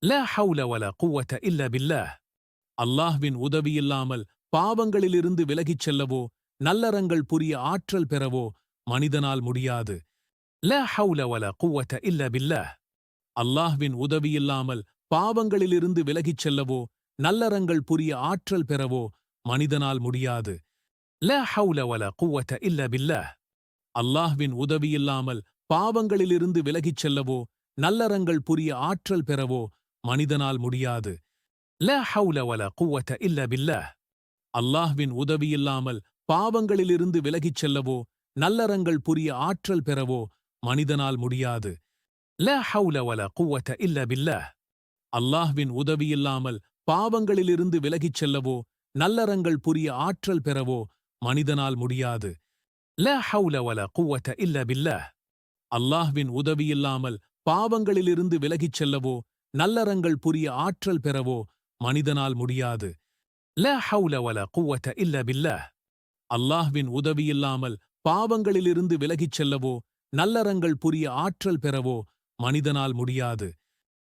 லா ஹவுல வலா குவத இல்ல பில்லாஹ். அல்லாஹ்வின் உதவியில்லாமல் பாவங்களிலிருந்து விலகிச் செல்லவோ நல்லறங்கள் புரிய ஆற்றல் பெறவோ மனிதனால் முடியாது. லா ஹவுல வலா குவத இல்ல பில்லாஹ். அல்லாஹ்வின் உதவியில்லாமல் பாவங்களிலிருந்து விலகிச் செல்லவோ நல்லறங்கள் புரிய ஆற்றல் பெறவோ மனிதனால் முடியாது. லா ஹவுல வலா குவத இல்ல பில்லாஹ். அல்லாஹ்வின் உதவியில்லாமல் பாவங்களிலிருந்து விலகிச் செல்லவோ நல்லறங்கள் புரிய ஆற்றல் பெறவோ மனிதனால் முடியாது. லா ஹவுல வலா குவத இல்ல பில்லாஹ். அல்லாஹ்வின் உதவியில்லாமல் பாவங்களிலிருந்து விலகிச் செல்லவோ நல்லறங்கள் புரிய ஆற்றல் பெறவோ மனிதனால் முடியாது. லா ஹவுல வலா குவத இல்ல பில்லாஹ். அல்லாஹ்வின் உதவியில்லாமல் பாவங்களிலிருந்து விலகிச் செல்லவோ நல்லறங்கள் புரிய ஆற்றல் பெறவோ மனிதனால் முடியாது. லா ஹவுல வலா குவத இல்ல பில்லாஹ். அல்லாஹ்வின் உதவியில்லாமல் பாவங்களிலிருந்து விலகிச் செல்லவோ நல்லறங்கள் புரிய ஆற்றல் பெறவோ மனிதனால் முடியாது. லா ஹவுல வலா குவத இல்ல பில்லாஹ். அல்லாஹ்வின் உதவியில்லாமல் பாவங்களிலிருந்து விலகிச் செல்லவோ நல்லறங்கள் புரிய ஆற்றல் பெறவோ மனிதனால் முடியாது.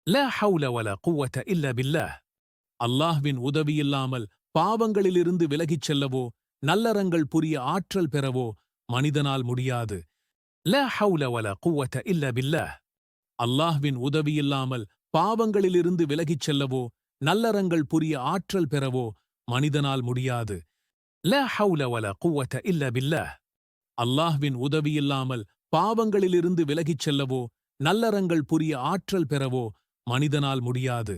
லா ஹவுல வலா குவத இல்ல பில்லாஹ். அல்லாஹ்வின் உதவியில்லாமல் பாவங்களிலிருந்து விலகிச் செல்லவோ நல்லறங்கள் புரிய ஆற்றல் பெறவோ மனிதனால் முடியாது. லா ஹவுல வலா குவத இல்ல பில்லாஹ். அல்லாஹ்வின் உதவியில்லாமல் பாவங்களிலிருந்து விலகிச் செல்லவோ நல்லறங்கள் புரிய ஆற்றல் பெறவோ மனிதனால் முடியாது. லா ஹவுல வலா குவத இல்ல பில்லாஹ். அல்லாஹ்வின் உதவியில்லாமல் பாவங்களிலிருந்து விலகிச் செல்லவோ நல்லறங்கள் புரிய ஆற்றல் பெறவோ மனிதனால் முடியாது.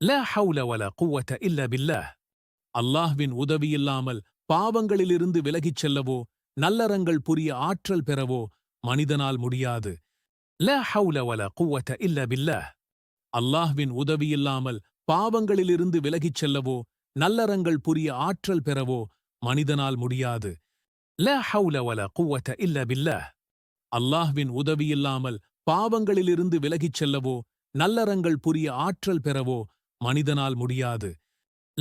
லா ஹவுல வலா குவத இல்ல பில்லாஹ். அல்லாஹ்வின் உதவியில்லாமல் பாவங்களிலிருந்து விலகிச் செல்லவோ நல்லறங்கள் புரிய ஆற்றல் பெறவோ மனிதனால் முடியாது. லா ஹவுல வலா குவத இல்ல பில்லாஹ். அல்லாஹ்வின் உதவியில்லாமல் பாவங்களிலிருந்து விலகிச் செல்லவோ நல்லறங்கள் புரிய ஆற்றல் பெறவோ மனிதனால் முடியாது. லா ஹவுல வலா குவத இல்ல பில்லாஹ். அல்லாஹ்வின் உதவியில்லாமல் பாவங்களிலிருந்து விலகிச் செல்லவோ நல்லறங்கள் புரிய ஆற்றல் பெறவோ மனிதனால் முடியாது.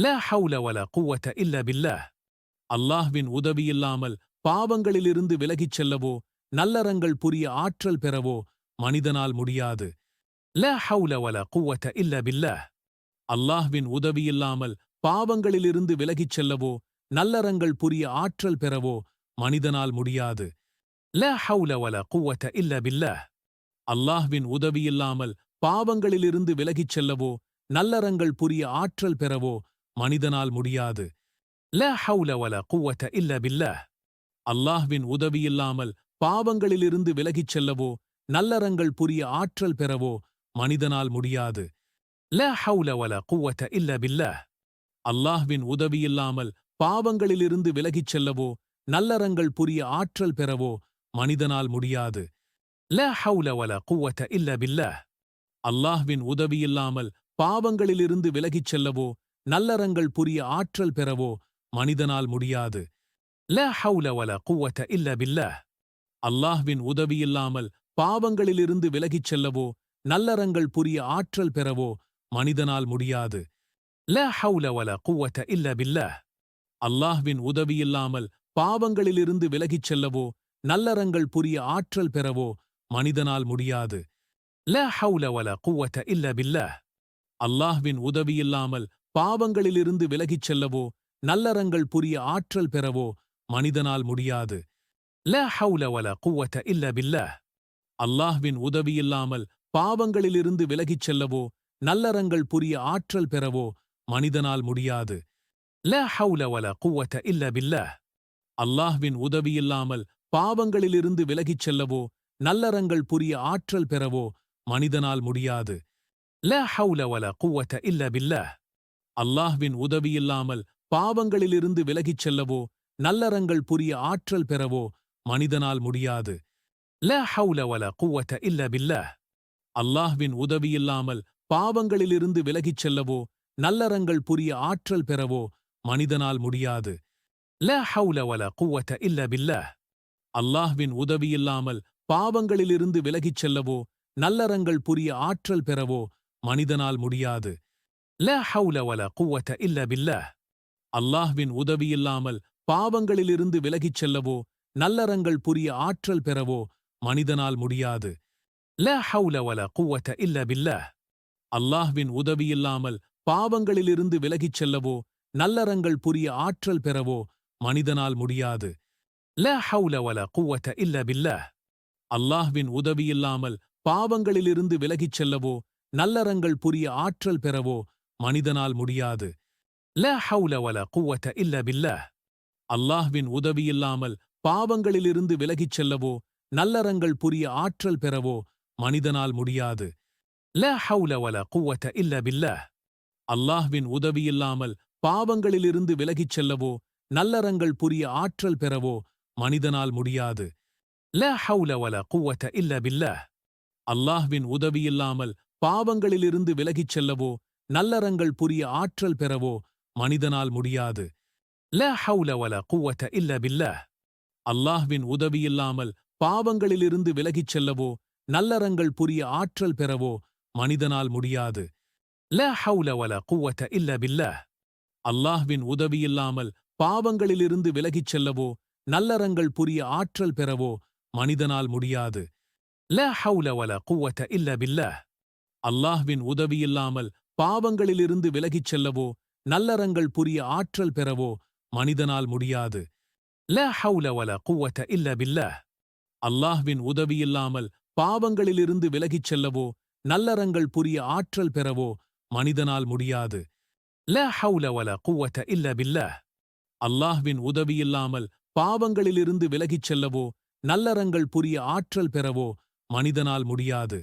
லா ஹவுல வலா குவத இல்ல பில்லாஹ். அல்லாஹ்வின் உதவியில்லாமல் பாவங்களிலிருந்து விலகிச் செல்லவோ நல்லறங்கள் புரிய ஆற்றல் பெறவோ மனிதனால் முடியாது. லா ஹவுல வலா குவத இல்ல பில்லாஹ். அல்லாஹ்வின் உதவியில்லாமல் பாவங்களிலிருந்து விலகிச் செல்லவோ நல்லறங்கள் புரிய ஆற்றல் பெறவோ மனிதனால் முடியாது. லா ஹவுல வலா குவத இல்ல பில்லாஹ். அல்லாஹ்வின் உதவியில்லாமல் பாவங்களிலிருந்து விலகிச் செல்லவோ நல்லறங்கள் புரிய ஆற்றல் பெறவோ மனிதனால் முடியாது. லா ஹவுல வலா குவத இல்ல பில்லாஹ். அல்லாஹ்வின் உதவியில்லாமல் பாவங்களிலிருந்து விலகிச் செல்லவோ நல்லறங்கள் புரிய ஆற்றல் பெறவோ மனிதனால் முடியாது. லா ஹவுல வலா குவத இல்ல பில்லாஹ். அல்லாஹ்வின் உதவியில்லாமல் பாவங்களிலிருந்து விலகிச் செல்லவோ நல்லறங்கள் புரிய ஆற்றல் பெறவோ மனிதனால் முடியாது. லா ஹவுல வலா குவத இல்ல பில்லாஹ். அல்லாஹ்வின் உதவியில்லாமல் பாவங்களிலிருந்து விலகிச் செல்லவோ நல்லறங்கள் புரிய ஆற்றல் பெறவோ மனிதனால் முடியாது. லா ஹவுல வலா குவத இல்ல பில்லாஹ். அல்லாஹ்வின் உதவியில்லாமல் பாவங்களிலிருந்து விலகிச் செல்லவோ நல்லறங்கள் புரிய ஆற்றல் பெறவோ மனிதனால் முடியாது. லா ஹவுல வலா குவத இல்ல பில்லாஹ். அல்லாஹ்வின் உதவியில்லாமல் பாவங்களிலிருந்து விலகிச் செல்லவோ நல்லறங்கள் புரிய ஆற்றல் பெறவோ மனிதனால் முடியாது. லா ஹவுல வலா குவத இல்ல பில்லாஹ். அல்லாஹ்வின் உதவியில்லாமல் பாவங்களிலிருந்து விலகிச் செல்லவோ நல்லறங்கள் புரிய ஆற்றல் பெறவோ மனிதனால் முடியாது. லா ஹவுல வலா குவத இல்ல பில்லாஹ். அல்லாஹ்வின் உதவியில்லாமல் பாவங்களிலிருந்து விலகிச் செல்லவோ நல்லறங்கள் புரிய ஆற்றல் பெறவோ மனிதனால் முடியாது. லா ஹவுல வலா குவத இல்ல பில்லாஹ். அல்லாஹ்வின் உதவியில்லாமல் பாவங்களிலிருந்து விலகிச் செல்லவோ நல்லறங்கள் புரிய ஆற்றல் பெறவோ மனிதனால் முடியாது. லா ஹவுல வலா குவத இல்ல பில்லாஹ். அல்லாஹ்வின் உதவியில்லாமல் பாவங்களிலிருந்து விலகிச் செல்லவோ நல்லறங்கள் புரிய ஆற்றல் பெறவோ மனிதனால் முடியாது. லா ஹவுல வலா குவத இல்ல பில்லாஹ். அல்லாஹ்வின் உதவியில்லாமல் பாவங்களிலிருந்து விலகிச் செல்லவோ நல்லறங்கள் புரிய ஆற்றல் பெறவோ மனிதனால் முடியாது. லா ஹவுல வலா குவத இல்ல பில்லாஹ். அல்லாஹ்வின் உதவியில்லாமல் பாவங்களிலிருந்து விலகிச் செல்லவோ நல்லறங்கள் புரிய ஆற்றல் பெறவோ மனிதனால் முடியாது. லா ஹவுல வலா குவத இல்ல பில்லாஹ். அல்லாஹ்வின் உதவியில்லாமல் பாவங்களிலிருந்து விலகிச் செல்லவோ நல்லறங்கள் புரிய ஆற்றல் பெறவோ மனிதனால் முடியாது. லா ஹவுல வலா குவத இல்ல பில்லாஹ். அல்லாஹ்வின் உதவியில்லாமல் பாவங்களிலிருந்து விலகிச் செல்லவோ நல்லறங்கள் புரிய ஆற்றல் பெறவோ மனிதனால் முடியாது. லா ஹவுல வலா குவத இல்ல பில்லாஹ். அல்லாஹ்வின் உதவியில்லாமல் பாவங்களிலிருந்து விலகிச் செல்லவோ நல்லறங்கள் புரிய ஆற்றல் பெறவோ மனிதனால் முடியாது. லா ஹவுல வலா குவத இல்ல பில்லாஹ். அல்லாஹ்வின் உதவியில்லாமல் பாவங்களிலிருந்து விலகிச் செல்லவோ நல்லறங்கள் புரிய ஆற்றல் பெறவோ மனிதனால் முடியாது. லா ஹவுல வலா குவத இல்ல பில்லாஹ். அல்லாஹ்வின் உதவியில்லாமல் பாவங்களிலிருந்து விலகிச் செல்லவோ நல்லறங்கள் புரிய ஆற்றல் பெறவோ மனிதனால் முடியாது. லா ஹவுல வலா குவத இல்ல பில்லாஹ். அல்லாஹ்வின் உதவியில்லாமல் பாவங்களிலிருந்து விலகிச் செல்லவோ நல்லறங்கள் புரிய ஆற்றல் பெறவோ மனிதனால் முடியாது. லா ஹவுல வலா குவத இல்ல பில்லாஹ். அல்லாஹ்வின் உதவியில்லாமல் பாவங்களிலிருந்து விலகிச் செல்லவோ நல்லறங்கள் புரிய ஆற்றல் பெறவோ மனிதனால் முடியாது. லா ஹவுல வலா குவத இல்ல பில்லாஹ். அல்லாஹ்வின் உதவியில்லாமல் பாவங்களிலிருந்து விலகிச் செல்லவோ நல்லறங்கள் புரிய ஆற்றல் பெறவோ மனிதனால் முடியாது. லா ஹவுல வலா குவத இல்ல பில்லாஹ். அல்லாஹ்வின் உதவியில்லாமல் பாவங்களிலிருந்து விலகிச் செல்லவோ நல்லறங்கள் புரிய ஆற்றல் பெறவோ மனிதனால் முடியாது. லா ஹவுல வலா குவத இல்ல பில்லாஹ். அல்லாஹ்வின் உதவியில்லாமல் பாவங்களிலிருந்து விலகிச் செல்லவோ நல்லறங்கள் புரிய ஆற்றல் பெறவோ மனிதனால் முடியாது. லா ஹவுல வலா குவத இல்ல பில்லாஹ். அல்லாஹ்வின் உதவியில்லாமல் பாவங்களிலிருந்து விலகிச் செல்லவோ நல்லறங்கள் புரிய ஆற்றல் பெறவோ மனிதனால் முடியாது.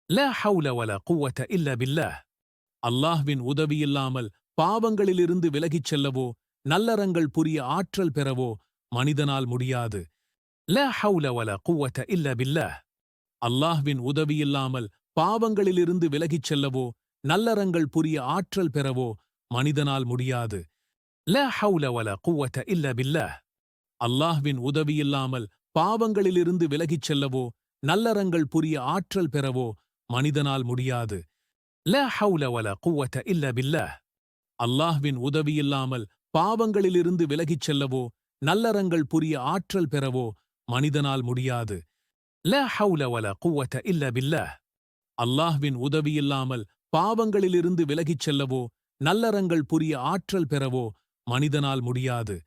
லா ஹவுல வலா குவத இல்ல பில்லாஹ். அல்லாஹ்வின் உதவியில்லாமல் பாவங்களிலிருந்து விலகிச் செல்லவோ நல்லறங்கள் புரிய ஆற்றல் பெறவோ மனிதனால் முடியாது. லா ஹவுல வலா குவத இல்ல பில்லாஹ். அல்லாஹ்வின் உதவியில்லாமல் பாவங்களிலிருந்து விலகிச் செல்லவோ நல்லறங்கள் புரிய ஆற்றல் பெறவோ மனிதனால் முடியாது. லா ஹவுல வலா குவத இல்ல பில்லாஹ். அல்லாஹ்வின் உதவியில்லாமல் பாவங்களிலிருந்து விலகிச் செல்லவோ நல்லறங்கள் புரிய ஆற்றல் பெறவோ மனிதனால் முடியாது. லா ஹவுல வலா குவத இல்ல பில்லாஹ். அல்லாஹ்வின் உதவியில்லாமல் பாவங்களிலிருந்து விலகிச் செல்லவோ நல்லறங்கள் புரிய ஆற்றல் பெறவோ மனிதனால் முடியாது. லா ஹவுல வலா குவத இல்ல பில்லாஹ். அல்லாஹ்வின் உதவியில்லாமல் பாவங்களிலிருந்து விலகிச் செல்லவோ நல்லறங்கள் புரிய ஆற்றல் பெறவோ மனிதனால் முடியாது.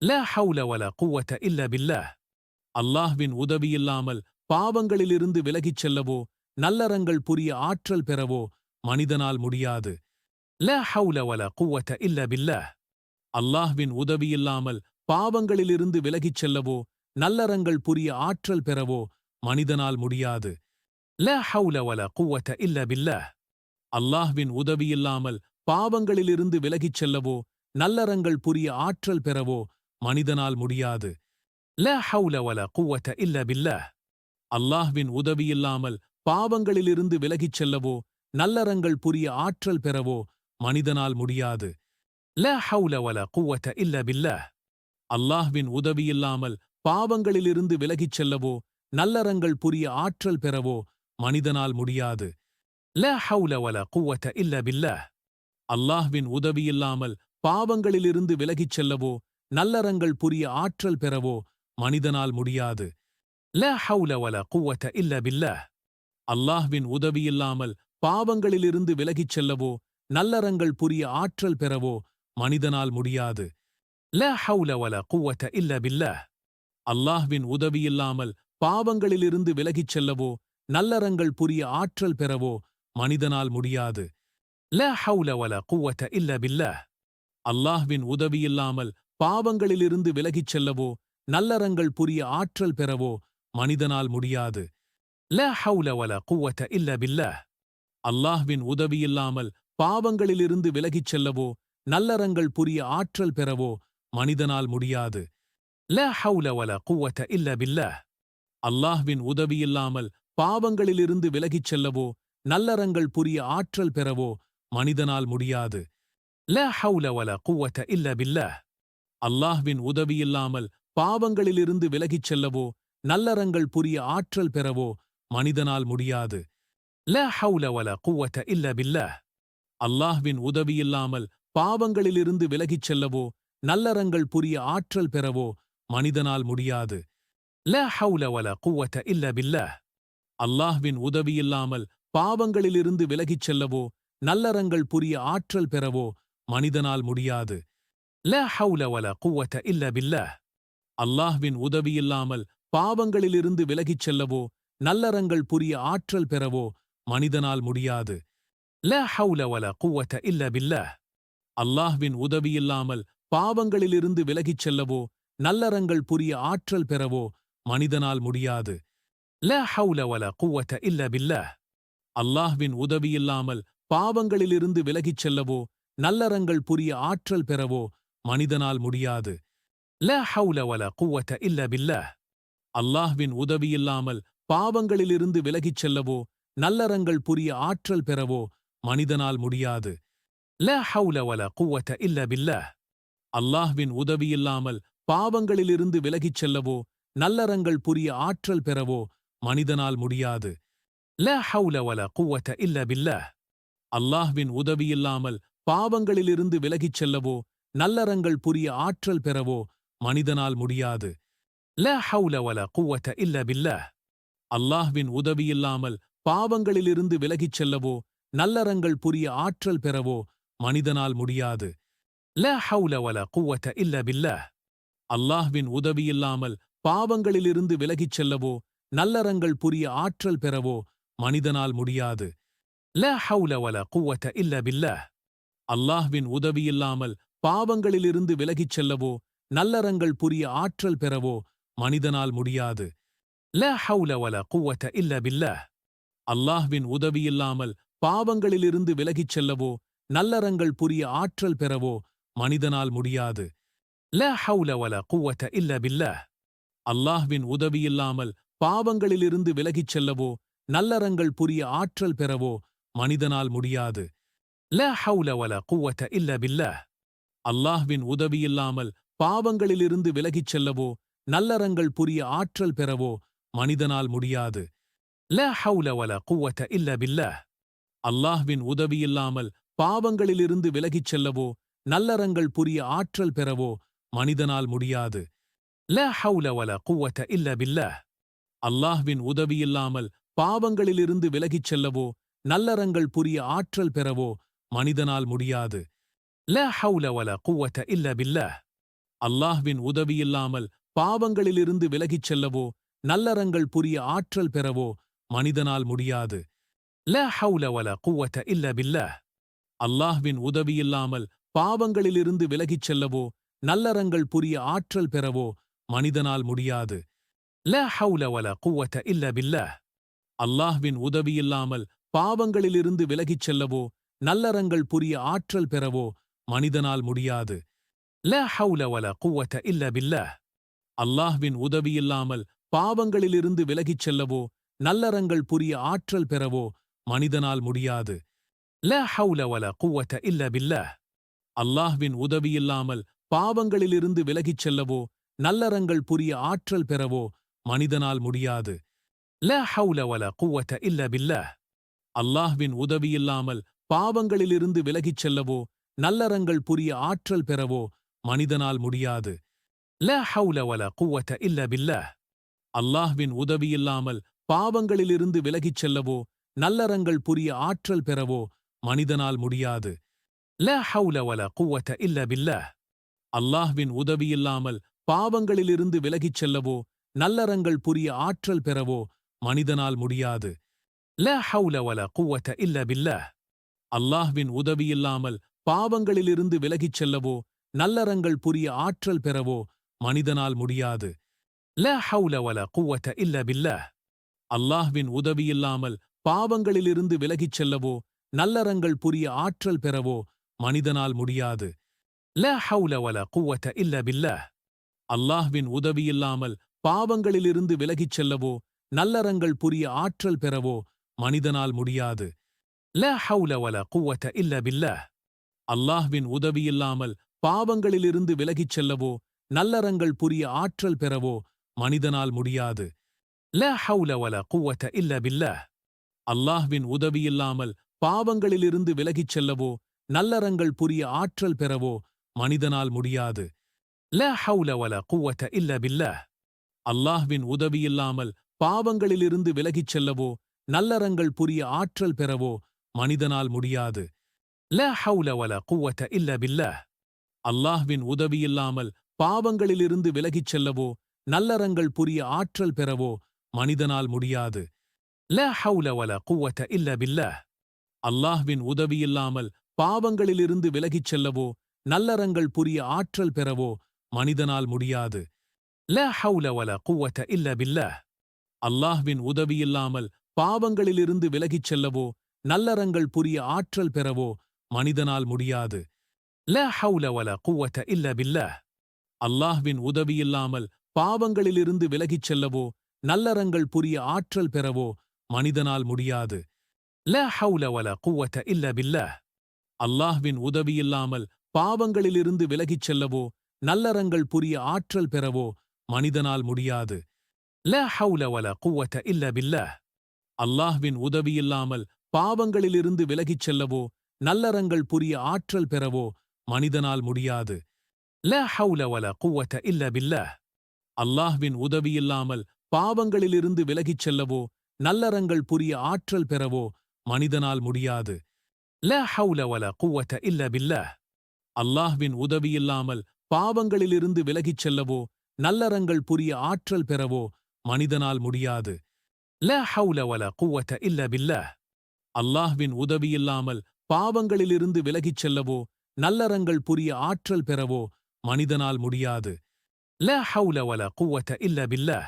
லா ஹவுல வலா குவத இல்ல பில்லாஹ். அல்லாஹ்வின் உதவியில்லாமல் பாவங்களிலிருந்து விலகிச் செல்லவோ நல்லறங்கள் புரிய ஆற்றல் பெறவோ மனிதனால் முடியாது. லா ஹவுல வலா குவத இல்ல பில்லாஹ். அல்லாஹ்வின் உதவியில்லாமல் பாவங்களிலிருந்து விலகிச் செல்லவோ நல்லறங்கள் புரிய ஆற்றல் பெறவோ மனிதனால் முடியாது. லா ஹவுல வலா குவத இல்ல பில்லாஹ். அல்லாஹ்வின் உதவியில்லாமல் பாவங்களிலிருந்து விலகிச் செல்லவோ நல்லறங்கள் புரிய ஆற்றல் பெறவோ மனிதனால் முடியாது. லா ஹவுல வலா குவத இல்ல பில்லாஹ். அல்லாஹ்வின் உதவியில்லாமல் பாவங்களிலிருந்து விலகிச் செல்லவோ நல்லறங்கள் புரிய ஆற்றல் பெறவோ மனிதனால் முடியாது. லா ஹவுல வலா குவத இல்ல பில்லாஹ். அல்லாஹ்வின் உதவியில்லாமல் பாவங்களிலிருந்து விலகிச் செல்லவோ நல்லறங்கள் புரிய ஆற்றல் பெறவோ மனிதனால் முடியாது. லா ஹவுல வலா குவத இல்ல பில்லாஹ். அல்லாஹ்வின் உதவியில்லாமல் பாவங்களிலிருந்து விலகிச் செல்லவோ நல்லறங்கள் புரிய ஆற்றல் பெறவோ மனிதனால் முடியாது. லா ஹவுல வலா குவத இல்ல பில்லாஹ். அல்லாஹ்வின் உதவியில்லாமல் பாவங்களிலிருந்து விலகிச் செல்லவோ நல்லறங்கள் புரிய ஆற்றல் பெறவோ மனிதனால் முடியாது. லா ஹவுல வலா குவத இல்ல பில்லாஹ். அல்லாஹ்வின் உதவியில்லாமல் பாவங்களிலிருந்து விலகிச் செல்லவோ நல்லறங்கள் புரிய ஆற்றல் பெறவோ மனிதனால் முடியாது. லா ஹவுல வலா குவத இல்ல பில்லாஹ். அல்லாஹ்வின் உதவியில்லாமல் பாவங்களிலிருந்து விலகிச் செல்லவோ நல்லறங்கள் புரிய ஆற்றல் பெறவோ மனிதனால் முடியாது. லா ஹவுல வலா குவத இல்ல பில்லாஹ். அல்லாஹ்வின் உதவியில்லாமல் பாவங்களிலிருந்து விலகிச் செல்லவோ நல்லறங்கள் புரிய ஆற்றல் பெறவோ மனிதனால் முடியாது. லா ஹவுல வலா குவத இல்ல பில்லாஹ். அல்லாஹ்வின் உதவியில்லாமல் பாவங்களிலிருந்து விலகிச் செல்லவோ நல்லறங்கள் புரிய ஆற்றல் பெறவோ மனிதனால் முடியாது. லா ஹவுல வலா குவத இல்ல பில்லாஹ். அல்லாஹ்வின் உதவியில்லாமல் பாவங்களிலிருந்து விலகிச் செல்லவோ நல்லறங்கள் புரிய ஆற்றல் பெறவோ மனிதனால் முடியாது. லா ஹவுல வலா குவத இல்ல பில்லாஹ். அல்லாஹ்வின் உதவியில்லாமல் பாவங்களிலிருந்து விலகிச் செல்லவோ நல்லறங்கள் புரிய ஆற்றல் பெறவோ மனிதனால் முடியாது. லா ஹவுல வலா குவத இல்ல பில்லாஹ். அல்லாஹ்வின் உதவியில்லாமல் பாவங்களிலிருந்து விலகிச் செல்லவோ நல்லறங்கள் புரிய ஆற்றல் பெறவோ மனிதனால் முடியாது. லா ஹவுல வலா குவத இல்ல பில்லாஹ். அல்லாஹ்வின் உதவியில்லாமல் பாவங்களிலிருந்து விலகிச் செல்லவோ நல்லறங்கள் புரிய ஆற்றல் பெறவோ மனிதனால் முடியாது. லா ஹவுல வலா குவத இல்ல பில்லாஹ். அல்லாஹ்வின் உதவியில்லாமல் பாவங்களிலிருந்து விலகிச் செல்லவோ நல்லறங்கள் புரிய ஆற்றல் பெறவோ மனிதனால் முடியாது. லா ஹவுல வலா குவத இல்ல பில்லாஹ். அல்லாஹ்வின் உதவியில்லாமல் பாவங்களிலிருந்து விலகிச் செல்லவோ நல்லறங்கள் புரிய ஆற்றல் பெறவோ மனிதனால் முடியாது. லா ஹவுல வலா குவத இல்ல பில்லாஹ். அல்லாஹ்வின் உதவியில்லாமல் பாவங்களிலிருந்து விலகிச் செல்லவோ நல்லறங்கள் புரிய ஆற்றல் பெறவோ மனிதனால் முடியாது. லா ஹவுல வலா குவத இல்ல பில்லாஹ். அல்லாஹ்வின் உதவியில்லாமல் பாவங்களிலிருந்து விலகிச் செல்லவோ நல்லறங்கள் புரிய ஆற்றல் பெறவோ மனிதனால் முடியாது. லா ஹவுல வலா குவத இல்ல பில்லாஹ். அல்லாஹ்வின் உதவியில்லாமல் பாவங்களிலிருந்து விலகிச் செல்லவோ நல்லறங்கள் புரிய ஆற்றல் பெறவோ மனிதனால் முடியாது. லா ஹவுல வலா குவத இல்ல பில்லாஹ். அல்லாஹ்வின் உதவியில்லாமல் பாவங்களிலிருந்து விலகிச் செல்லவோ நல்லறங்கள் புரிய ஆற்றல் பெறவோ மனிதனால் முடியாது. லா ஹவுல வலா குவத இல்ல பில்லாஹ். அல்லாஹ்வின் உதவியில்லாமல் பாவங்களிலிருந்து விலகிச் செல்லவோ நல்லறங்கள் புரிய ஆற்றல் பெறவோ மனிதனால் முடியாது. லா ஹவுல வலா குவத இல்ல பில்லாஹ். அல்லாஹ்வின் உதவியில்லாமல் பாவங்களிலிருந்து விலகிச் செல்லவோ நல்லறங்கள் புரிய ஆற்றல் பெறவோ மனிதனால் முடியாது. லா ஹவுல வலா குவத இல்ல பில்லாஹ். அல்லாஹ்வின் உதவியில்லாமல் பாவங்களிலிருந்து விலகிச் செல்லவோ நல்லறங்கள் புரிய ஆற்றல் பெறவோ மனிதனால் முடியாது. லா ஹவுல வலா குவத இல்ல பில்லாஹ். அல்லாஹ்வின் உதவியில்லாமல் பாவங்களிலிருந்து விலகிச் செல்லவோ நல்லறங்கள் புரிய ஆற்றல் பெறவோ மனிதனால் முடியாது. லா ஹவுல வலா குவத இல்ல பில்லாஹ். அல்லாஹ்வின் உதவியில்லாமல் பாவங்களிலிருந்து விலகிச் செல்லவோ நல்லறங்கள் புரிய ஆற்றல் பெறவோ மனிதனால் முடியாது. லா ஹவுல வலா குவத இல்ல பில்லாஹ். அல்லாஹ்வின் உதவியில்லாமல் பாவங்களிலிருந்து விலகிச் செல்லவோ நல்லறங்கள் புரிய ஆற்றல் பெறவோ மனிதனால் முடியாது. லா ஹவுல வலா குவத இல்ல பில்லாஹ். அல்லாஹ்வின் உதவியில்லாமல் பாவங்களிலிருந்து விலகிச் செல்லவோ நல்லறங்கள் புரிய ஆற்றல் பெறவோ மனிதனால் முடியாது. லா ஹவுல வலா குவத இல்ல பில்லாஹ். அல்லாஹ்வின் உதவியில்லாமல் பாவங்களிலிருந்து விலகிச் செல்லவோ நல்லறங்கள் புரிய ஆற்றல் பெறவோ மனிதனால் முடியாது. லா ஹவுல வலா குவத இல்ல பில்லாஹ். அல்லாஹ்வின் உதவியில்லாமல் பாவங்களிலிருந்து விலகிச் செல்லவோ நல்லறங்கள் புரிய ஆற்றல் பெறவோ மனிதனால் முடியாது. லா ஹவுல வலா குவத இல்ல பில்லாஹ். அல்லாஹ்வின் உதவியில்லாமல் பாவங்களிலிருந்து விலகிச் செல்லவோ நல்லறங்கள் புரிய ஆற்றல் பெறவோ மனிதனால் முடியாது. லா ஹவுல வலா குவத இல்ல பில்லாஹ். அல்லாஹ்வின் உதவியில்லாமல் பாவங்களிலிருந்து விலகிச் செல்லவோ நல்லறங்கள் புரிய ஆற்றல் பெறவோ மனிதனால் முடியாது. லா ஹவுல வலா குவத இல்ல பில்லாஹ். அல்லாஹ்வின் உதவியில்லாமல் பாவங்களிலிருந்து விலகிச் செல்லவோ நல்லறங்கள் புரிய ஆற்றல் பெறவோ மனிதனால் முடியாது. லா ஹவுல வலா குவத இல்ல பில்லாஹ். அல்லாஹ்வின் உதவியில்லாமல் பாவங்களிலிருந்து விலகிச் செல்லவோ நல்லறங்கள் புரிய ஆற்றல் பெறவோ மனிதனால் முடியாது. லா ஹவுல வலா குவத இல்ல பில்லாஹ். அல்லாஹ்வின் உதவியில்லாமல் பாவங்களிலிருந்து விலகிச் செல்லவோ நல்லறங்கள் புரிய ஆற்றல் பெறவோ மனிதனால் முடியாது. லா ஹவுல வலா குவத இல்ல பில்லாஹ். அல்லாஹ்வின் உதவியில்லாமல் பாவங்களிலிருந்து விலகிச் செல்லவோ நல்லறங்கள் புரிய ஆற்றல் பெறவோ மனிதனால் முடியாது. லா ஹவுல வலா குவத இல்ல பில்லாஹ். அல்லாஹ்வின் உதவியில்லாமல் பாவங்களிலிருந்து விலகிச் செல்லவோ நல்லறங்கள் புரிய ஆற்றல் பெறவோ மனிதனால் முடியாது. லா ஹவுல வலா குவத இல்ல பில்லாஹ். அல்லாஹ்வின் உதவியில்லாமல் பாவங்களிலிருந்து விலகிச் செல்லவோ நல்லறங்கள் புரிய ஆற்றல் பெறவோ மனிதனால் முடியாது. லா ஹவுல வலா குவத இல்ல பில்லாஹ். அல்லாஹ்வின் உதவியில்லாமல் பாவங்களிலிருந்து விலகிச் செல்லவோ நல்லறங்கள் புரிய ஆற்றல் பெறவோ மனிதனால் முடியாது. லா ஹவுல வலா குவத இல்ல பில்லாஹ். அல்லாஹ்வின் உதவியில்லாமல் பாவங்களிலிருந்து விலகிச் செல்லவோ நல்லறங்கள் புரிய ஆற்றல் பெறவோ மனிதனால் முடியாது. லா ஹவுல வலா குவத இல்ல பில்லாஹ். அல்லாஹ்வின் உதவியில்லாமல் பாவங்களிலிருந்து விலகிச் செல்லவோ நல்லறங்கள் புரிய ஆற்றல் பெறவோ மனிதனால் முடியாது. லா ஹவுல வலா குவத இல்ல பில்லாஹ். அல்லாஹ்வின் உதவியில்லாமல் பாவங்களிலிருந்து விலகிச் செல்லவோ நல்லறங்கள் புரிய ஆற்றல் பெறவோ மனிதனால் முடியாது. லா ஹவுல வலா குவ்வத இல்லா பில்லாஹ். அல்லாஹ்வின் உதவியில்லாமல் பாவங்களிலிருந்து விலகிச் செல்லவோ நல்லறங்கள் புரிய ஆற்றல் பெறவோ மனிதனால் முடியாது. லா ஹவுல வலா குவ்வத இல்லா பில்லாஹ். அல்லாஹ்வின் உதவியில்லாமல் பாவங்களிலிருந்து விலகிச் செல்லவோ நல்லறங்கள் புரிய ஆற்றல் பெறவோ மனிதனால் முடியாது. லா ஹவுல வலா குவ்வத இல்லா பில்லாஹ். அல்லாஹ்வின் உதவியில்லாமல் பாவங்களிலிருந்து விலகிச் செல்லவோ நல்லறங்கள் புரிய ஆற்றல் பெறவோ மனிதனால் முடியாது. லா ஹவுல வலா குவ்வத இல்லா பில்லாஹ். அல்லாஹ்வின் உதவியில்லாமல் பாவங்களிலிருந்து விலகிச் செல்லவோ நல்லறங்கள் புரிய ஆற்றல் பெறவோ மனிதனால் முடியாது. லா ஹவுல வலா குவ்வத இல்லா பில்லாஹ். அல்லாஹ்வின் உதவியில்லாமல் பாவங்களிலிருந்து விலகிச் செல்லவோ நல்லறங்கள் புரிய ஆற்றல் பெறவோ மனிதனால் முடியாது. லா ஹவுல வலா குவ்வத இல்லா பில்லாஹ். அல்லாஹ்வின் உதவியில்லாமல் பாவங்களிலிருந்து விலகிச் செல்லவோ நல்லறங்கள் புரிய ஆற்றல் பெறவோ மனிதனால் முடியாது. லா ஹவுல வலா குவ்வத இல்லா பில்லாஹ். அல்லாஹ்வின் உதவியில்லாமல் பாவங்களிலிருந்து விலகிச் செல்லவோ நல்லறங்கள் புரிய ஆற்றல் பெறவோ மனிதனால் முடியாது. லா ஹவுல வலா குவ்வத இல்லா பில்லாஹ். அல்லாஹ்வின் உதவியில்லாமல் பாவங்களிலிருந்து விலகிச் செல்லவோ நல்லறங்கள் புரிய ஆற்றல் பெறவோ மனிதனால் முடியாது. லா ஹவுல வலா குவ்வத இல்லா பில்லாஹ். அல்லாஹ்வின் உதவியில்லாமல் பாவங்களிலிருந்து விலகிச் செல்லவோ நல்லறங்கள் புரிய ஆற்றல் பெறவோ மனிதனால் முடியாது. லா ஹவுல வலா குவ்வத இல்லா பில்லாஹ்.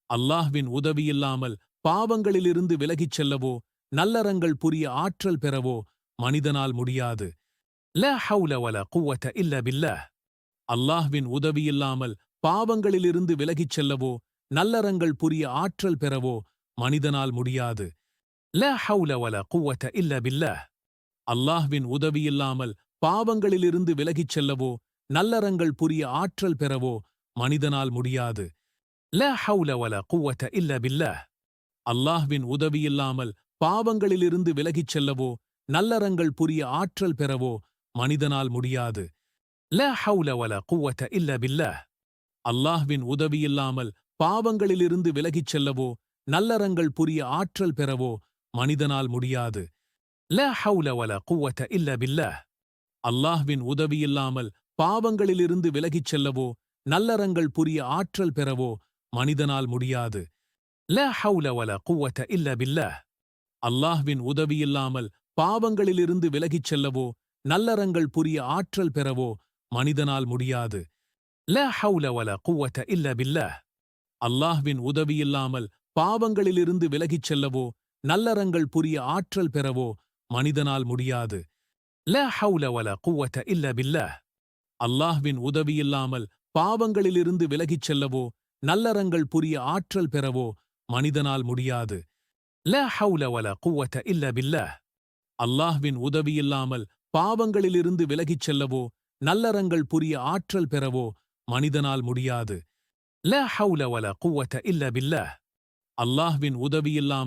அல்லாஹ்வின் உதவியில்லாமல் பாவங்களிலிருந்து விலகிச் செல்லவோ நல்லறங்கள் புரிய ஆற்றல் பெறவோ மனிதனால் முடியாது. லா ஹவுல வலா குவ்வத இல்லா பில்லாஹ். அல்லாஹ்வின் உதவியில்லாமல் பாவங்களிலிருந்து விலகிச் செல்லவோ நல்லறங்கள் புரிய ஆற்றல் பெறவோ மனிதனால் முடியாது. லா ஹவுல வலா குவ்வத இல்லா பில்லாஹ். அல்லாஹ்வின் உதவியில்லாமல் பாவங்களிலிருந்து விலகிச் செல்லவோ நல்லறங்கள் புரிய ஆற்றல் பெறவோ மனிதனால் முடியாது. லா ஹவுல வலா குவ்வத இல்லா பில்லாஹ். அல்லாஹ்வின் உதவியில்லாமல் பாவங்களிலிருந்து விலகிச் செல்லவோ நல்லறங்கள் புரிய ஆற்றல் பெறவோ மனிதனால் முடியாது. லா ஹவுல வலா குவ்வத இல்லா பில்லாஹ். அல்லாஹ்வின் உதவியில்லாமல் பாவங்களிலிருந்து விலகிச் செல்லவோ நல்லறங்கள் புரிய ஆற்றல் பெறவோ மனிதனால் முடியாது. லா ஹவுல வலா குவ்வத இல்லா பில்லாஹ். அல்லாஹ்வின் உதவியில்லாமல் பாவங்களிலிருந்து விலகிச் செல்லவோ நல்லறங்கள் புரிய ஆற்றல் பெறவோ மனிதனால் முடியாது. லா ஹவுல வலா குவ்வத இல்லா பில்லாஹ். அல்லாஹ்வின் உதவியில்லாமல் பாவங்களிலிருந்து விலகிச் செல்லவோ நல்லறங்கள் புரிய ஆற்றல் பெறவோ மனிதனால் முடியாது. லா ஹவுல வலா குவ்வத இல்லா பில்லாஹ். அல்லாஹ்வின் உதவியில்லாமல் பாவங்களிலிருந்து விலகிச் செல்லவோ நல்லறங்கள் புரிய ஆற்றல் பெறவோ மனிதனால் முடியாது. லா ஹவுல வலா குவ்வத இல்லா பில்லாஹ். அல்லாஹ்வின் உதவியில்லாமல் பாவங்களிலிருந்து விலகிச் செல்லவோ நல்லறங்கள் புரிய ஆற்றல் பெறவோ மனிதனால் முடியாது. லா ஹவுல வலா குவ்வத இல்லா பில்லாஹ். அல்லாஹ்வின் உதவியில்லாமல் பாவங்களிலிருந்து விலகிச் செல்லவோ நல்லறங்கள் புரிய ஆற்றல் பெறவோ மனிதனால் முடியாது. லா ஹவுல வலா குவ்வத இல்லா பில்லாஹ். அல்லாஹ்வின் உதவியில்லாமல்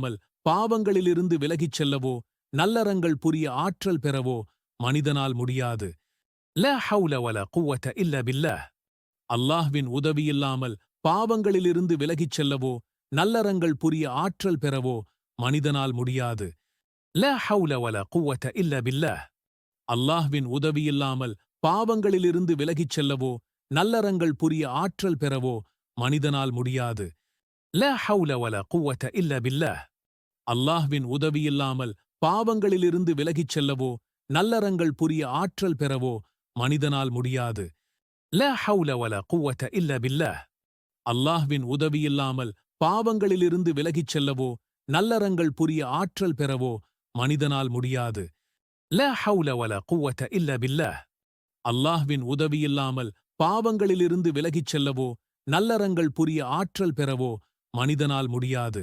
பாவங்களிலிருந்து விலகிச் செல்லவோ நல்லறங்கள் புரிய ஆற்றல் பெறவோ மனிதனால் முடியாது. லா ஹவுல வலா குவ்வத இல்லா பில்லாஹ். அல்லாஹ்வின் உதவியில்லாமல் பாவங்களிலிருந்து விலகிச் செல்லவோ நல்லறங்கள் புரிய ஆற்றல் பெறவோ மனிதனால் முடியாது. லா ஹவுல வலா குவ்வத இல்லா பில்லாஹ். அல்லாஹ்வின் உதவியில்லாமல் பாவங்களிலிருந்து விலகிச் செல்லவோ நல்லறங்கள் புரிய ஆற்றல் பெறவோ மனிதனால் முடியாது. லா ஹவுல வலா குவ்வத இல்லா பில்லாஹ். அல்லாஹ்வின் உதவியில்லாமல் பாவங்களிலிருந்து விலகிச் செல்லவோ நல்லறங்கள் புரிய ஆற்றல் பெறவோ மனிதனால் முடியாது. லா ஹவுல வலா குவ்வத இல்லா பில்லாஹ். அல்லாஹ்வின் உதவியில்லாமல் பாவங்களிலிருந்து விலகிச் செல்லவோ நல்லறங்கள் புரிய ஆற்றல் பெறவோ மனிதனால் முடியாது. லா ஹவுல வலா குவ்வத இல்லா பில்லாஹ். அல்லாஹ்வின் உதவியில்லாமல் பாவங்களிலிருந்து விலகிச் செல்லவோ நல்லறங்கள் புரிய ஆற்றல் பெறவோ மனிதனால் முடியாது.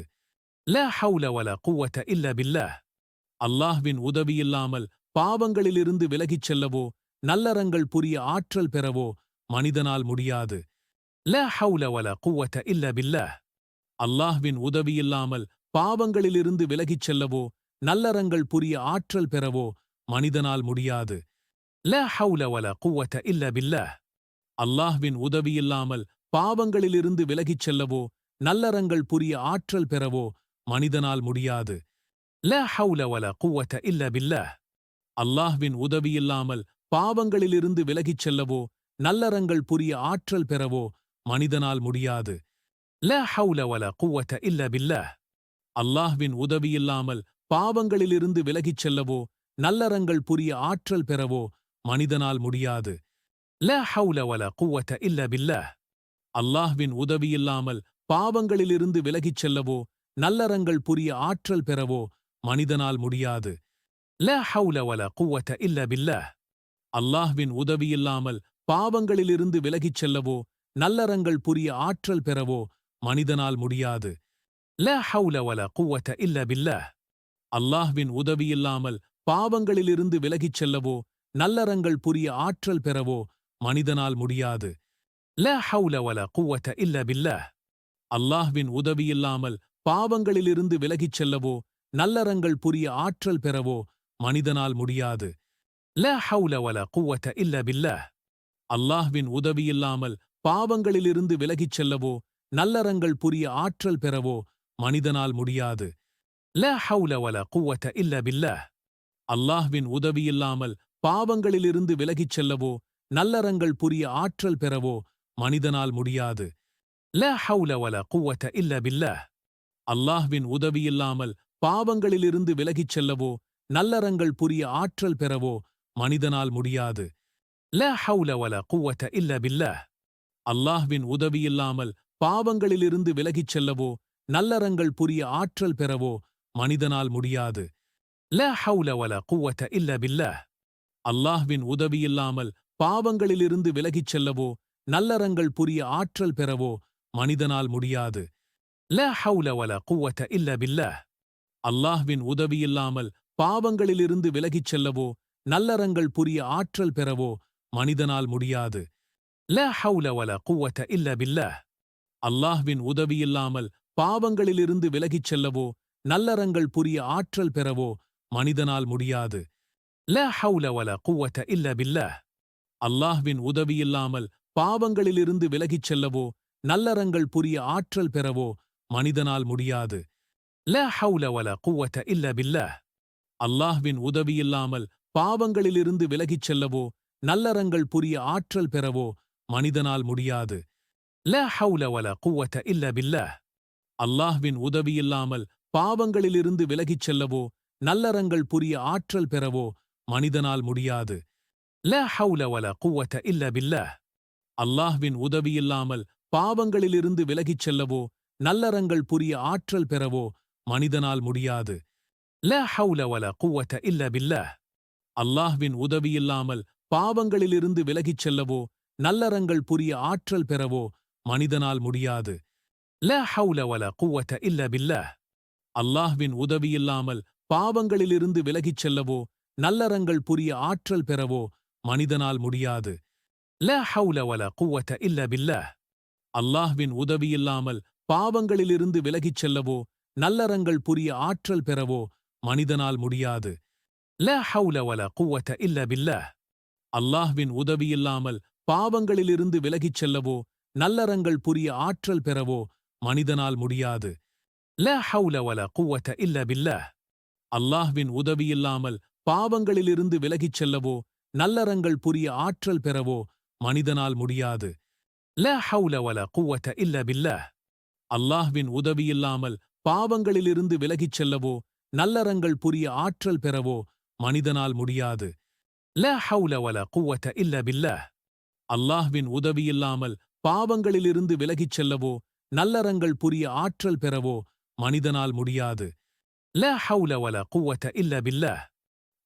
லா ஹவுல வலா குவ்வத இல்லா பில்லாஹ். அல்லாஹ்வின் உதவியில்லாமல் பாவங்களிலிருந்து விலகிச் செல்லவோ நல்லறங்கள் புரிய ஆற்றல் பெறவோ மனிதனால் முடியாது. லா ஹவுல வலா குவ்வத இல்லா பில்லாஹ். அல்லாஹ்வின் உதவியில்லாமல் பாவங்களிலிருந்து விலகிச் செல்லவோ நல்லறங்கள் புரிய ஆற்றல் பெறவோ மனிதனால் முடியாது. லா ஹவுல வலா குவ்வத இல்லா பில்லாஹ். அல்லாஹ்வின் உதவியில்லாமல் பாவங்களிலிருந்து விலகிச் செல்லவோ நல்லறங்கள் புரிய ஆற்றல் பெறவோ மனிதனால் முடியாது. லா ஹவுல வலா குவத இல்ல பில்லாஹ். அல்லாஹ்வின் உதவியில்லாமல் பாவங்களிலிருந்து விலகிச் செல்லவோ நல்லறங்கள் புரிய ஆற்றல் பெறவோ மனிதனால் முடியாது. லா ஹவுல வலா குவத இல்ல பில்லாஹ். அல்லாஹ்வின் உதவியில்லாமல் பாவங்களிலிருந்து விலகிச் செல்லவோ நல்லறங்கள் புரிய ஆற்றல் பெறவோ மனிதனால் முடியாது. லா ஹவுல வலா குவத இல்ல பில்லாஹ். அல்லாஹ்வின் உதவியில்லாமல் பாவங்களிலிருந்து விலகிச் செல்லவோ நல்லறங்கள் புரிய ஆற்றல் பெறவோ மனிதனால் முடியாது. லா ஹவுல வலா குவத இல்ல பில்லாஹ். அல்லாஹ்வின் உதவியில்லாமல் பாவங்களிலிருந்து விலகிச் செல்லவோ நல்லறங்கள் புரிய ஆற்றல் பெறவோ மனிதனால் முடியாது. லா ஹவுல வலா குவத இல்ல பில்லாஹ். அல்லாஹ்வின் உதவியில்லாமல் பாவங்களிலிருந்து விலகிச் செல்லவோ நல்லறங்கள் புரிய ஆற்றல் பெறவோ மனிதனால் முடியாது. லா ஹவுல வலா குவத இல்ல பில்லாஹ். அல்லாஹ்வின் உதவியில்லாமல் பாவங்களிலிருந்து விலகிச் செல்லவோ நல்லறங்கள் புரிய ஆற்றல் பெறவோ மனிதனால் முடியாது. லா ஹவுல வலா குவத இல்ல பில்லாஹ். அல்லாஹ்வின் உதவியில்லாமல் பாவங்களிலிருந்து விலகிச் செல்லவோ நல்லறங்கள் புரிய ஆற்றல் பெறவோ மனிதனால் முடியாது. லா ஹவுல வலா குவத இல்ல பில்லாஹ். அல்லாஹ்வின் உதவியில்லாமல் பாவங்களிலிருந்து விலகிச் செல்லவோ நல்லறங்கள் புரிய ஆற்றல் பெறவோ மனிதனால் முடியாது. லா ஹவுல வலா குவத இல்ல பில்லாஹ். அல்லாஹ்வின் உதவியில்லாமல் பாவங்களிலிருந்து விலகிச் செல்லவோ நல்லறங்கள் புரிய ஆற்றல் பெறவோ மனிதனால் முடியாது. லா ஹவுல வலா குவத இல்ல பில்லாஹ். அல்லாஹ்வின் உதவியில்லாமல் பாவங்களிலிருந்து விலகிச் செல்லவோ நல்லறங்கள் புரிய ஆற்றல் பெறவோ மனிதனால் முடியாது. லா ஹவுல வலா குவத இல்ல பில்லாஹ். அல்லாஹ்வின் உதவியில்லாமல் பாவங்களிலிருந்து விலகிச் செல்லவோ நல்லறங்கள் புரிய ஆற்றல் பெறவோ மனிதனால் முடியாது. லா ஹவுல வலா குவத இல்ல பில்லாஹ். அல்லாஹ்வின் உதவியில்லாமல் பாவங்களிலிருந்து விலகிச் செல்லவோ நல்லறங்கள் புரிய ஆற்றல் பெறவோ மனிதனால் முடியாது. லா ஹவுல வலா குவத இல்ல பில்லாஹ். அல்லாஹ்வின் உதவியில்லாமல் பாவங்களிலிருந்து விலகிச் செல்லவோ நல்லறங்கள் புரிய ஆற்றல் பெறவோ மனிதனால் முடியாது. லா ஹவுல வலா குவத இல்ல பில்லாஹ். அல்லாஹ்வின் உதவியில்லாமல் பாவங்களிலிருந்து விலகிச் செல்லவோ நல்லறங்கள் புரிய ஆற்றல் பெறவோ மனிதனால் முடியாது. லா ஹவுல வலா குவத இல்ல பில்லாஹ். அல்லாஹ்வின் உதவியில்லாமல் பாவங்களிலிருந்து விலகிச் செல்லவோ நல்லறங்கள் புரிய ஆற்றல் பெறவோ மனிதனால் முடியாது. லா ஹவுல வலா குவத இல்ல பில்லாஹ். அல்லாஹ்வின் உதவியில்லாமல் பாவங்களிலிருந்து விலகிச் செல்லவோ நல்லறங்கள் புரிய ஆற்றல் பெறவோ மனிதனால் முடியாது. லா ஹவுல வலா குவத இல்ல பில்லாஹ். அல்லாஹ்வின் உதவியில்லாமல் பாவங்களிலிருந்து விலகிச் செல்லவோ நல்லறங்கள் புரிய ஆற்றல் பெறவோ மனிதனால் முடியாது. லா ஹவுல வலா குவத இல்ல பில்லாஹ். அல்லாஹ்வின் உதவியில்லாமல் பாவங்களிலிருந்து விலகிச் செல்லவோ நல்லறங்கள் புரிய ஆற்றல் பெறவோ மனிதனால் முடியாது. லா ஹவுல வலா குவத இல்ல பில்லாஹ். அல்லாஹ்வின் உதவியில்லாமல் பாவங்களிலிருந்து விலகிச் செல்லவோ நல்லறங்கள் புரிய ஆற்றல் பெறவோ மனிதனால் முடியாது. லா ஹவுல வலா குவத இல்ல பில்லாஹ். அல்லாஹ்வின் உதவியில்லாமல் பாவங்களிலிருந்து விலகிச் செல்லவோ நல்லறங்கள் புரிய ஆற்றல் பெறவோ மனிதனால் முடியாது. லா ஹவுல வலா குவத இல்ல பில்லாஹ். அல்லாஹ்வின் உதவியில்லாமல் பாவங்களிலிருந்து விலகிச் செல்லவோ நல்லறங்கள் புரிய ஆற்றல் பெறவோ மனிதனால் முடியாது. லா ஹவுல வலா குவத இல்ல பில்லாஹ். அல்லாஹ்வின் உதவியில்லாமல் பாவங்களிலிருந்து விலகிச் செல்லவோ நல்லறங்கள் புரிய ஆற்றல் பெறவோ மனிதனால் முடியாது. லா ஹவுல வலா குவத இல்ல பில்லாஹ். அல்லாஹ்வின் உதவியில்லாமல் பாவங்களிலிருந்து விலகிச் செல்லவோ நல்லறங்கள் புரிய ஆற்றல் பெறவோ மனிதனால் முடியாது. லா ஹவுல வலா குவத இல்ல பில்லாஹ். அல்லாஹ்வின் உதவியில்லாமல் பாவங்களிலிருந்து விலகிச் செல்லவோ நல்லறங்கள் புரிய ஆற்றல் பெறவோ மனிதனால் முடியாது. லா ஹவுல வலா குவத இல்ல பில்லாஹ்.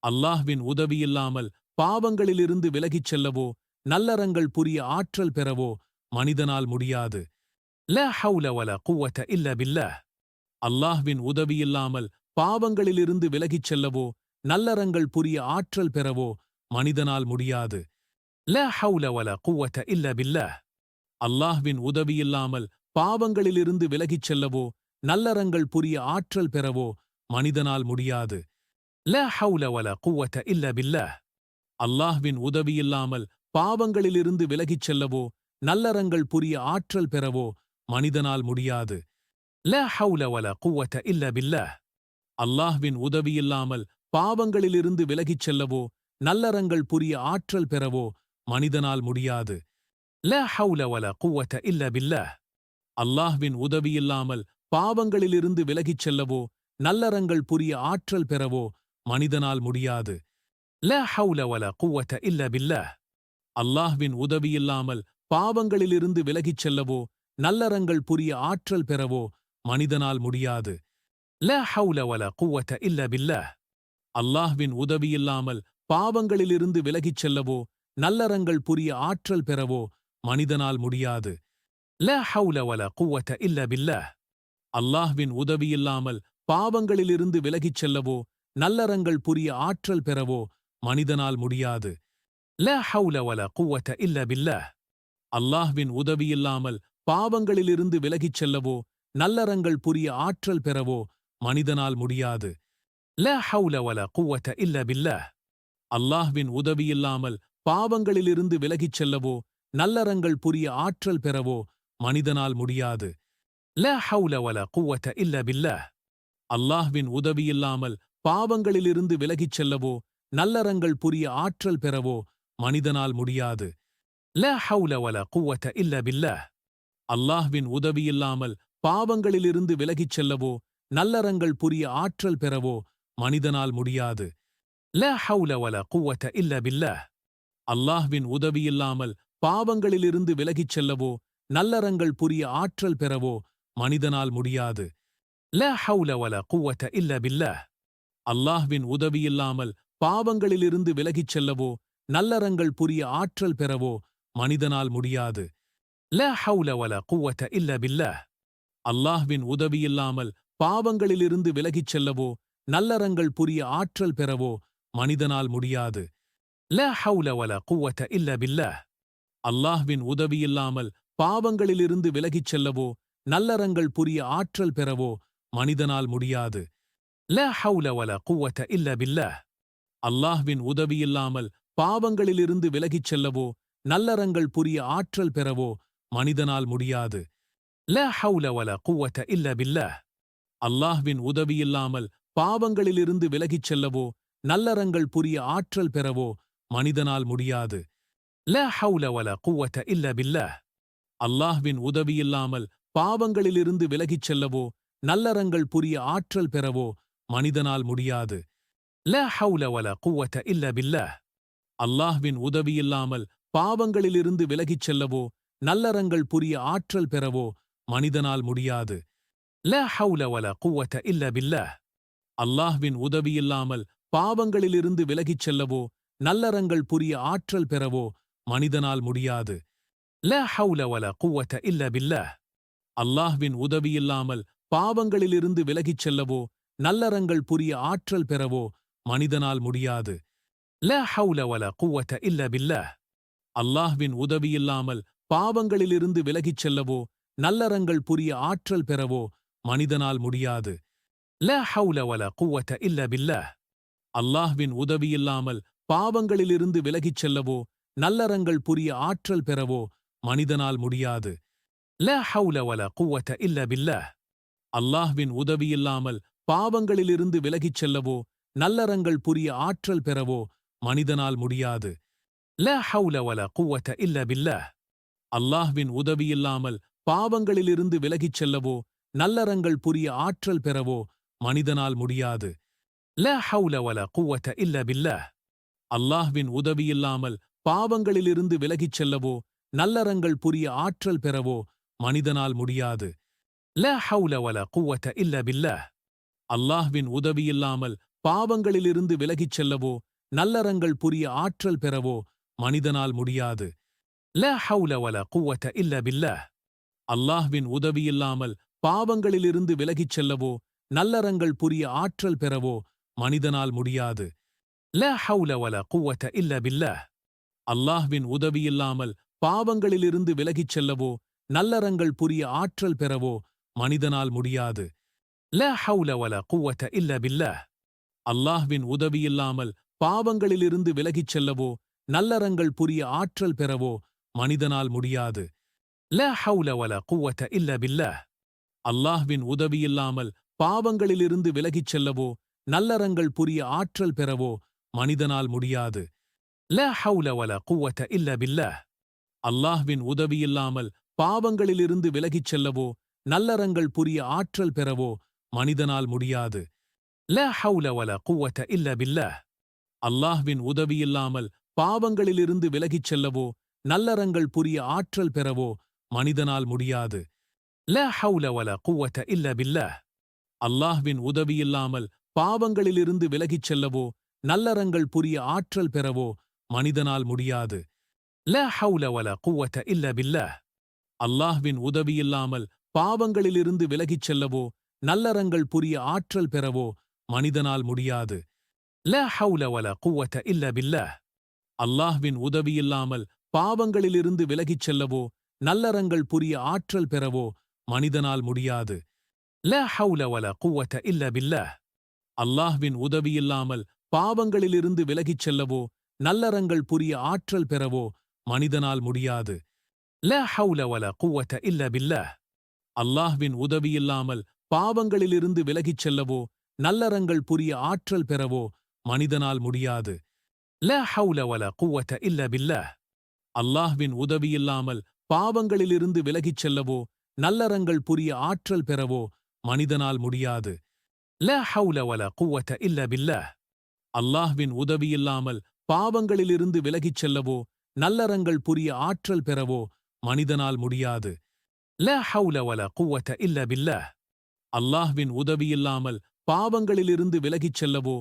அல்லாஹ்வின் உதவியில்லாமல் பாவங்களிலிருந்து விலகிச் செல்லவோ நல்லறங்கள் புரிய ஆற்றல் பெறவோ மனிதனால் முடியாது. லா ஹவுல வலா குவத இல்ல பில்லாஹ். அல்லாஹ்வின் உதவியில்லாமல் பாவங்களிலிருந்து விலகிச் செல்லவோ நல்லறங்கள் புரிய ஆற்றல் பெறவோ மனிதனால் முடியாது. லா ஹவுல வலா குவத இல்ல பில்லாஹ். அல்லாஹ்வின் உதவியில்லாமல் பாவங்களிலிருந்து விலகிச் செல்லவோ நல்லறங்கள் புரிய ஆற்றல் பெறவோ மனிதனால் முடியாது. லா ஹவுல வலா குவத இல்ல பில்லாஹ். அல்லாஹ்வின் உதவியில்லாமல் பாவங்களிலிருந்து விலகிச் செல்லவோ நல்லறங்கள் புரிய ஆற்றல் பெறவோ மனிதனால் முடியாது. லா ஹவுல வலா குவத இல்ல பில்லாஹ். அல்லாஹ்வின் உதவியில்லாமல் பாவங்களிலிருந்து விலகிச் செல்லவோ நல்லறங்கள் புரிய ஆற்றல் பெறவோ மனிதனால் முடியாது. லா ஹவுல வலா குவத இல்ல பில்லாஹ். அல்லாஹ்வின் உதவியில்லாமல் பாவங்களிலிருந்து விலகிச் செல்லவோ நல்லறங்கள் புரிய ஆற்றல் பெறவோ மனிதனால் முடியாது. லா ஹவுல வலா குவத இல்ல பில்லாஹ். அல்லாஹ்வின் உதவியில்லாமல் பாவங்களிலிருந்து விலகிச் செல்லவோ நல்லறங்கள் புரிய ஆற்றல் பெறவோ மனிதனால் முடியாது. லா ஹவுல வலா குவத இல்ல பில்லாஹ். அல்லாஹ்வின் உதவியில்லாமல் பாவங்களிலிருந்து விலகிச் செல்லவோ நல்லறங்கள் புரிய ஆற்றல் பெறவோ மனிதனால் முடியாது. லா ஹவுல வலா குவத இல்ல பில்லாஹ். அல்லாஹ்வின் உதவியில்லாமல் பாவங்களிலிருந்து விலகிச் செல்லவோ நல்லறங்கள் புரிய ஆற்றல் பெறவோ மனிதனால் முடியாது. லா ஹவுல வலா குவத இல்ல பில்லாஹ். அல்லாஹ்வின் உதவியில்லாமல் பாவங்களிலிருந்து விலகிச் செல்லவோ நல்லறங்கள் புரிய ஆற்றல் பெறவோ மனிதனால் முடியாது. லா ஹவுல வலா குவத இல்ல பில்லாஹ். அல்லாஹ்வின் உதவியில்லாமல் பாவங்களிலிருந்து விலகிச் செல்லவோ நல்லறங்கள் புரிய ஆற்றல் பெறவோ மனிதனால் முடியாது. லா ஹவுல வலா குவத இல்ல பில்லாஹ். அல்லாஹ்வின் உதவியில்லாமல் பாவங்களிலிருந்து விலகிச் செல்லவோ நல்லறங்கள் புரிய ஆற்றல் பெறவோ மனிதனால் முடியாது. லா ஹவுல வலா குவத இல்ல பில்லாஹ். அல்லாஹ்வின் உதவியில்லாமல் பாவங்களிலிருந்து விலகிச் செல்லவோ நல்லறங்கள் புரிய ஆற்றல் பெறவோ மனிதனால் முடியாது. லா ஹவுல வலா குவத இல்ல பில்லாஹ். அல்லாஹ்வின் உதவியில்லாமல் பாவங்களிலிருந்து விலகிச் செல்லவோ நல்லறங்கள் புரிய ஆற்றல் பெறவோ மனிதனால் முடியாது. லா ஹவுல வலா குவத இல்ல பில்லாஹ். அல்லாஹ்வின் உதவியில்லாமல் பாவங்களிலிருந்து விலகிச் செல்லவோ நல்லறங்கள் புரிய ஆற்றல் பெறவோ மனிதனால் முடியாது. லா ஹவுல வலா குவத இல்ல பில்லாஹ். அல்லாஹ்வின் உதவியில்லாமல் பாவங்களிலிருந்து விலகிச் செல்லவோ நல்லறங்கள் புரிய ஆற்றல் பெறவோ மனிதனால் முடியாது. லா ஹவுல வலா குவத இல்ல பில்லாஹ். அல்லாஹ்வின் உதவியில்லாமல் பாவங்களிலிருந்து விலகிச் செல்லவோ நல்லறங்கள் புரிய ஆற்றல் பெறவோ மனிதனால் முடியாது. லா ஹவுல வலா குவத இல்ல பில்லாஹ். அல்லாஹ்வின் உதவியில்லாமல் பாவங்களிலிருந்து விலகிச் செல்லவோ நல்லறங்கள் புரிய ஆற்றல் பெறவோ மனிதனால் முடியாது. லா ஹவுல வலா குவத இல்ல பில்லாஹ். அல்லாஹ்வின் உதவியில்லாமல் பாவங்களிலிருந்து விலகிச் செல்லவோ நல்லறங்கள் புரிய ஆற்றல் பெறவோ மனிதனால் முடியாது. லா ஹவுல வலா குவத இல்ல பில்லாஹ். அல்லாஹ்வின் உதவியில்லாமல் பாவங்களிலிருந்து விலகிச் செல்லவோ நல்லறங்கள் புரிய ஆற்றல் பெறவோ மனிதனால் முடியாது. லா ஹவுல வலா குவத இல்ல பில்லாஹ். அல்லாஹ்வின் உதவியில்லாமல் பாவங்களிலிருந்து விலகிச் செல்லவோ நல்லறங்கள் புரிய ஆற்றல் பெறவோ மனிதனால் முடியாது. லா ஹவுல வலா குவத இல்ல பில்லாஹ். அல்லாஹ்வின் உதவியில்லாமல் பாவங்களிலிருந்து விலகிச் செல்லவோ நல்லறங்கள் புரிய ஆற்றல் பெறவோ மனிதனால் முடியாது. லா ஹவுல வலா குவத இல்ல பில்லாஹ். அல்லாஹ்வின் உதவியில்லாமல் பாவங்களிலிருந்து விலகிச் செல்லவோ நல்லறங்கள் புரிய ஆற்றல் பெறவோ மனிதனால் முடியாது. லா ஹவுல வலா குவத இல்ல பில்லாஹ். அல்லாஹ்வின் உதவியில்லாமல் பாவங்களிலிருந்து விலகிச் செல்லவோ நல்லறங்கள் புரிய ஆற்றல் பெறவோ மனிதனால் முடியாது. லா ஹவுல வலா குவத இல்ல பில்லாஹ். அல்லாஹ்வின் உதவியில்லாமல் பாவங்களிலிருந்து விலகிச் செல்லவோ நல்லறங்கள் புரிய ஆற்றல் பெறவோ மனிதனால் முடியாது. லா ஹவுல வலா குவத இல்ல பில்லாஹ். அல்லாஹ்வின் உதவியில்லாமல் பாவங்களிலிருந்து விலகிச் செல்லவோ நல்லறங்கள் புரிய ஆற்றல் பெறவோ மனிதனால் முடியாது. லா ஹவுல வலா குவத இல்ல பில்லாஹ். அல்லாஹ்வின் உதவியில்லாமல் பாவங்களிலிருந்து விலகிச் செல்லவோ நல்லறங்கள் புரிய ஆற்றல் பெறவோ மனிதனால் முடியாது. லா ஹவுல வலா குவத இல்ல பில்லாஹ். அல்லாஹ்வின் உதவியில்லாமல் பாவங்களிலிருந்து விலகிச் செல்லவோ நல்லறங்கள் புரிய ஆற்றல் பெறவோ மனிதனால் முடியாது. லா ஹவுல வலா குவத இல்ல பில்லாஹ். அல்லாஹ்வின் உதவியில்லாமல் பாவங்களிலிருந்து விலகிச் செல்லவோ நல்லறங்கள் புரிய ஆற்றல் பெறவோ மனிதனால் முடியாது. லா ஹவுல வலா குவத இல்ல பில்லாஹ். அல்லாஹ்வின் உதவியில்லாமல் பாவங்களிலிருந்து விலகிச் செல்லவோ நல்லறங்கள் புரிய ஆற்றல் பெறவோ மனிதனால் முடியாது. லா ஹவுல வலா குவத இல்ல பில்லாஹ். அல்லாஹ்வின் உதவியில்லாமல் பாவங்களிலிருந்து விலகிச் செல்லவோ நல்லறங்கள் புரிய ஆற்றல் பெறவோ மனிதனால் முடியாது. லா ஹவுல வலா குவத இல்ல பில்லாஹ். அல்லாஹ்வின் உதவியில்லாமல் பாவங்களிலிருந்து விலகிச் செல்லவோ நல்லறங்கள் புரிய ஆற்றல் பெறவோ மனிதனால் முடியாது. லா ஹவுல வலா குவத இல்ல பில்லாஹ். அல்லாஹ்வின் உதவியில்லாமல் பாவங்களிலிருந்து விலகிச் செல்லவோ நல்லறங்கள் புரிய ஆற்றல் பெறவோ மனிதனால் முடியாது. லா ஹவுல வலா குவத இல்ல பில்லாஹ். அல்லாஹ்வின் உதவியில்லாமல் பாவங்களிலிருந்து விலகிச் செல்லவோ நல்லறங்கள் புரிய ஆற்றல் பெறவோ மனிதனால் முடியாது. லா ஹவுல வலா குவத இல்ல பில்லாஹ். அல்லாஹ்வின் உதவியில்லாமல் பாவங்களிலிருந்து விலகிச் செல்லவோ நல்லறங்கள் புரிய ஆற்றல் பெறவோ மனிதனால் முடியாது. லா ஹவுல வலா குவத இல்ல பில்லாஹ். அல்லாஹ்வின் உதவியில்லாமல் பாவங்களிலிருந்து விலகிச் செல்லவோ நல்லறங்கள் புரிய ஆற்றல் பெறவோ மனிதனால் முடியாது. லா ஹவுல வலா குவத இல்ல பில்லாஹ். அல்லாஹ்வின் உதவியில்லாமல் பாவங்களிலிருந்து விலகிச் செல்லவோ நல்லறங்கள் புரிய ஆற்றல் பெறவோ மனிதனால் முடியாது. லா ஹவுல வலா குவத இல்ல பில்லாஹ். அல்லாஹ்வின் உதவியில்லாமல் பாவங்களிலிருந்து விலகிச் செல்லவோ நல்லறங்கள் புரிய ஆற்றல் பெறவோ மனிதனால் முடியாது. லா ஹவுல வலா குவத இல்ல பில்லாஹ். அல்லாஹ்வின் உதவியில்லாமல் பாவங்களிலிருந்து விலகிச் செல்லவோ நல்லறங்கள் புரிய ஆற்றல் பெறவோ மனிதனால் முடியாது. லா ஹவுல வலா குவத இல்ல பில்லாஹ். அல்லாஹ்வின் உதவியில்லாமல் பாவங்களிலிருந்து விலகிச் செல்லவோ நல்லறங்கள் புரிய ஆற்றல் பெறவோ மனிதனால் முடியாது. லா ஹவுல வலா குவத இல்ல பில்லாஹ். அல்லாஹ்வின் உதவியில்லாமல் பாவங்களிலிருந்து விலகிச் செல்லவோ நல்லறங்கள் புரிய ஆற்றல் பெறவோ மனிதனால் முடியாது. லா ஹவுல வலா குவத இல்ல பில்லாஹ். அல்லாஹ்வின் உதவியில்லாமல் பாவங்களிலிருந்து விலகிச் செல்லவோ நல்லறங்கள் புரிய ஆற்றல் பெறவோ மனிதனால் முடியாது. லா ஹவுல வலா குவத இல்ல பில்லாஹ். அல்லாஹ்வின் உதவியில்லாமல் பாவங்களிலிருந்து விலகிச் செல்லவோ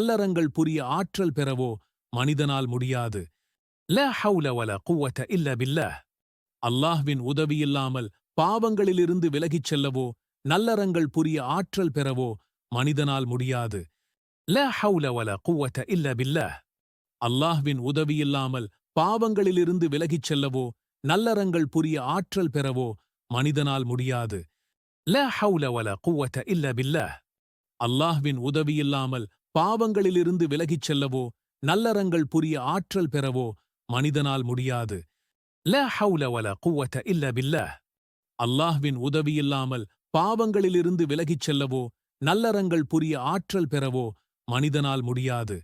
நல்லறங்கள் புரிய ஆற்றல் பெறவோ மனிதனால் முடியாது. லா ஹவுல வலா குவத இல்ல பில்லாஹ். அல்லாஹ்வின் உதவியில்லாமல் பாவங்களிலிருந்து விலகிச் செல்லவோ நல்லறங்கள் புரிய ஆற்றல் பெறவோ மனிதனால் முடியாது. லா ஹவுல வலா குவத இல்ல பில்லாஹ். அல்லாஹ்வின் உதவியில்லாமல் பாவங்களிலிருந்து விலகிச் செல்லவோ நல்லறங்கள் புரிய ஆற்றல் பெறவோ மனிதனால் முடியாது. லா ஹவுல வலா குவத இல்ல பில்லாஹ். அல்லாஹ்வின் உதவியில்லாமல் பாவங்களிலிருந்து விலகிச் செல்லவோ நல்லறங்கள் புரிய ஆற்றல் பெறவோ மனிதனால் முடியாது. லா ஹவுல வலா குவத இல்ல பில்லாஹ். அல்லாஹ்வின் உதவியில்லாமல் பாவங்களிலிருந்து விலகிச் செல்லவோ நல்லறங்கள் புரிய ஆற்றல் பெறவோ மனிதனால் முடியாது.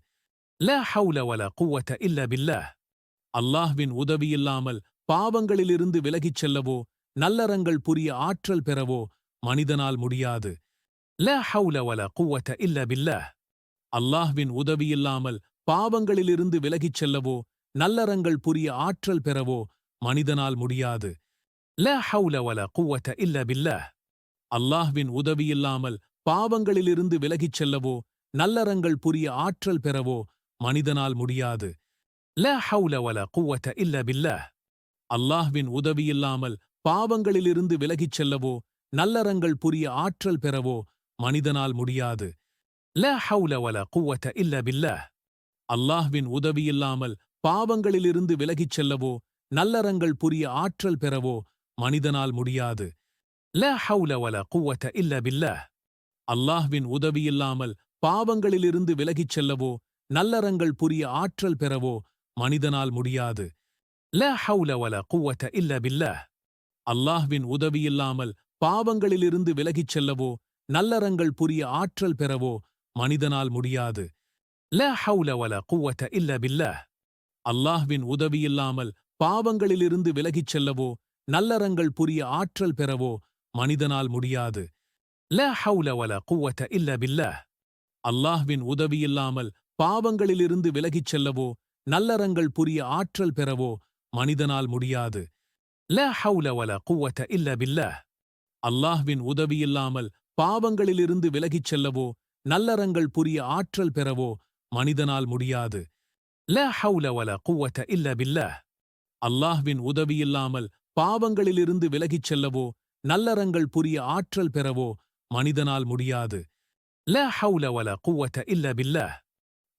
லா ஹவுல வலா குவத இல்ல பில்லாஹ். அல்லாஹ்வின் உதவியில்லாமல் பாவங்களிலிருந்து விலகிச் செல்லவோ நல்லறங்கள் புரிய ஆற்றல் பெறவோ மனிதனால் முடியாது. லா ஹவுல வலா குவத இல்ல பில்லாஹ். அல்லாஹ்வின் உதவியில்லாமல் பாவங்களிலிருந்து விலகிச் செல்லவோ நல்லறங்கள் புரிய ஆற்றல் பெறவோ மனிதனால் முடியாது. லா ஹவுல வலா குவத இல்ல பில்லாஹ். அல்லாஹ்வின் உதவியில்லாமல் பாவங்களிலிருந்து விலகிச் செல்லவோ நல்லறங்கள் புரிய ஆற்றல் பெறவோ மனிதனால் முடியாது. லா ஹவுல வலா குவத இல்ல பில்லாஹ். அல்லாஹ்வின் உதவியில்லாமல் பாவங்களிலிருந்து விலகிச் செல்லவோ நல்லறங்கள் புரிய ஆற்றல் பெறவோ மனிதனால் முடியாது. லா ஹவுல வலா குவத இல்ல பில்லாஹ். அல்லாஹ்வின் உதவியில்லாமல் பாவங்களிலிருந்து விலகிச் செல்லவோ நல்லறங்கள் புரிய ஆற்றல் பெறவோ மனிதனால் முடியாது. லா ஹவுல வலா குவத இல்ல பில்லாஹ். அல்லாஹ்வின் உதவியில்லாமல் பாவங்களிலிருந்து விலகிச் செல்லவோ நல்லறங்கள் புரிய ஆற்றல் பெறவோ மனிதனால் முடியாது. லா ஹவுல வலா குவத இல்ல பில்லாஹ். அல்லாஹ்வின் உதவியில்லாமல் பாவங்களிலிருந்து விலகிச் செல்லவோ நல்லறங்கள் புரிய ஆற்றல் பெறவோ மனிதனால் முடியாது. லா ஹவுல வலா குவத இல்ல பில்லாஹ். அல்லாஹ்வின் உதவியில்லாமல் பாவங்களிலிருந்து விலகிச் செல்லவோ நல்லறங்கள் புரிய ஆற்றல் பெறவோ மனிதனால் முடியாது. லா ஹவுல வலா குவத இல்ல பில்லாஹ். அல்லாஹ்வின் உதவியில்லாமல் பாவங்களிலிருந்து விலகிச் செல்லவோ நல்லறங்கள் புரிய ஆற்றல் பெறவோ மனிதனால் முடியாது. லா ஹவுல வலா குவத இல்ல பில்லாஹ். அல்லாஹ்வின் உதவியில்லாமல் பாவங்களிலிருந்து விலகிச் செல்லவோ நல்லறங்கள் புரிய ஆற்றல் பெறவோ மனிதனால் முடியாது. லா ஹவுல வலா குவத இல்ல பில்லாஹ். அல்லாஹ்வின் உதவியில்லாமல் பாவங்களிலிருந்து விலகிச் செல்லவோ நல்லறங்கள் புரிய ஆற்றல் பெறவோ மனிதனால் முடியாது. லா ஹவுல வலா குவத இல்ல பில்லாஹ்.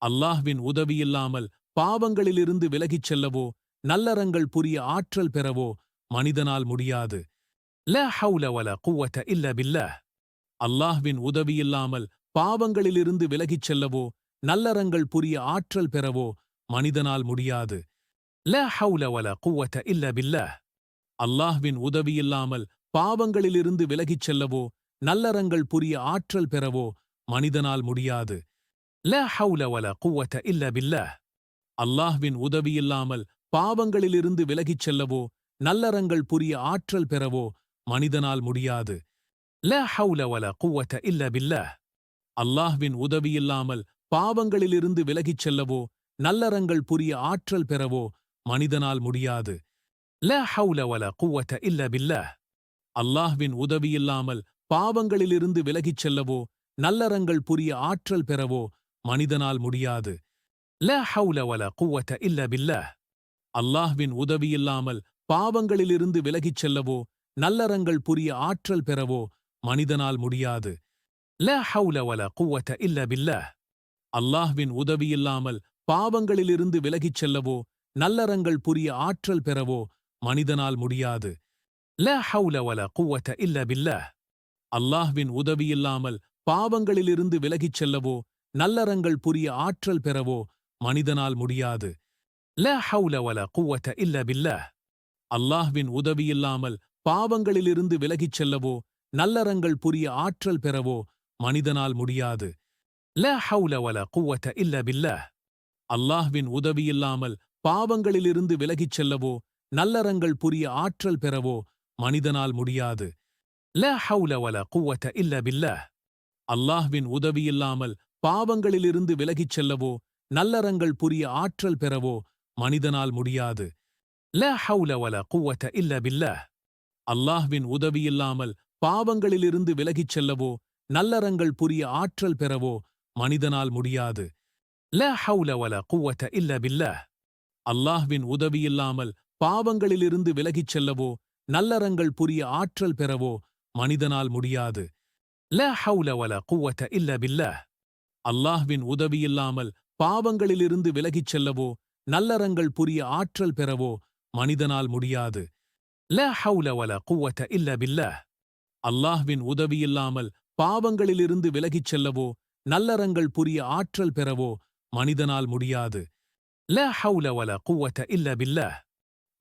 அல்லாஹ்வின் உதவியில்லாமல் பாவங்களிலிருந்து விலகிச் செல்லவோ நல்லறங்கள் புரிய ஆற்றல் பெறவோ மனிதனால் முடியாது. லா ஹவுல வலா குவத இல்ல பில்லாஹ். அல்லாஹ்வின் உதவியில்லாமல் பாவங்களிலிருந்து விலகிச் செல்லவோ நல்லறங்கள் புரிய ஆற்றல் பெறவோ மனிதனால் முடியாது. லா ஹவுல வலா குவத இல்ல பில்லாஹ். அல்லாஹ்வின் உதவியில்லாமல் பாவங்களிலிருந்து விலகிச் செல்லவோ நல்லறங்கள் புரிய ஆற்றல் பெறவோ மனிதனால் முடியாது. லா ஹவுல வலா குவத இல்லா பில்லாஹ். அல்லாஹ்வின் உதவியில்லாமல் பாவங்களிலிருந்து விலகிச் செல்லவோ நல்லறங்கள் புரிய ஆற்றல் பெறவோ மனிதனால் முடியாது. லா ஹவுல வலா குவத இல்லா பில்லாஹ். அல்லாஹ்வின் உதவியில்லாமல் பாவங்களிலிருந்து விலகிச் செல்லவோ நல்லறங்கள் புரிய ஆற்றல் பெறவோ மனிதனால் முடியாது. லா ஹவுல வலா குவத இல்லா பில்லாஹ். அல்லாஹ்வின் உதவியில்லாமல் பாவங்களிலிருந்து விலகிச் செல்லவோ நல்லறங்கள் புரிய ஆற்றல் பெறவோ மனிதனால் முடியாது. லா ஹவுல வலா குவத இல்லா பில்லாஹ். அல்லாஹ்வின் உதவியில்லாமல் பாவங்களிலிருந்து விலகிச் செல்லவோ நல்லறங்கள் புரிய ஆற்றல் பெறவோ மனிதனால் முடியாது. லா ஹவுல வலா குவத இல்லா பில்லாஹ். அல்லாஹ்வின் உதவியில்லாமல் பாவங்களிலிருந்து விலகிச் செல்லவோ நல்லறங்கள் புரிய ஆற்றல் பெறவோ மனிதனால் முடியாது. லா ஹவுல வலா குவத இல்லா பில்லாஹ். அல்லாஹ்வின் உதவியில்லாமல் பாவங்களிலிருந்து விலகிச் செல்லவோ நல்லறங்கள் புரிய ஆற்றல் பெறவோ மனிதனால் முடியாது. லா ஹவுல வலா குவத இல்லா பில்லாஹ். அல்லாஹ்வின் உதவியில்லாமல் பாவங்களிலிருந்து விலகிச் செல்லவோ நல்லறங்கள் புரிய ஆற்றல் பெறவோ மனிதனால் முடியாது. லா ஹவுல வலா குவத இல்லா பில்லாஹ். அல்லாஹ்வின் உதவியில்லாமல் பாவங்களிலிருந்து விலகிச் செல்லவோ நல்லறங்கள் புரிய ஆற்றல் பெறவோ மனிதனால் முடியாது. லா ஹவுல வலா குவத இல்லா பில்லாஹ். அல்லாஹ்வின் உதவியில்லாமல் பாவங்களிலிருந்து விலகிச் செல்லவோ நல்லறங்கள் புரிய ஆற்றல் பெறவோ மனிதனால் முடியாது. லா ஹவுல வலா குவத இல்லா பில்லாஹ். அல்லாஹ்வின் உதவியில்லாமல் பாவங்களிலிருந்து விலகிச் செல்லவோ நல்லறங்கள் புரிய ஆற்றல் பெறவோ மனிதனால் முடியாது. லா ஹவுல வலா குவத இல்லா பில்லாஹ். அல்லாஹ்வின் உதவியில்லாமல் பாவங்களிலிருந்து விலகிச் செல்லவோ நல்லறங்கள் புரிய ஆற்றல் பெறவோ மனிதனால் முடியாது. லா ஹவுல வலா குவத இல்லா பில்லாஹ். அல்லாஹ்வின் உதவியில்லாமல் பாவங்களிலிருந்து விலகிச் செல்லவோ நல்லறங்கள் புரிய ஆற்றல் பெறவோ மனிதனால் முடியாது. லா ஹவுல வலா குவத இல்லா பில்லாஹ். அல்லாஹ்வின் உதவியில்லாமல் பாவங்களிலிருந்து விலகிச் செல்லவோ நல்லறங்கள் புரிய ஆற்றல் பெறவோ மனிதனால் முடியாது. லா ஹவுல வலா குவத இல்லா பில்லாஹ்.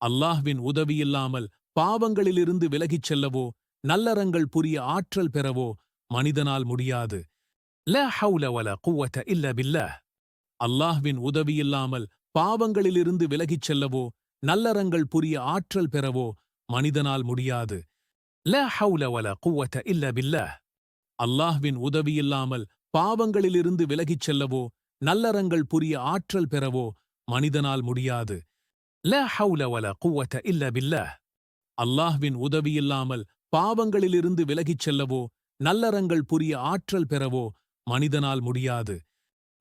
அல்லாஹ்வின் உதவியில்லாமல் பாவங்களிலிருந்து விலகிச் செல்லவோ நல்லறங்கள் புரிய ஆற்றல் பெறவோ மனிதனால் முடியாது. லா ஹவுல வலா குவத இல்லா பில்லாஹ். அல்லாஹ்வின் உதவியில்லாமல் பாவங்களிலிருந்து விலகிச் செல்லவோ நல்லறங்கள் புரிய ஆற்றல் பெறவோ மனிதனால் முடியாது. லா ஹவுல வலா குவத இல்லா பில்லாஹ். அல்லாஹ்வின் உதவியில்லாமல் பாவங்களிலிருந்து விலகிச் செல்லவோ நல்லறங்கள் புரிய ஆற்றல் பெறவோ மனிதனால் முடியாது. லா ஹவுல வலா குவத இல்லா பில்லாஹ். அல்லாஹ்வின் உதவியில்லாமல் பாவங்களிலிருந்து விலகிச் செல்லவோ நல்லறங்கள் புரிய ஆற்றல் பெறவோ மனிதனால் முடியாது.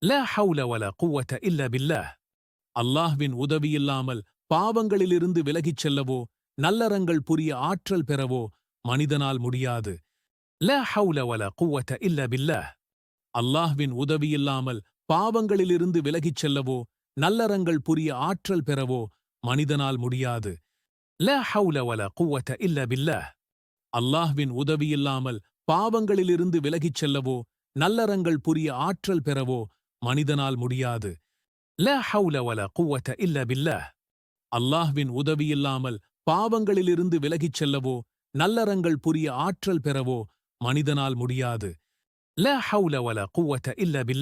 லா ஹவுல வலா குவத இல்லா பில்லாஹ். அல்லாஹ்வின் உதவியில்லாமல் பாவங்களிலிருந்து விலகிச் செல்லவோ நல்லறங்கள் புரிய ஆற்றல் பெறவோ மனிதனால் முடியாது. லா ஹவுல வலா குவத இல்லா பில்லாஹ். அல்லாஹ்வின் உதவியில்லாமல் பாவங்களிலிருந்து விலகிச் செல்லவோ நல்லறங்கள் புரிய ஆற்றல் பெறவோ மனிதனால் முடியாது. லா ஹவுல வலா குவத இல்லா பில்லாஹ். அல்லாஹ்வின் உதவியில்லாமல் பாவங்களிலிருந்து விலகிச் செல்லவோ நல்லறங்கள் புரிய ஆற்றல் பெறவோ மனிதனால் முடியாது. லா ஹவுல வலா குவத இல்லா பில்லாஹ். அல்லாஹ்வின் உதவியில்லாமல் பாவங்களிலிருந்து விலகிச் செல்லவோ நல்லறங்கள் புரிய ஆற்றல் பெறவோ மனிதனால் முடியாது. லா ஹவுல வலா குவத இல்லா பில்லாஹ்.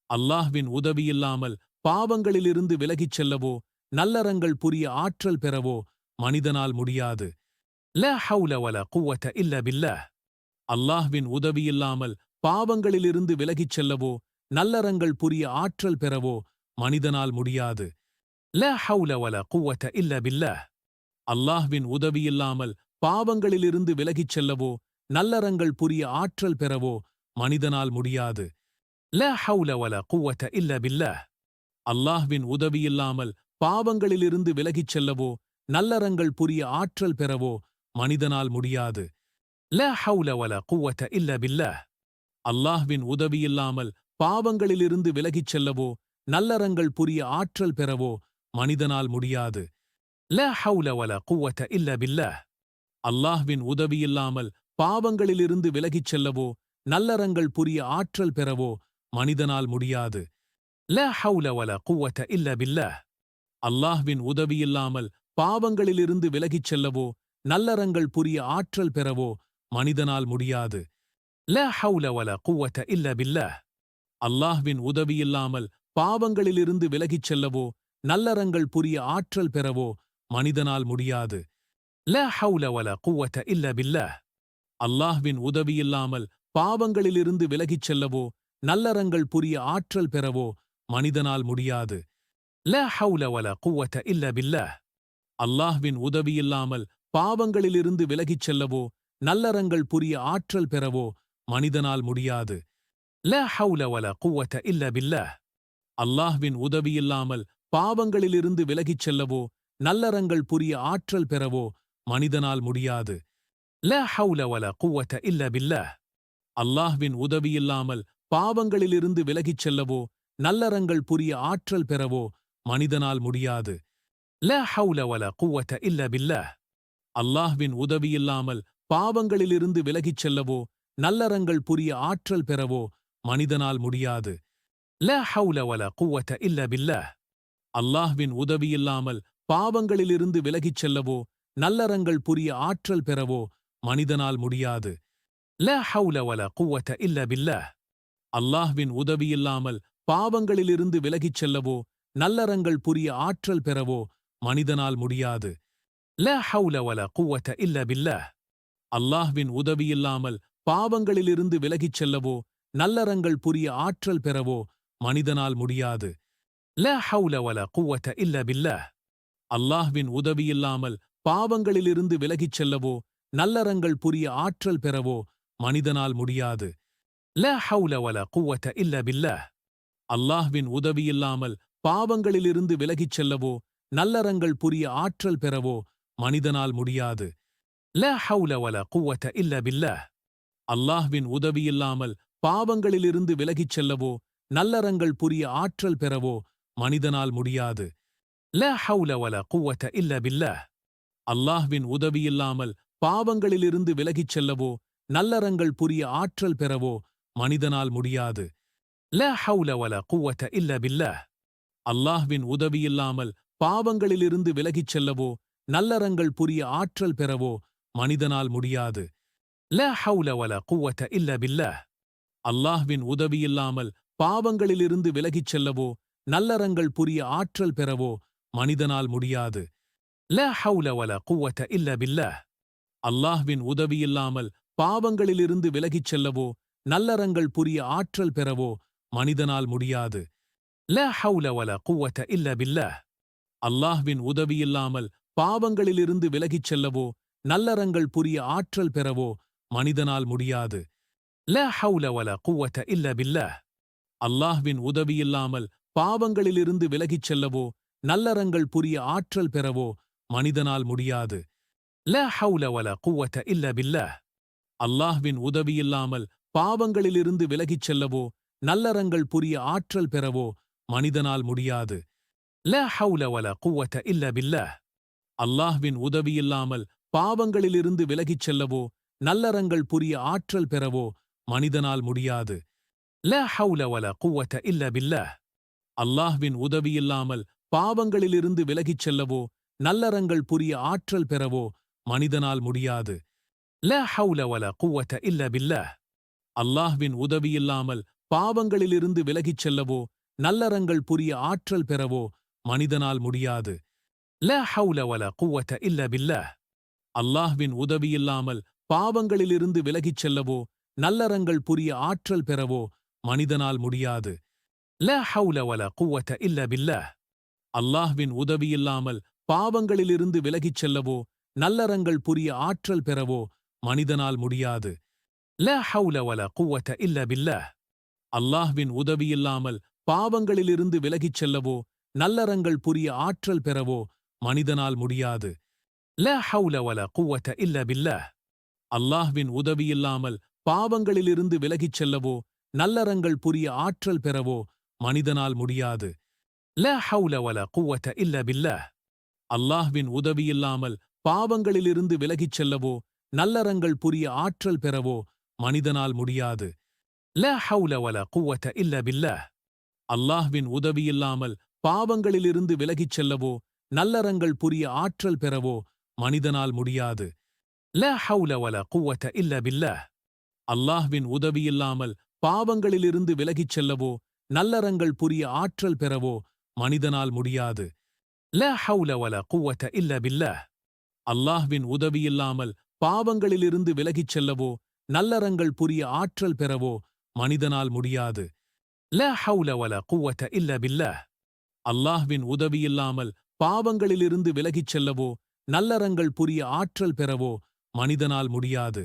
அல்லாஹ்வின் உதவியில்லாமல் பாவங்களிலிருந்து விலகிச் செல்லவோ நல்லறங்கள் புரிய ஆற்றல் பெறவோ மனிதனால் முடியாது. லா ஹவுல வலா குவத இல்லா பில்லாஹ். அல்லாஹ்வின் உதவியில்லாமல் பாவங்களிலிருந்து விலகிச் செல்லவோ நல்லறங்கள் புரிய ஆற்றல் பெறவோ மனிதனால் முடியாது. லா ஹவுல வலா குவத இல்லா பில்லாஹ். அல்லாஹ்வின் உதவியில்லாமல் பாவங்களிலிருந்து விலகிச் செல்லவோ நல்லறங்கள் புரிய ஆற்றல் பெறவோ மனிதனால் முடியாது. லா ஹவுல வலா குவத இல்லா பில்லாஹ். அல்லாஹ்வின் உதவியில்லாமல் பாவங்களிலிருந்து விலகிச் செல்லவோ நல்லறங்கள் புரிய ஆற்றல் பெறவோ மனிதனால் முடியாது. லா ஹவுல வலா குவத இல்லா பில்லாஹ். அல்லாஹ்வின் உதவியில்லாமல் பாவங்களிலிருந்து விலகிச் செல்லவோ நல்லறங்கள் புரிய ஆற்றல் பெறவோ மனிதனால் முடியாது. லா ஹவுல வலா குவத இல்லா பில்லாஹ். அல்லாஹ்வின் உதவியில்லாமல் பாவங்களிலிருந்து விலகிச் செல்லவோ நல்லறங்கள் புரிய ஆற்றல் பெறவோ மனிதனால் முடியாது. லா ஹவுல வலா குவத இல்லா பில்லாஹ். அல்லாஹ்வின் உதவியில்லாமல் பாவங்களிலிருந்து விலகிச் செல்லவோ நல்லறங்கள் புரிய ஆற்றல் பெறவோ மனிதனால் முடியாது. லா ஹவுல வலா குவ்வத இல்ல பில்லாஹ். அல்லாஹ்வின் உதவியில்லாமல் பாவங்களிலிருந்து விலகிச் செல்லவோ நல்லறங்கள் புரிய ஆற்றல் பெறவோ மனிதனால் முடியாது. லா ஹவுல வலா குவ்வத இல்ல பில்லாஹ். அல்லாஹ்வின் உதவியில்லாமல் பாவங்களிலிருந்து விலகிச் செல்லவோ நல்லறங்கள் புரிய ஆற்றல் பெறவோ மனிதனால் முடியாது. லா ஹவுல வலா குவ்வத இல்ல பில்லாஹ். அல்லாஹ்வின் உதவியில்லாமல் பாவங்களிலிருந்து விலகிச் செல்லவோ நல்லறங்கள் புரிய ஆற்றல் பெறவோ மனிதனால் முடியாது. லா ஹவுல வலா குவ்வத இல்ல பில்லாஹ். அல்லாஹ்வின் உதவியில்லாமல் பாவங்களிலிருந்து விலகிச் செல்லவோ நல்லறங்கள் புரிய ஆற்றல் பெறவோ மனிதனால் முடியாது. லா ஹவுல வலா குவ்வத இல்ல பில்லாஹ். அல்லாஹ்வின் உதவியில்லாமல் பாவங்களிலிருந்து விலகிச் செல்லவோ நல்லறங்கள் புரிய ஆற்றல் பெறவோ மனிதனால் முடியாது. லா ஹவுல வலா குவ்வத இல்ல பில்லாஹ். அல்லாஹ்வின் உதவியில்லாமல் பாவங்களிலிருந்து விலகிச் செல்லவோ நல்லறங்கள் புரிய ஆற்றல் பெறவோ மனிதனால் முடியாது. லா ஹவுல வலா குவ்வத இல்ல பில்லாஹ். அல்லாஹ்வின் உதவியில்லாமல் பாவங்களிலிருந்து விலகிச் செல்லவோ நல்லறங்கள் புரிய ஆற்றல் பெறவோ மனிதனால் முடியாது. லா ஹவுல வலா குவ்வத இல்ல பில்லாஹ். அல்லாஹ்வின் உதவியில்லாமல் பாவங்களிலிருந்து விலகிச் செல்லவோ நல்லறங்கள் புரிய ஆற்றல் பெறவோ மனிதனால் முடியாது. லா ஹவுல வலா குவ்வத இல்ல பில்லாஹ். அல்லாஹ்வின் உதவியில்லாமல் பாவங்களிலிருந்து விலகிச் செல்லவோ நல்லறங்கள் புரிய ஆற்றல் பெறவோ மனிதனால் முடியாது. லா ஹவுல வலா குவ்வத இல்ல பில்லாஹ். அல்லாஹ்வின் உதவியில்லாமல் பாவங்களிலிருந்து விலகிச் செல்லவோ நல்லறங்கள் புரிய ஆற்றல் பெறவோ மனிதனால் முடியாது. லா ஹவுல வலா குவ்வத இல்ல பில்லாஹ். அல்லாஹ்வின் உதவியில்லாமல் பாவங்களிலிருந்து விலகிச் செல்லவோ நல்லறங்கள் புரிய ஆற்றல் பெறவோ மனிதனால் முடியாது. லா ஹவுல வலா குவ்வத இல்ல பில்லாஹ். அல்லாஹ்வின் உதவியில்லாமல் பாவங்களிலிருந்து விலகிச் செல்லவோ நல்லறங்கள் புரிய ஆற்றல் பெறவோ மனிதனால் முடியாது. லா ஹவுல வலா குவ்வத இல்ல பில்லாஹ். அல்லாஹ்வின் உதவியில்லாமல் பாவங்களிலிருந்து விலகிச் செல்லவோ நல்லறங்கள் புரிய ஆற்றல் பெறவோ மனிதனால் முடியாது. லா ஹவுல வலா குவ்வத இல்ல பில்லாஹ். அல்லாஹ்வின் உதவியில்லாமல் பாவங்களிலிருந்து விலகிச் செல்லவோ நல்லறங்கள் புரிய ஆற்றல் பெறவோ மனிதனால் முடியாது. லா ஹவுல வலா குவ்வத இல்ல பில்லாஹ். அல்லாஹ்வின் உதவியில்லாமல் பாவங்களிலிருந்து விலகிச் செல்லவோ நல்லறங்கள் புரிய ஆற்றல் பெறவோ மனிதனால் முடியாது. லா ஹவுல வலா குவ்வத இல்ல பில்லாஹ். அல்லாஹ்வின் உதவியில்லாமல் பாவங்களிலிருந்து விலகிச் செல்லவோ நல்லறங்கள் புரிய ஆற்றல் பெறவோ மனிதனால் முடியாது. லா ஹவுல வலா குவ்வத இல்ல பில்லாஹ். அல்லாஹ்வின் உதவியில்லாமல் பாவங்களிலிருந்து விலகிச் செல்லவோ நல்லறங்கள் புரிய ஆற்றல் பெறவோ மனிதனால் முடியாது. லா ஹவுல வலா குவ்வத இல்ல பில்லாஹ். அல்லாஹ்வின் உதவியில்லாமல் பாவங்களிலிருந்து விலகிச் செல்லவோ நல்லறங்கள் புரிய ஆற்றல் பெறவோ மனிதனால் முடியாது. லா ஹவுல வலா குவ்வத இல்ல பில்லாஹ். அல்லாஹ்வின் உதவியில்லாமல் பாவங்களிலிருந்து விலகிச் செல்லவோ நல்லறங்கள் புரிய ஆற்றல் பெறவோ மனிதனால் முடியாது. லா ஹவுல வலா குவ்வத இல்ல பில்லாஹ். அல்லாஹ்வின் உதவியில்லாமல் பாவங்களிலிருந்து விலகிச் செல்லவோ நல்லறங்கள் புரிய ஆற்றல் பெறவோ மனிதனால் முடியாது. லா ஹவுல வலா குவ்வத இல்ல பில்லாஹ். அல்லாஹ்வின் உதவியில்லாமல் பாவங்களிலிருந்து விலகிச் செல்லவோ நல்லறங்கள் புரிய ஆற்றல் பெறவோ மனிதனால் முடியாது. லா ஹவுல வலா குவ்வத இல்ல பில்லாஹ். அல்லாஹ்வின் உதவியில்லாமல் பாவங்களிலிருந்து விலகிச் செல்லவோ நல்லறங்கள் புரிய ஆற்றல் பெறவோ மனிதனால் முடியாது. லா ஹவுல வலா குவ்வத இல்ல பில்லாஹ். அல்லாஹ்வின் உதவியில்லாமல் பாவங்களிலிருந்து விலகிச் செல்லவோ நல்லறங்கள் புரிய ஆற்றல் பெறவோ மனிதனால் முடியாது. லா ஹவுல வலா குவ்வத இல்ல பில்லாஹ். அல்லாஹ்வின் உதவியில்லாமல் பாவங்களிலிருந்து விலகிச் செல்லவோ நல்லறங்கள் புரிய ஆற்றல் பெறவோ மனிதனால் முடியாது. லா ஹவுல வலா குவ்வத இல்ல பில்லாஹ். அல்லாஹ்வின் உதவியில்லாமல் பாவங்களிலிருந்து விலகிச் செல்லவோ நல்லறங்கள் புரிய ஆற்றல் பெறவோ மனிதனால் முடியாது. லா ஹவுல வலா குவ்வத இல்ல பில்லாஹ். அல்லாஹ்வின் உதவியில்லாமல் பாவங்களிலிருந்து விலகிச் செல்லவோ நல்லறங்கள் புரிய ஆற்றல் பெறவோ மனிதனால் முடியாது. லா ஹவுல வலா குவ்வத இல்ல பில்லாஹ். அல்லாஹ்வின் உதவியில்லாமல் பாவங்களிலிருந்து விலகிச் செல்லவோ நல்லறங்கள் புரிய ஆற்றல் பெறவோ மனிதனால் முடியாது. லா ஹவுல வலா குவ்வத இல்ல பில்லாஹ். அல்லாஹ்வின் உதவியில்லாமல் பாவங்களிலிருந்து விலகிச் செல்லவோ நல்லறங்கள் புரிய ஆற்றல் பெறவோ மனிதனால் முடியாது. லா ஹவுல வலா குவத இல்ல பில்லாஹ். அல்லாஹ்வின் உதவியில்லாமல் பாவங்களிலிருந்து விலகிச் செல்லவோ நல்லறங்கள் புரிய ஆற்றல் பெறவோ மனிதனால் முடியாது. லா ஹவுல வலா குவத இல்ல பில்லாஹ். அல்லாஹ்வின் உதவியில்லாமல் பாவங்களிலிருந்து விலகிச் செல்லவோ நல்லறங்கள் புரிய ஆற்றல் பெறவோ மனிதனால் முடியாது. லா ஹவுல வலா குவத இல்ல பில்லாஹ். அல்லாஹ்வின் உதவியில்லாமல் பாவங்களிலிருந்து விலகிச் செல்லவோ நல்லறங்கள் புரிய ஆற்றல் பெறவோ மனிதனால் முடியாது.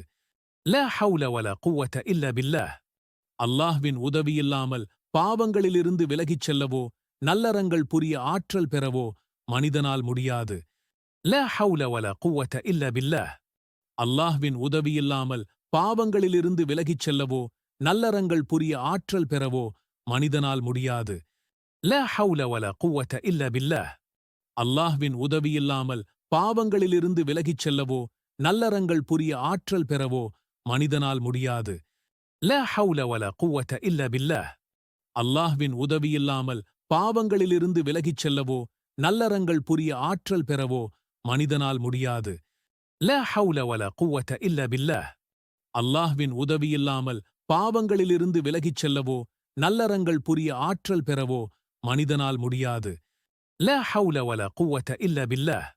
லா ஹவுல வலா குவத இல்ல பில்லாஹ். அல்லாஹ்வின் உதவியில்லாமல் பாவங்களிலிருந்து விலகிச் செல்லவோ நல்லறங்கள் புரிய ஆற்றல் பெறவோ மனிதனால் முடியாது. லா ஹவுல வலா குவத இல்ல பில்லாஹ். அல்லாஹ்வின் உதவியில்லாமல் பாவங்களிலிருந்து விலகிச் செல்லவோ நல்லறங்கள் புரிய ஆற்றல் பெறவோ மனிதனால் முடியாது. லா ஹவுல வலா குவத இல்ல பில்லாஹ். அல்லாஹ்வின் உதவியில்லாமல் பாவங்களிலிருந்து விலகிச் செல்லவோ நல்லறங்கள் புரிய ஆற்றல் பெறவோ மனிதனால் முடியாது. லா ஹவுல வலா குவத இல்ல பில்லாஹ். அல்லாஹ்வின் உதவியில்லாமல் பாவங்களிலிருந்து விலகிச் செல்லவோ நல்லறங்கள் புரிய ஆற்றல் பெறவோ மனிதனால் முடியாது. லா ஹவுல வலா குவத இல்ல பில்லாஹ். அல்லாஹ்வின் உதவியில்லாமல் பாவங்களிலிருந்து விலகிச் செல்லவோ நல்லறங்கள் புரிய ஆற்றல் பெறவோ மனிதனால் முடியாது. லா ஹவுல வலா குவத இல்ல பில்லாஹ்.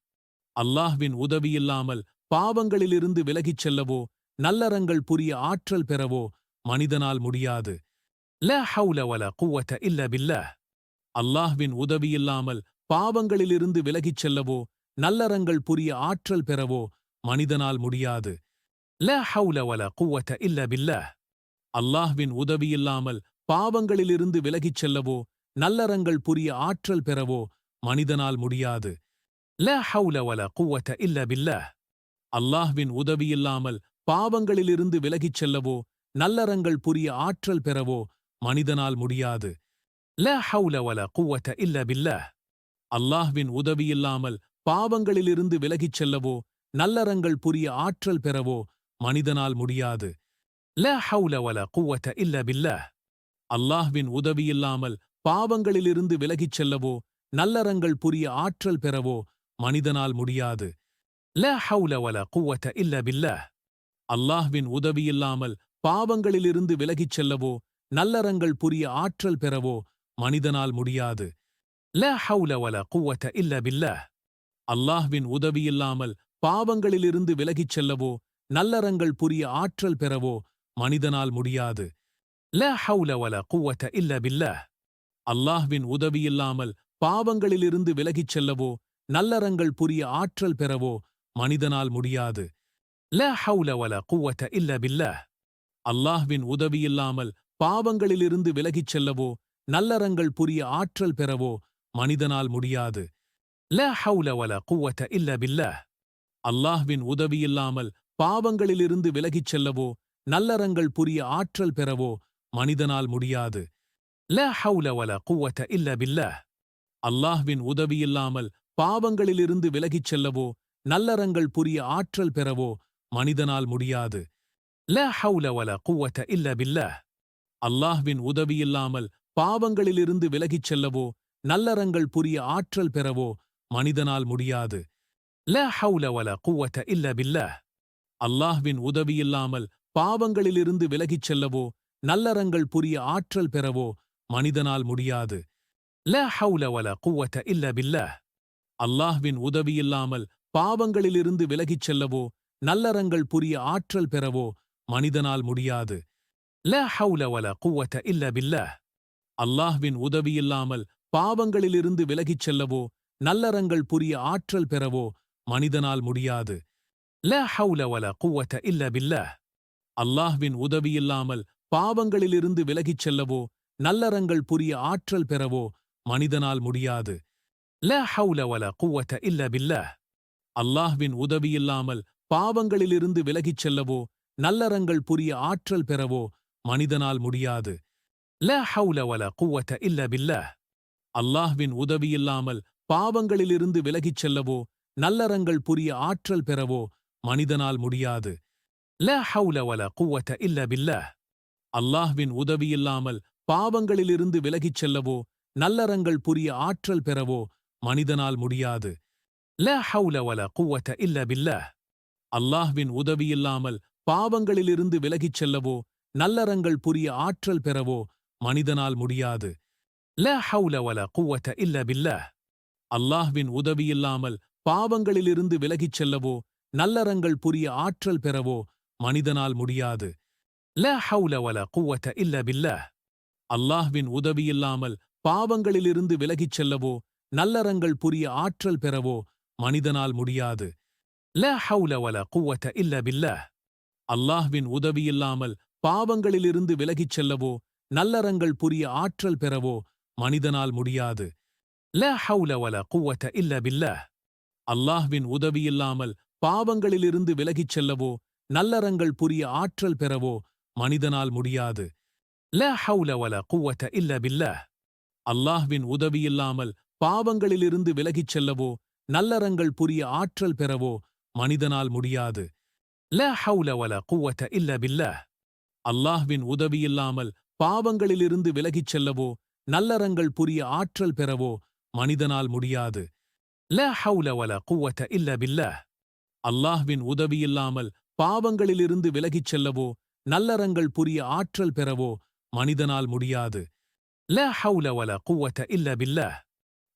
அல்லாஹ்வின் உதவியில்லாமல் பாவங்களிலிருந்து விலகிச் செல்லவோ நல்லறங்கள் புரிய ஆற்றல் பெறவோ மனிதனால் முடியாது. லா ஹவுல வலா குவத இல்ல பில்லாஹ். அல்லாஹ்வின் உதவியில்லாமல் பாவங்களிலிருந்து விலகிச் செல்லவோ நல்லறங்கள் புரிய ஆற்றல் பெறவோ மனிதனால் முடியாது. லா ஹவுல வலா குவத இல்ல பில்லாஹ். அல்லாஹ்வின் உதவியில்லாமல் பாவங்களிலிருந்து விலகிச் செல்லவோ நல்லறங்கள் புரிய ஆற்றல் பெறவோ மனிதனால் முடியாது. லா ஹவுல வலா குவத இல்ல பில்லாஹ். அல்லாஹ்வின் உதவியில்லாமல் பாவங்களிலிருந்து விலகிச் செல்லவோ நல்லறங்கள் புரிய ஆற்றல் பெறவோ மனிதனால் முடியாது. லா ஹவுல வலா குவத இல்ல பில்லாஹ். அல்லாஹ்வின் உதவியில்லாமல் பாவங்களிலிருந்து விலகிச் செல்லவோ நல்லறங்கள் புரிய ஆற்றல் பெறவோ மனிதனால் முடியாது. லா ஹவுல வலா குவத இல்ல பில்லாஹ். அல்லாஹ்வின் உதவியில்லாமல் பாவங்களிலிருந்து விலகிச் செல்லவோ நல்லறங்கள் புரிய ஆற்றல் பெறவோ மனிதனால் முடியாது. லா ஹவுல வலா குவத இல்ல பில்லாஹ். அல்லாஹ்வின் உதவியில்லாமல் பாவங்களிலிருந்து விலகிச் செல்லவோ நல்லறங்கள் புரிய ஆற்றல் பெறவோ மனிதனால் முடியாது. லா ஹவுல வலா குவத இல்ல பில்லாஹ். அல்லாஹ்வின் உதவியில்லாமல் பாவங்களிலிருந்து விலகிச் செல்லவோ நல்லறங்கள் புரிய ஆற்றல் பெறவோ மனிதனால் முடியாது. லா ஹவுல வலா குவத இல்ல பில்லாஹ். அல்லாஹ்வின் உதவியில்லாமல் பாவங்களிலிருந்து விலகிச் செல்லவோ நல்லறங்கள் புரிய ஆற்றல் பெறவோ மனிதனால் முடியாது. லா ஹவுல வலா குவத இல்ல பில்லாஹ். அல்லாஹ்வின் உதவியில்லாமல் பாவங்களிலிருந்து விலகிச் செல்லவோ நல்லறங்கள் புரிய ஆற்றல் பெறவோ மனிதனால் முடியாது. லா ஹவுல வலா குவத இல்ல பில்லாஹ். அல்லாஹ்வின் உதவியில்லாமல் பாவங்களிலிருந்து விலகிச் செல்லவோ நல்லறங்கள் புரிய ஆற்றல் பெறவோ மனிதனால் முடியாது. லா ஹவுல வலா குவத இல்ல பில்லாஹ். அல்லாஹ்வின் உதவியில்லாமல் பாவங்களிலிருந்து விலகிச் செல்லவோ நல்லறங்கள் புரிய ஆற்றல் பெறவோ மனிதனால் முடியாது. லா ஹவுல வலா குவத இல்ல பில்லாஹ். அல்லாஹ்வின் உதவியில்லாமல் பாவங்களிலிருந்து விலகிச் செல்லவோ நல்லறங்கள் புரிய ஆற்றல் பெறவோ மனிதனால் முடியாது. லா ஹவுல வலா குவத இல்ல பில்லாஹ். அல்லாஹ்வின் உதவியில்லாமல் பாவங்களிலிருந்து விலகிச் செல்லவோ நல்லறங்கள் புரிய ஆற்றல் பெறவோ மனிதனால் முடியாது. லா ஹவுல வலா குவத இல்ல பில்லாஹ். அல்லாஹ்வின் உதவியில்லாமல் பாவங்களிலிருந்து விலகிச் செல்லவோ நல்லறங்கள் புரிய ஆற்றல் பெறவோ மனிதனால் முடியாது. லா ஹவுல வலா குவத இல்ல பில்லாஹ். அல்லாஹ்வின் உதவியில்லாமல் பாவங்களிலிருந்து விலகிச் செல்லவோ நல்லறங்கள் புரிய ஆற்றல் பெறவோ மனிதனால் முடியாது. லா ஹவுல வலா குவத இல்ல பில்லாஹ். அல்லாஹ்வின் உதவியில்லாமல் பாவங்களிலிருந்து விலகிச் செல்லவோ நல்லறங்கள் புரிய ஆற்றல் பெறவோ மனிதனால் முடியாது. லா ஹவுல வலா குவத இல்ல பில்லாஹ். அல்லாஹ்வின் உதவியில்லாமல் பாவங்களிலிருந்து விலகிச் செல்லவோ நல்லறங்கள் புரிய ஆற்றல் பெறவோ மனிதனால் முடியாது. லா ஹவுல வலா குவத இல்ல பில்லாஹ். அல்லாஹ்வின் உதவியில்லாமல் பாவங்களிலிருந்து விலகிச் செல்லவோ நல்லறங்கள் புரிய ஆற்றல் பெறவோ மனிதனால் முடியாது. லா ஹவுல வலா குவத இல்ல பில்லாஹ். அல்லாஹ்வின் உதவியில்லாமல் பாவங்களிலிருந்து விலகிச் செல்லவோ நல்லறங்கள் புரிய ஆற்றல் பெறவோ மனிதனால் முடியாது. லா ஹவுல வலா குவத இல்ல பில்லாஹ். அல்லாஹ்வின் உதவியில்லாமல் பாவங்களிலிருந்து விலகிச் செல்லவோ நல்லறங்கள் புரிய ஆற்றல் பெறவோ மனிதனால் முடியாது. லா ஹவுல வலா குவத இல்ல பில்லாஹ். அல்லாஹ்வின் உதவியில்லாமல் பாவங்களிலிருந்து விலகிச் செல்லவோ நல்லறங்கள் புரிய ஆற்றல் பெறவோ மனிதனால் முடியாது. லா ஹவுல வலா குவத இல்ல பில்லாஹ். அல்லாஹ்வின் உதவியில்லாமல் பாவங்களிலிருந்து விலகிச் செல்லவோ நல்லறங்கள் புரிய ஆற்றல் பெறவோ மனிதனால் முடியாது. லா ஹவுல வலா குவத இல்ல பில்லாஹ். அல்லாஹ்வின் உதவியில்லாமல் பாவங்களிலிருந்து விலகிச் செல்லவோ நல்லறங்கள் புரிய ஆற்றல் பெறவோ மனிதனால் முடியாது. லா ஹவுல வலா குவத இல்ல பில்லாஹ். அல்லாஹ்வின் உதவியில்லாமல் பாவங்களிலிருந்து விலகிச் செல்லவோ நல்லறங்கள் புரிய ஆற்றல் பெறவோ மனிதனால் முடியாது. லா ஹவுல வலா குவத இல்ல பில்லாஹ். அல்லாஹ்வின் உதவியில்லாமல் பாவங்களிலிருந்து விலகிச் செல்லவோ நல்லறங்கள் புரிய ஆற்றல் பெறவோ மனிதனால் முடியாது. லா ஹவுல வலா குவத இல்ல பில்லாஹ். அல்லாஹ்வின் உதவியில்லாமல் பாவங்களிலிருந்து விலகிச் செல்லவோ நல்லறங்கள் புரிய ஆற்றல் பெறவோ மனிதனால் முடியாது. லா ஹவுல வலா குவத இல்ல பில்லாஹ். அல்லாஹ்வின் உதவியில்லாமல் பாவங்களிலிருந்து விலகிச் செல்லவோ நல்லறங்கள் புரிய ஆற்றல் பெறவோ மனிதனால் முடியாது. லா ஹவுல வலா குவத இல்ல பில்லாஹ்.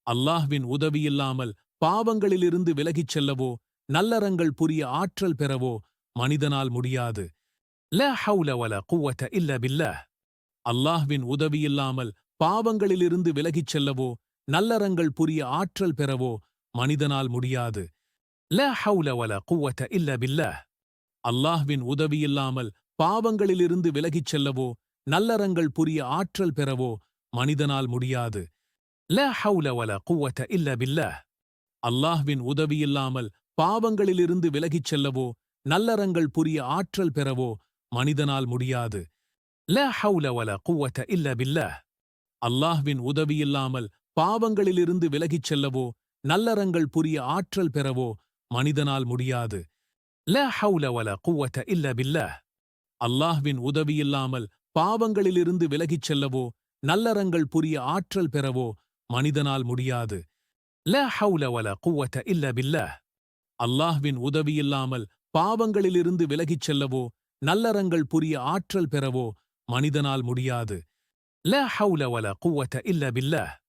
அல்லாஹ்வின் உதவியில்லாமல் பாவங்களிலிருந்து விலகிச் செல்லவோ நல்லறங்கள் புரிய ஆற்றல் பெறவோ மனிதனால் முடியாது. லா ஹவுல வலா குவத இல்ல பில்லாஹ். அல்லாஹ்வின் உதவியில்லாமல் பாவங்களிலிருந்து விலகிச் செல்லவோ நல்லறங்கள் புரிய ஆற்றல் பெறவோ மனிதனால் முடியாது. லா ஹவுல வலா குவத இல்ல பில்லாஹ். அல்லாஹ்வின் உதவியில்லாமல் பாவங்களிலிருந்து விலகிச் செல்லவோ நல்லறங்கள் புரிய ஆற்றல் பெறவோ மனிதனால் முடியாது. லா ஹவுல வலா குவத இல்ல பில்லாஹ். அல்லாஹ்வின் உதவியில்லாமல் பாவங்களிலிருந்து விலகிச் செல்லவோ நல்லறங்கள் புரிய ஆற்றல் பெறவோ மனிதனால் முடியாது. லா ஹவுல வலா குவத இல்ல பில்லாஹ். அல்லாஹ்வின் உதவியில்லாமல் பாவங்களிலிருந்து விலகிச் செல்லவோ நல்லறங்கள் புரிய ஆற்றல் பெறவோ மனிதனால் முடியாது. லா ஹவுல வலா குவத இல்ல பில்லாஹ். அல்லாஹ்வின் உதவியில்லாமல் பாவங்களிலிருந்து விலகிச் செல்லவோ நல்லறங்கள் புரிய ஆற்றல் பெறவோ மனிதனால் முடியாது. லா ஹவுல வலா குவத இல்ல பில்லாஹ். அல்லாஹ்வின் உதவியில்லாமல் பாவங்களிலிருந்து விலகிச் செல்லவோ நல்லறங்கள் புரிய ஆற்றல் பெறவோ மனிதனால் முடியாது. லா ஹவுல வலா குவத இல்ல பில்லாஹ்.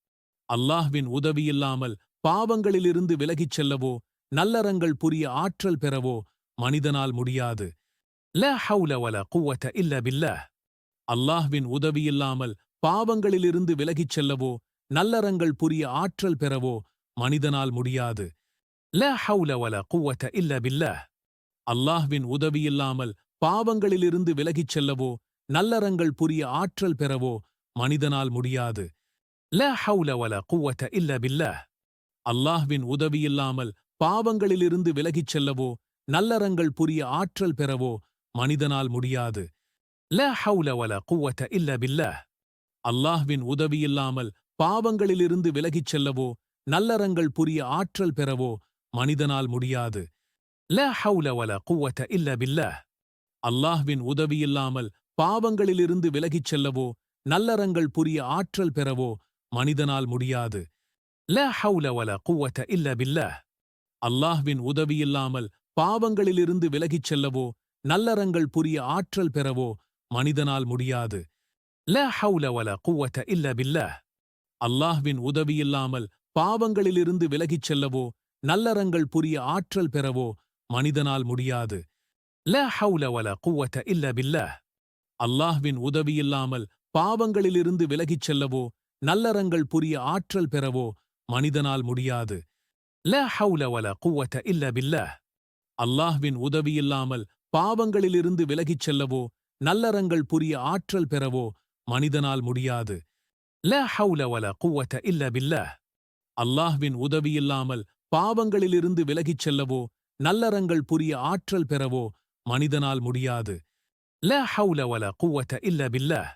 அல்லாஹ்வின் உதவியில்லாமல் பாவங்களிலிருந்து விலகிச் செல்லவோ நல்லறங்கள் புரிய ஆற்றல் பெறவோ மனிதனால் முடியாது. லா ஹவுல வலா குவத இல்ல பில்லாஹ். அல்லாஹ்வின் உதவியில்லாமல் பாவங்களிலிருந்து விலகிச் செல்லவோ நல்லறங்கள் புரிய ஆற்றல் பெறவோ மனிதனால் முடியாது. லா ஹவுல வலா குவத இல்ல பில்லாஹ். அல்லாஹ்வின் உதவியில்லாமல் பாவங்களிலிருந்து விலகிச் செல்லவோ நல்லறங்கள் புரிய ஆற்றல் பெறவோ மனிதனால் முடியாது. லா ஹவுல வலா குவத இல்ல பில்லாஹ். அல்லாஹ்வின் உதவியில்லாமல் பாவங்களிலிருந்து விலகிச் செல்லவோ நல்லறங்கள் புரிய ஆற்றல் பெறவோ மனிதனால் முடியாது. லா ஹவுல வலா குவத இல்ல பில்லாஹ். அல்லாஹ்வின் உதவியில்லாமல் பாவங்களிலிருந்து விலகிச் செல்லவோ நல்லறங்கள் புரிய ஆற்றல் பெறவோ மனிதனால் முடியாது. லா ஹவுல வலா குவத இல்ல பில்லாஹ். அல்லாஹ்வின் உதவியில்லாமல் பாவங்களிலிருந்து விலகிச் செல்லவோ நல்லறங்கள் புரிய ஆற்றல் பெறவோ மனிதனால் முடியாது. லா ஹவுல வலா குவத இல்ல பில்லாஹ். அல்லாஹ்வின் உதவியில்லாமல் பாவங்களிலிருந்து விலகிச் செல்லவோ நல்லறங்கள் புரிய ஆற்றல் பெறவோ மனிதனால் முடியாது. லா ஹவுல வலா குவத இல்ல பில்லாஹ். அல்லாஹ்வின் உதவியில்லாமல் பாவங்களிலிருந்து விலகிச் செல்லவோ நல்லறங்கள் புரிய ஆற்றல் பெறவோ மனிதனால் முடியாது. லா ஹவுல வலா குவத இல்ல பில்லாஹ். அல்லாஹ்வின் உதவியில்லாமல் பாவங்களிலிருந்து விலகிச் செல்லவோ நல்லறங்கள் புரிய ஆற்றல் பெறவோ மனிதனால் முடியாது. லா ஹவுல வலா குவத இல்ல பில்லாஹ். அல்லாஹ்வின் உதவியில்லாமல் பாவங்களிலிருந்து விலகிச் செல்லவோ நல்லறங்கள் புரிய ஆற்றல் பெறவோ மனிதனால் முடியாது. லா ஹவுல வலா குவத இல்ல பில்லாஹ். அல்லாஹ்வின் உதவியில்லாமல் பாவங்களிலிருந்து விலகிச் செல்லவோ நல்லறங்கள் புரிய ஆற்றல் பெறவோ மனிதனால் முடியாது. லா ஹவுல வலா குவத இல்ல பில்லாஹ்.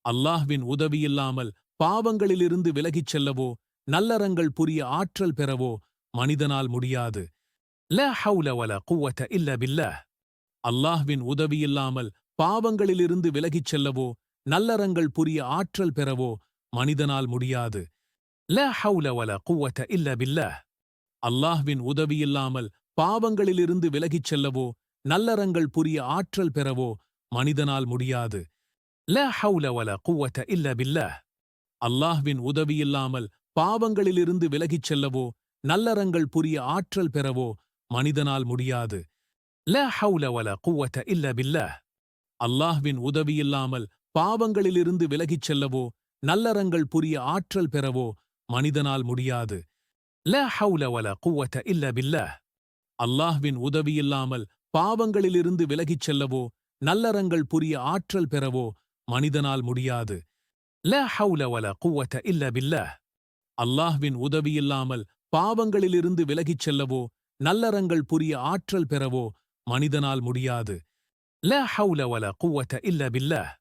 அல்லாஹ்வின் உதவியில்லாமல் பாவங்களிலிருந்து விலகிச் செல்லவோ நல்லறங்கள் புரிய ஆற்றல் பெறவோ மனிதனால் முடியாது. லா ஹவுல வலா குவத இல்ல பில்லாஹ். அல்லாஹ்வின் உதவியில்லாமல் பாவங்களிலிருந்து விலகிச் செல்லவோ நல்லறங்கள் புரிய ஆற்றல் பெறவோ மனிதனால் முடியாது. லா ஹவுல வலா குவத இல்ல பில்லாஹ். அல்லாஹ்வின் உதவியில்லாமல் பாவங்களிலிருந்து விலகிச் செல்லவோ நல்லறங்கள் புரிய ஆற்றல் பெறவோ மனிதனால் முடியாது. லா ஹவுல வலா குவத இல்ல பில்லாஹ். அல்லாஹ்வின் உதவியில்லாமல் பாவங்களிலிருந்து விலகிச் செல்லவோ நல்லறங்கள் புரிய ஆற்றல் பெறவோ மனிதனால் முடியாது. லா ஹவுல வலா குவத இல்ல பில்லாஹ். அல்லாஹ்வின் உதவியில்லாமல் பாவங்களிலிருந்து விலகிச் செல்லவோ நல்லறங்கள் புரிய ஆற்றல் பெறவோ மனிதனால் முடியாது. லா ஹவுல வலா குவத இல்ல பில்லாஹ். அல்லாஹ்வின் உதவியில்லாமல் பாவங்களிலிருந்து விலகிச் செல்லவோ நல்லறங்கள் புரிய ஆற்றல் பெறவோ மனிதனால் முடியாது. லா ஹவுல வலா குவத இல்ல பில்லாஹ். அல்லாஹ்வின் உதவியில்லாமல் பாவங்களிலிருந்து விலகிச் செல்லவோ நல்லறங்கள் புரிய ஆற்றல் பெறவோ மனிதனால் முடியாது. லா ஹவுல வலா குவத இல்ல பில்லாஹ்.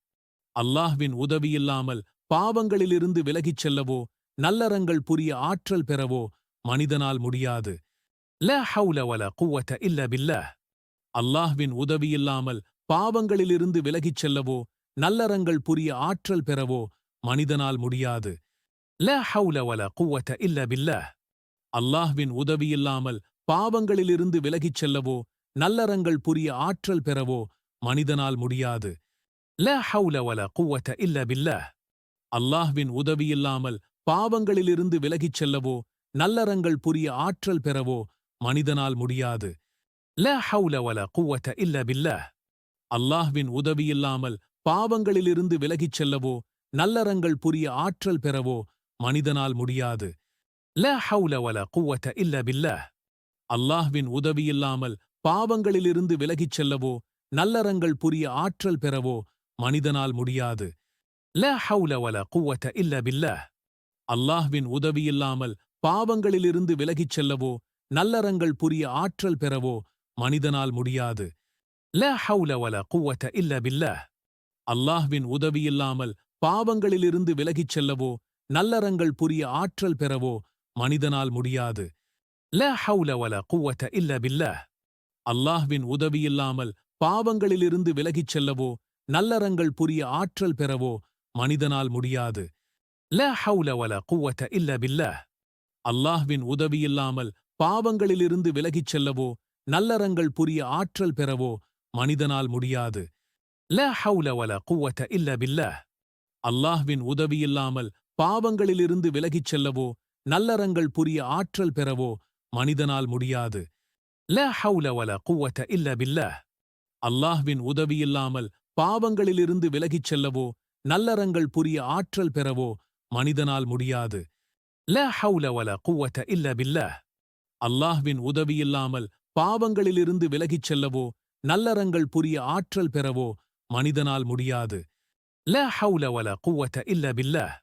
அல்லாஹ்வின் உதவியில்லாமல் பாவங்களிலிருந்து விலகிச் செல்லவோ நல்லறங்கள் புரிய ஆற்றல் பெறவோ மனிதனால் முடியாது. லா ஹவுல வலா குவத இல்ல பில்லாஹ். அல்லாஹ்வின் உதவியில்லாமல் பாவங்களிலிருந்து விலகிச் செல்லவோ நல்லறங்கள் புரிய ஆற்றல் பெறவோ மனிதனால் முடியாது. லா ஹவுல வலா குவத இல்ல பில்லாஹ். அல்லாஹ்வின் உதவியில்லாமல் பாவங்களிலிருந்து விலகிச் செல்லவோ நல்லறங்கள் புரிய ஆற்றல் பெறவோ மனிதனால் முடியாது. லா ஹவுல வலா குவத இல்ல பில்லாஹ். அல்லாஹ்வின் உதவியில்லாமல் பாவங்களிலிருந்து விலகிச் செல்லவோ நல்லறங்கள் புரிய ஆற்றல் பெறவோ மனிதனால் முடியாது. லா ஹவுல வலா குவத இல்ல பில்லாஹ். அல்லாஹ்வின் உதவியில்லாமல் பாவங்களிலிருந்து விலகிச் செல்லவோ நல்லறங்கள் புரிய ஆற்றல் பெறவோ மனிதனால் முடியாது. லா ஹவுல வலா குவத இல்ல பில்லாஹ். அல்லாஹ்வின் உதவியில்லாமல் பாவங்களிலிருந்து விலகிச் செல்லவோ நல்லறங்கள் புரிய ஆற்றல் பெறவோ மனிதனால் முடியாது. லா ஹவுல வலா குவத இல்ல பில்லாஹ். அல்லாஹ்வின் உதவியில்லாமல் பாவங்களிலிருந்து விலகிச் செல்லவோ நல்லறங்கள் புரிய ஆற்றல் பெறவோ மனிதனால் முடியாது. லா ஹவுல வலா குவத இல்ல பில்லாஹ். அல்லாஹ்வின் உதவியில்லாமல் பாவங்களிலிருந்து விலகிச் செல்லவோ நல்லறங்கள் புரிய ஆற்றல் பெறவோ மனிதனால் முடியாது. லா ஹவுல வலா குவத இல்ல பில்லாஹ். அல்லாஹ்வின் உதவியில்லாமல் பாவங்களிலிருந்து விலகிச் செல்லவோ நல்லறங்கள் புரிய ஆற்றல் பெறவோ மனிதனால் முடியாது. லா ஹவுல வலா குவத இல்ல பில்லாஹ். அல்லாஹ்வின் உதவியில்லாமல் பாவங்களிலிருந்து விலகிச் செல்லவோ நல்லறங்கள் புரிய ஆற்றல் பெறவோ மனிதனால் முடியாது. லா ஹவுல வலா குவத இல்ல பில்லாஹ். அல்லாஹ்வின் உதவியில்லாமல் பாவங்களிலிருந்து விலகிச் செல்லவோ நல்லறங்கள் புரிய ஆற்றல் பெறவோ மனிதனால் முடியாது. லா ஹவுல வலா குவத இல்ல பில்லாஹ். அல்லாஹ்வின் உதவியில்லாமல் பாவங்களிலிருந்து விலகிச் செல்லவோ நல்லறங்கள் புரிய ஆற்றல் பெறவோ மனிதனால் முடியாது. லா ஹவுல வலா குவத இல்ல பில்லாஹ். அல்லாஹ்வின் உதவியில்லாமல் பாவங்களிலிருந்து விலகிச் செல்லவோ நல்லறங்கள் புரிய ஆற்றல் பெறவோ மனிதனால் முடியாது. லா ஹவுல வலா குவத இல்ல பில்லாஹ்.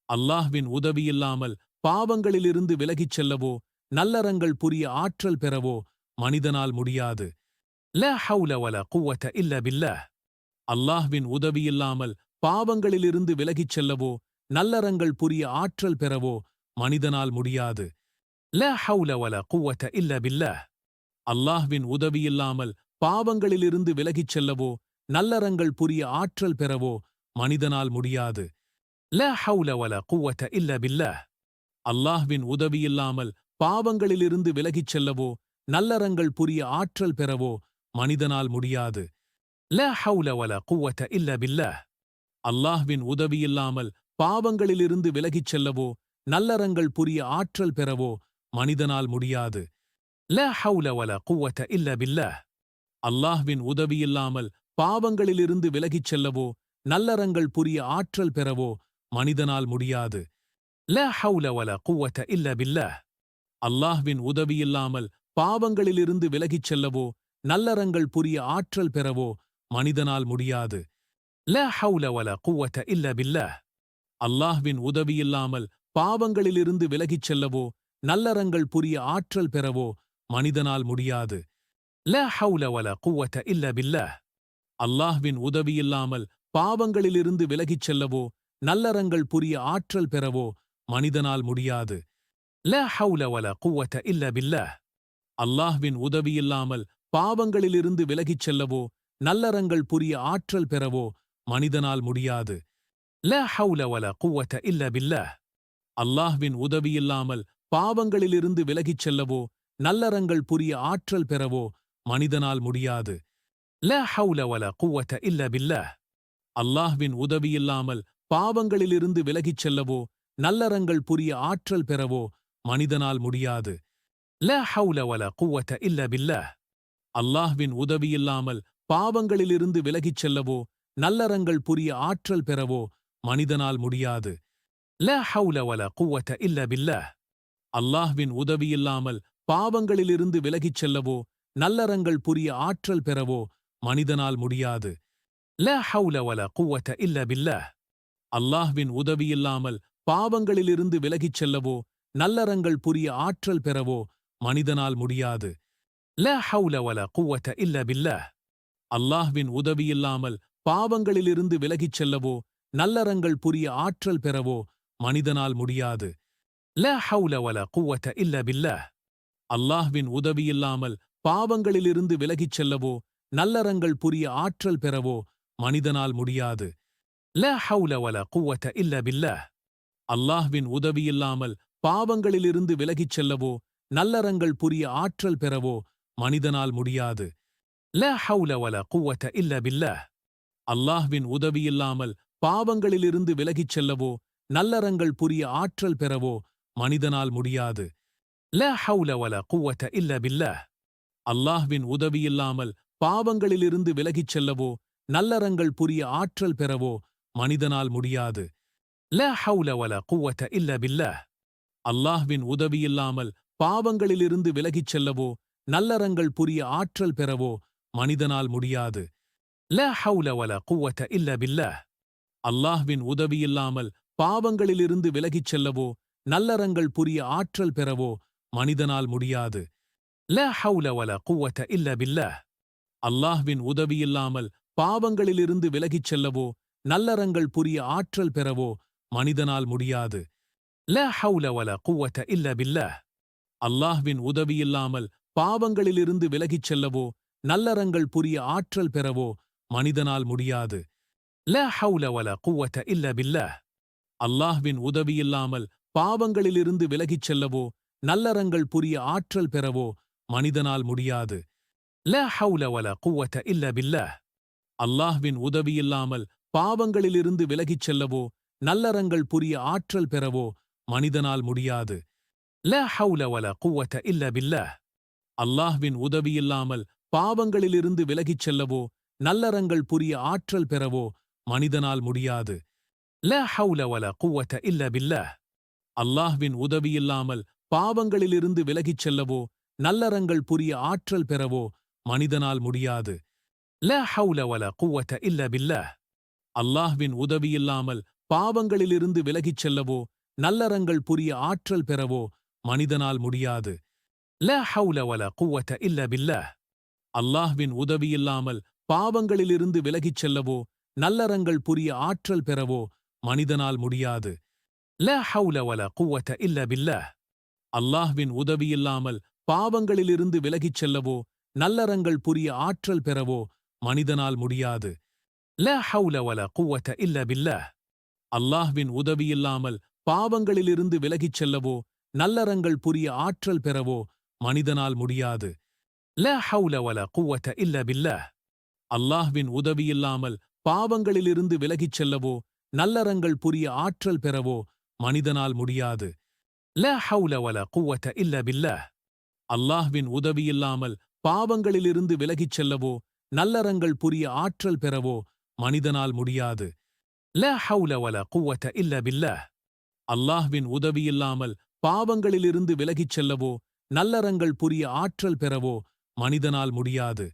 அல்லாஹ்வின் உதவியில்லாமல் பாவங்களிலிருந்து விலகிச் செல்லவோ நல்லறங்கள் புரிய ஆற்றல் பெறவோ மனிதனால் முடியாது. லா ஹவுல வலா குவத இல்ல பில்லாஹ். அல்லாஹ்வின் உதவியில்லாமல் பாவங்களிலிருந்து விலகிச் செல்லவோ நல்லறங்கள் புரிய ஆற்றல் பெறவோ மனிதனால் முடியாது. லா ஹவுல வலா குவத இல்ல பில்லாஹ். அல்லாஹ்வின் உதவியில்லாமல் பாவங்களிலிருந்து விலகிச் செல்லவோ நல்லறங்கள் புரிய ஆற்றல் பெறவோ மனிதனால் முடியாது. லா ஹவுல வலா குவத இல்ல பில்லாஹ். அல்லாஹ்வின் உதவியில்லாமல் பாவங்களிலிருந்து விலகிச் செல்லவோ நல்லறங்கள் புரிய ஆற்றல் பெறவோ மனிதனால் முடியாது. லா ஹவுல வலா குவத இல்ல பில்லாஹ். அல்லாஹ்வின் உதவியில்லாமல் பாவங்களிலிருந்து விலகிச் செல்லவோ நல்லறங்கள் புரிய ஆற்றல் பெறவோ மனிதனால் முடியாது. லா ஹவுல வலா குவத இல்ல பில்லாஹ். அல்லாஹ்வின் உதவியில்லாமல் பாவங்களிலிருந்து விலகிச் செல்லவோ நல்லறங்கள் புரிய ஆற்றல் பெறவோ மனிதனால் முடியாது. லா ஹவுல வலா குவத இல்ல பில்லாஹ். அல்லாஹ்வின் உதவியில்லாமல் பாவங்களிலிருந்து விலகிச் செல்லவோ நல்லறங்கள் புரிய ஆற்றல் பெறவோ மனிதனால் முடியாது. லா ஹவுல வலா குவத இல்ல பில்லாஹ். அல்லாஹ்வின் உதவியில்லாமல் பாவங்களிலிருந்து விலகிச் செல்லவோ நல்லறங்கள் புரிய ஆற்றல் பெறவோ மனிதனால் முடியாது. லா ஹவுல வலா குவத இல்ல பில்லாஹ். அல்லாஹ்வின் உதவியில்லாமல் பாவங்களிலிருந்து விலகிச் செல்லவோ நல்லறங்கள் புரிய ஆற்றல் பெறவோ மனிதனால் முடியாது. லா ஹவுல வலா குவத இல்ல பில்லாஹ். அல்லாஹ்வின் உதவியில்லாமல் பாவங்களிலிருந்து விலகிச் செல்லவோ நல்லறங்கள் புரிய ஆற்றல் பெறவோ மனிதனால் முடியாது. லா ஹவுல வலா குவத இல்ல பில்லாஹ். அல்லாஹ்வின் உதவியில்லாமல் பாவங்களிலிருந்து விலகிச் செல்லவோ நல்லறங்கள் புரிய ஆற்றல் பெறவோ மனிதனால் முடியாது. லா ஹவுல வலா குவத இல்ல பில்லாஹ். அல்லாஹ்வின் உதவியில்லாமல் பாவங்களிலிருந்து விலகிச் செல்லவோ நல்லறங்கள் புரிய ஆற்றல் பெறவோ மனிதனால் முடியாது. லா ஹவுல வலா குவத இல்ல பில்லாஹ். அல்லாஹ்வின் உதவியில்லாமல் பாவங்களிலிருந்து விலகிச் செல்லவோ நல்லறங்கள் புரிய ஆற்றல் பெறவோ மனிதனால் முடியாது. லா ஹவுல வலா குவத இல்ல பில்லாஹ். அல்லாஹ்வின் உதவியில்லாமல் பாவங்களிலிருந்து விலகிச் செல்லவோ நல்லறங்கள் புரிய ஆற்றல் பெறவோ மனிதனால் முடியாது. லா ஹவுல வலா குவத இல்ல பில்லாஹ். அல்லாஹ்வின் உதவியில்லாமல் பாவங்களிலிருந்து விலகிச் செல்லவோ நல்லறங்கள் புரிய ஆற்றல் பெறவோ மனிதனால் முடியாது. லா ஹவுல வலா குவத இல்ல பில்லாஹ். அல்லாஹ்வின் உதவியில்லாமல் பாவங்களிலிருந்து விலகிச் செல்லவோ நல்லறங்கள் புரிய ஆற்றல் பெறவோ மனிதனால் முடியாது. லா ஹவுல வலா குவத இல்ல பில்லாஹ். அல்லாஹ்வின் உதவியில்லாமல் பாவங்களிலிருந்து விலகிச் செல்லவோ நல்லறங்கள் புரிய ஆற்றல் பெறவோ மனிதனால் முடியாது. லா ஹவுல வலா குவத இல்ல பில்லாஹ். அல்லாஹ்வின் உதவியில்லாமல் பாவங்களிலிருந்து விலகிச் செல்லவோ நல்லறங்கள் புரிய ஆற்றல் பெறவோ மனிதனால் முடியாது. லா ஹவுல வலா குவத இல்ல பில்லாஹ். அல்லாஹ்வின் உதவியில்லாமல் பாவங்களிலிருந்து விலகிச் செல்லவோ நல்லறங்கள் புரிய ஆற்றல் பெறவோ மனிதனால் முடியாது. லா ஹவுல வலா குவத இல்ல பில்லாஹ். அல்லாஹ்வின் உதவியில்லாமல் பாவங்களிலிருந்து விலகிச் செல்லவோ நல்லறங்கள் புரிய ஆற்றல் பெறவோ மனிதனால் முடியாது. லா ஹவுல வலா குவத இல்ல பில்லாஹ். அல்லாஹ்வின் உதவியில்லாமல் பாவங்களிலிருந்து விலகிச் செல்லவோ நல்லறங்கள் புரிய ஆற்றல் பெறவோ மனிதனால் முடியாது. லா ஹவுல வலா குவத இல்ல பில்லாஹ். அல்லாஹ்வின் உதவியில்லாமல் பாவங்களிலிருந்து விலகிச் செல்லவோ நல்லறங்கள் புரிய ஆற்றல் பெறவோ மனிதனால் முடியாது. லா ஹவுல வலா குவத இல்ல பில்லாஹ். அல்லாஹ்வின் உதவியில்லாமல் பாவங்களிலிருந்து விலகிச் செல்லவோ நல்லறங்கள் புரிய ஆற்றல் பெறவோ மனிதனால் முடியாது. லா ஹவுல வலா குவத இல்ல பில்லாஹ். அல்லாஹ்வின் உதவியில்லாமல் பாவங்களிலிருந்து விலகிச் செல்லவோ நல்லறங்கள் புரிய ஆற்றல் பெறவோ மனிதனால் முடியாது. லா ஹவுல வலா குவத இல்ல பில்லாஹ். அல்லாஹ்வின் உதவியில்லாமல் பாவங்களிலிருந்து விலகிச் செல்லவோ நல்லறங்கள் புரிய ஆற்றல் பெறவோ மனிதனால் முடியாது. லா ஹவுல வலா குவத இல்ல பில்லாஹ். அல்லாஹ்வின் உதவியில்லாமல் பாவங்களிலிருந்து விலகிச் செல்லவோ நல்லறங்கள் புரிய ஆற்றல் பெறவோ மனிதனால் முடியாது. லா ஹவுல வலா குவத இல்ல பில்லாஹ். அல்லாஹ்வின் உதவியில்லாமல் பாவங்களிலிருந்து விலகிச் செல்லவோ நல்லறங்கள் புரிய ஆற்றல் பெறவோ மனிதனால் முடியாது. லா ஹவுல வலா குவத இல்ல பில்லாஹ். அல்லாஹ்வின் உதவியில்லாமல் பாவங்களிலிருந்து விலகிச் செல்லவோ நல்லறங்கள் புரிய ஆற்றல் பெறவோ மனிதனால் முடியாது. லா ஹவுல வலா குவத இல்ல பில்லாஹ். அல்லாஹ்வின் உதவியில்லாமல் பாவங்களிலிருந்து விலகிச் செல்லவோ நல்லறங்கள் புரிய ஆற்றல் பெறவோ மனிதனால் முடியாது. லா ஹவுல வலா குவத இல்ல பில்லாஹ். அல்லாஹ்வின் உதவியில்லாமல் பாவங்களிலிருந்து விலகிச் செல்லவோ நல்லறங்கள் புரிய ஆற்றல் பெறவோ மனிதனால் முடியாது. லா ஹவுல வலா குவத இல்ல பில்லாஹ். அல்லாஹ்வின் உதவியில்லாமல் பாவங்களிலிருந்து விலகிச் செல்லவோ நல்லறங்கள் புரிய ஆற்றல் பெறவோ மனிதனால் முடியாது. லா ஹவுல வலா குவத இல்ல பில்லாஹ். அல்லாஹ்வின் உதவியில்லாமல் பாவங்களிலிருந்து விலகிச் செல்லவோ நல்லறங்கள் புரிய ஆற்றல் பெறவோ மனிதனால் முடியாது. லா ஹவுல வலா குவத இல்ல பில்லாஹ். அல்லாஹ்வின் உதவியில்லாமல் பாவங்களிலிருந்து விலகிச் செல்லவோ நல்லறங்கள் புரிய ஆற்றல் பெறவோ மனிதனால் முடியாது. லா ஹவுல வலா குவத இல்ல பில்லாஹ். அல்லாஹ்வின் உதவியில்லாமல் பாவங்களிலிருந்து விலகிச் செல்லவோ நல்லறங்கள் புரிய ஆற்றல் பெறவோ மனிதனால் முடியாது. லா ஹவுல வலா குவத இல்ல பில்லாஹ். அல்லாஹ்வின் உதவியில்லாமல் பாவங்களிலிருந்து விலகிச் செல்லவோ நல்லறங்கள் புரிய ஆற்றல் பெறவோ மனிதனால் முடியாது.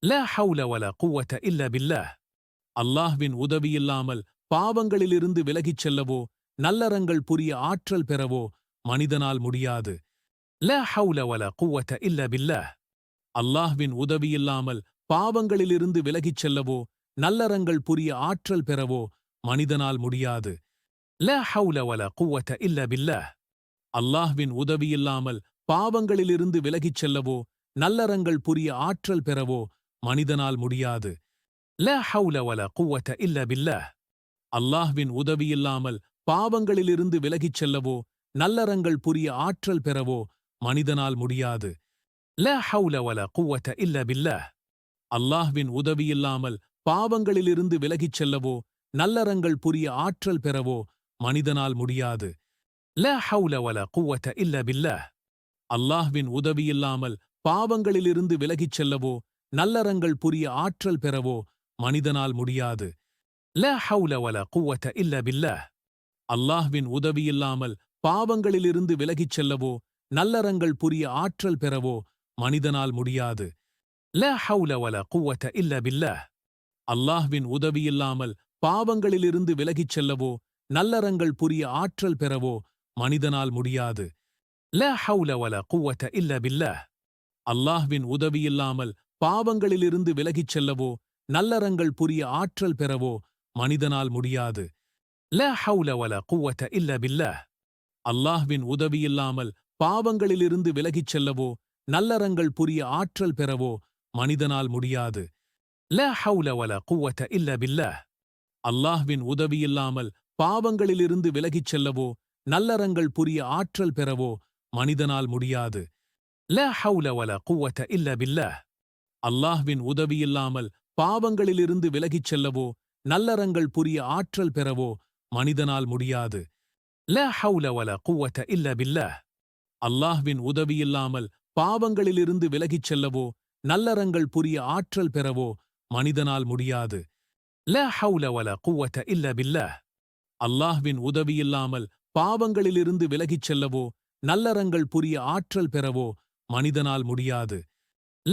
லா ஹவுல வலா குவத இல்ல பில்லாஹ். அல்லாஹ்வின் உதவியில்லாமல் பாவங்களிலிருந்து விலகிச் செல்லவோ நல்லறங்கள் புரிய ஆற்றல் பெறவோ மனிதனால் முடியாது. லா ஹவுல வலா குவத இல்ல பில்லாஹ். அல்லாஹ்வின் உதவியில்லாமல் பாவங்களிலிருந்து விலகிச் செல்லவோ நல்லறங்கள் புரிய ஆற்றல் பெறவோ மனிதனால் முடியாது. லா ஹவுல வலா குவத இல்ல பில்லாஹ். அல்லாஹ்வின் உதவியில்லாமல் பாவங்களிலிருந்து விலகிச் செல்லவோ நல்லறங்கள் புரிய ஆற்றல் பெறவோ மனிதனால் முடியாது. லா ஹவுல வலா குவத இல்ல பில்லாஹ். அல்லாஹ்வின் உதவியில்லாமல் பாவங்களிலிருந்து விலகிச் செல்லவோ நல்லறங்கள் புரிய ஆற்றல் பெறவோ மனிதனால் முடியாது. லா ஹவுல வலா குவ்வத இல்ல பில்லாஹ். அல்லாஹ்வின் உதவியில்லாமல் பாவங்களிலிருந்து விலகிச் செல்லவோ நல்லறங்கள் புரிய ஆற்றல் பெறவோ மனிதனால் முடியாது. லா ஹவுல வலா குவ்வத இல்ல பில்லாஹ். அல்லாஹ்வின் உதவியில்லாமல் பாவங்களிலிருந்து விலகிச் செல்லவோ நல்லறங்கள் புரிய ஆற்றல் பெறவோ மனிதனால் முடியாது. லா ஹவுல வலா குவ்வத இல்ல பில்லாஹ். அல்லாஹ்வின் உதவியில்லாமல் பாவங்களிலிருந்து விலகிச் செல்லவோ நல்லறங்கள் புரிய ஆற்றல் பெறவோ மனிதனால் முடியாது. லா ஹவுல வலா குவ்வத இல்ல பில்லாஹ். அல்லாஹ்வின் உதவியில்லாமல் பாவங்களிலிருந்து விலகிச் செல்லவோ நல்லறங்கள் புரிய ஆற்றல் பெறவோ மனிதனால் முடியாது. லா ஹவுல வலா குவ்வத இல்ல பில்லாஹ். அல்லாஹ்வின் உதவியில்லாமல் பாவங்களிலிருந்து விலகிச் செல்லவோ நல்லறங்கள் புரிய ஆற்றல் பெறவோ மனிதனால் முடியாது. லா ஹவுல வலா குவ்வத இல்ல பில்லாஹ். அல்லாஹ்வின் உதவியில்லாமல் பாவங்களிலிருந்து விலகிச் செல்லவோ நல்லறங்கள் புரிய ஆற்றல் பெறவோ மனிதனால் முடியாது. லா ஹவுல வலா குவ்வத இல்ல பில்லாஹ். அல்லாஹ்வின் உதவியில்லாமல் பாவங்களிலிருந்து விலகிச் செல்லவோ நல்லறங்கள் புரிய ஆற்றல் பெறவோ மனிதனால் முடியாது. லா ஹவுல வலா குவ்வத இல்ல பில்லாஹ். அல்லாஹ்வின் உதவியில்லாமல் பாவங்களிலிருந்து விலகிச் செல்லவோ நல்லறங்கள் புரிய ஆற்றல் பெறவோ மனிதனால் முடியாது. லா ஹவுல வலா குவ்வத இல்ல பில்லாஹ். அல்லாஹ்வின் உதவியில்லாமல் பாவங்களிலிருந்து விலகிச் செல்லவோ நல்லறங்கள் புரிய ஆற்றல் பெறவோ மனிதனால் முடியாது. லா ஹவுல வலா குவ்வத இல்ல பில்லாஹ். அல்லாஹ்வின் உதவியில்லாமல் பாவங்களிலிருந்து விலகிச் செல்லவோ நல்லறங்கள் புரிய ஆற்றல் பெறவோ மனிதனால் முடியாது.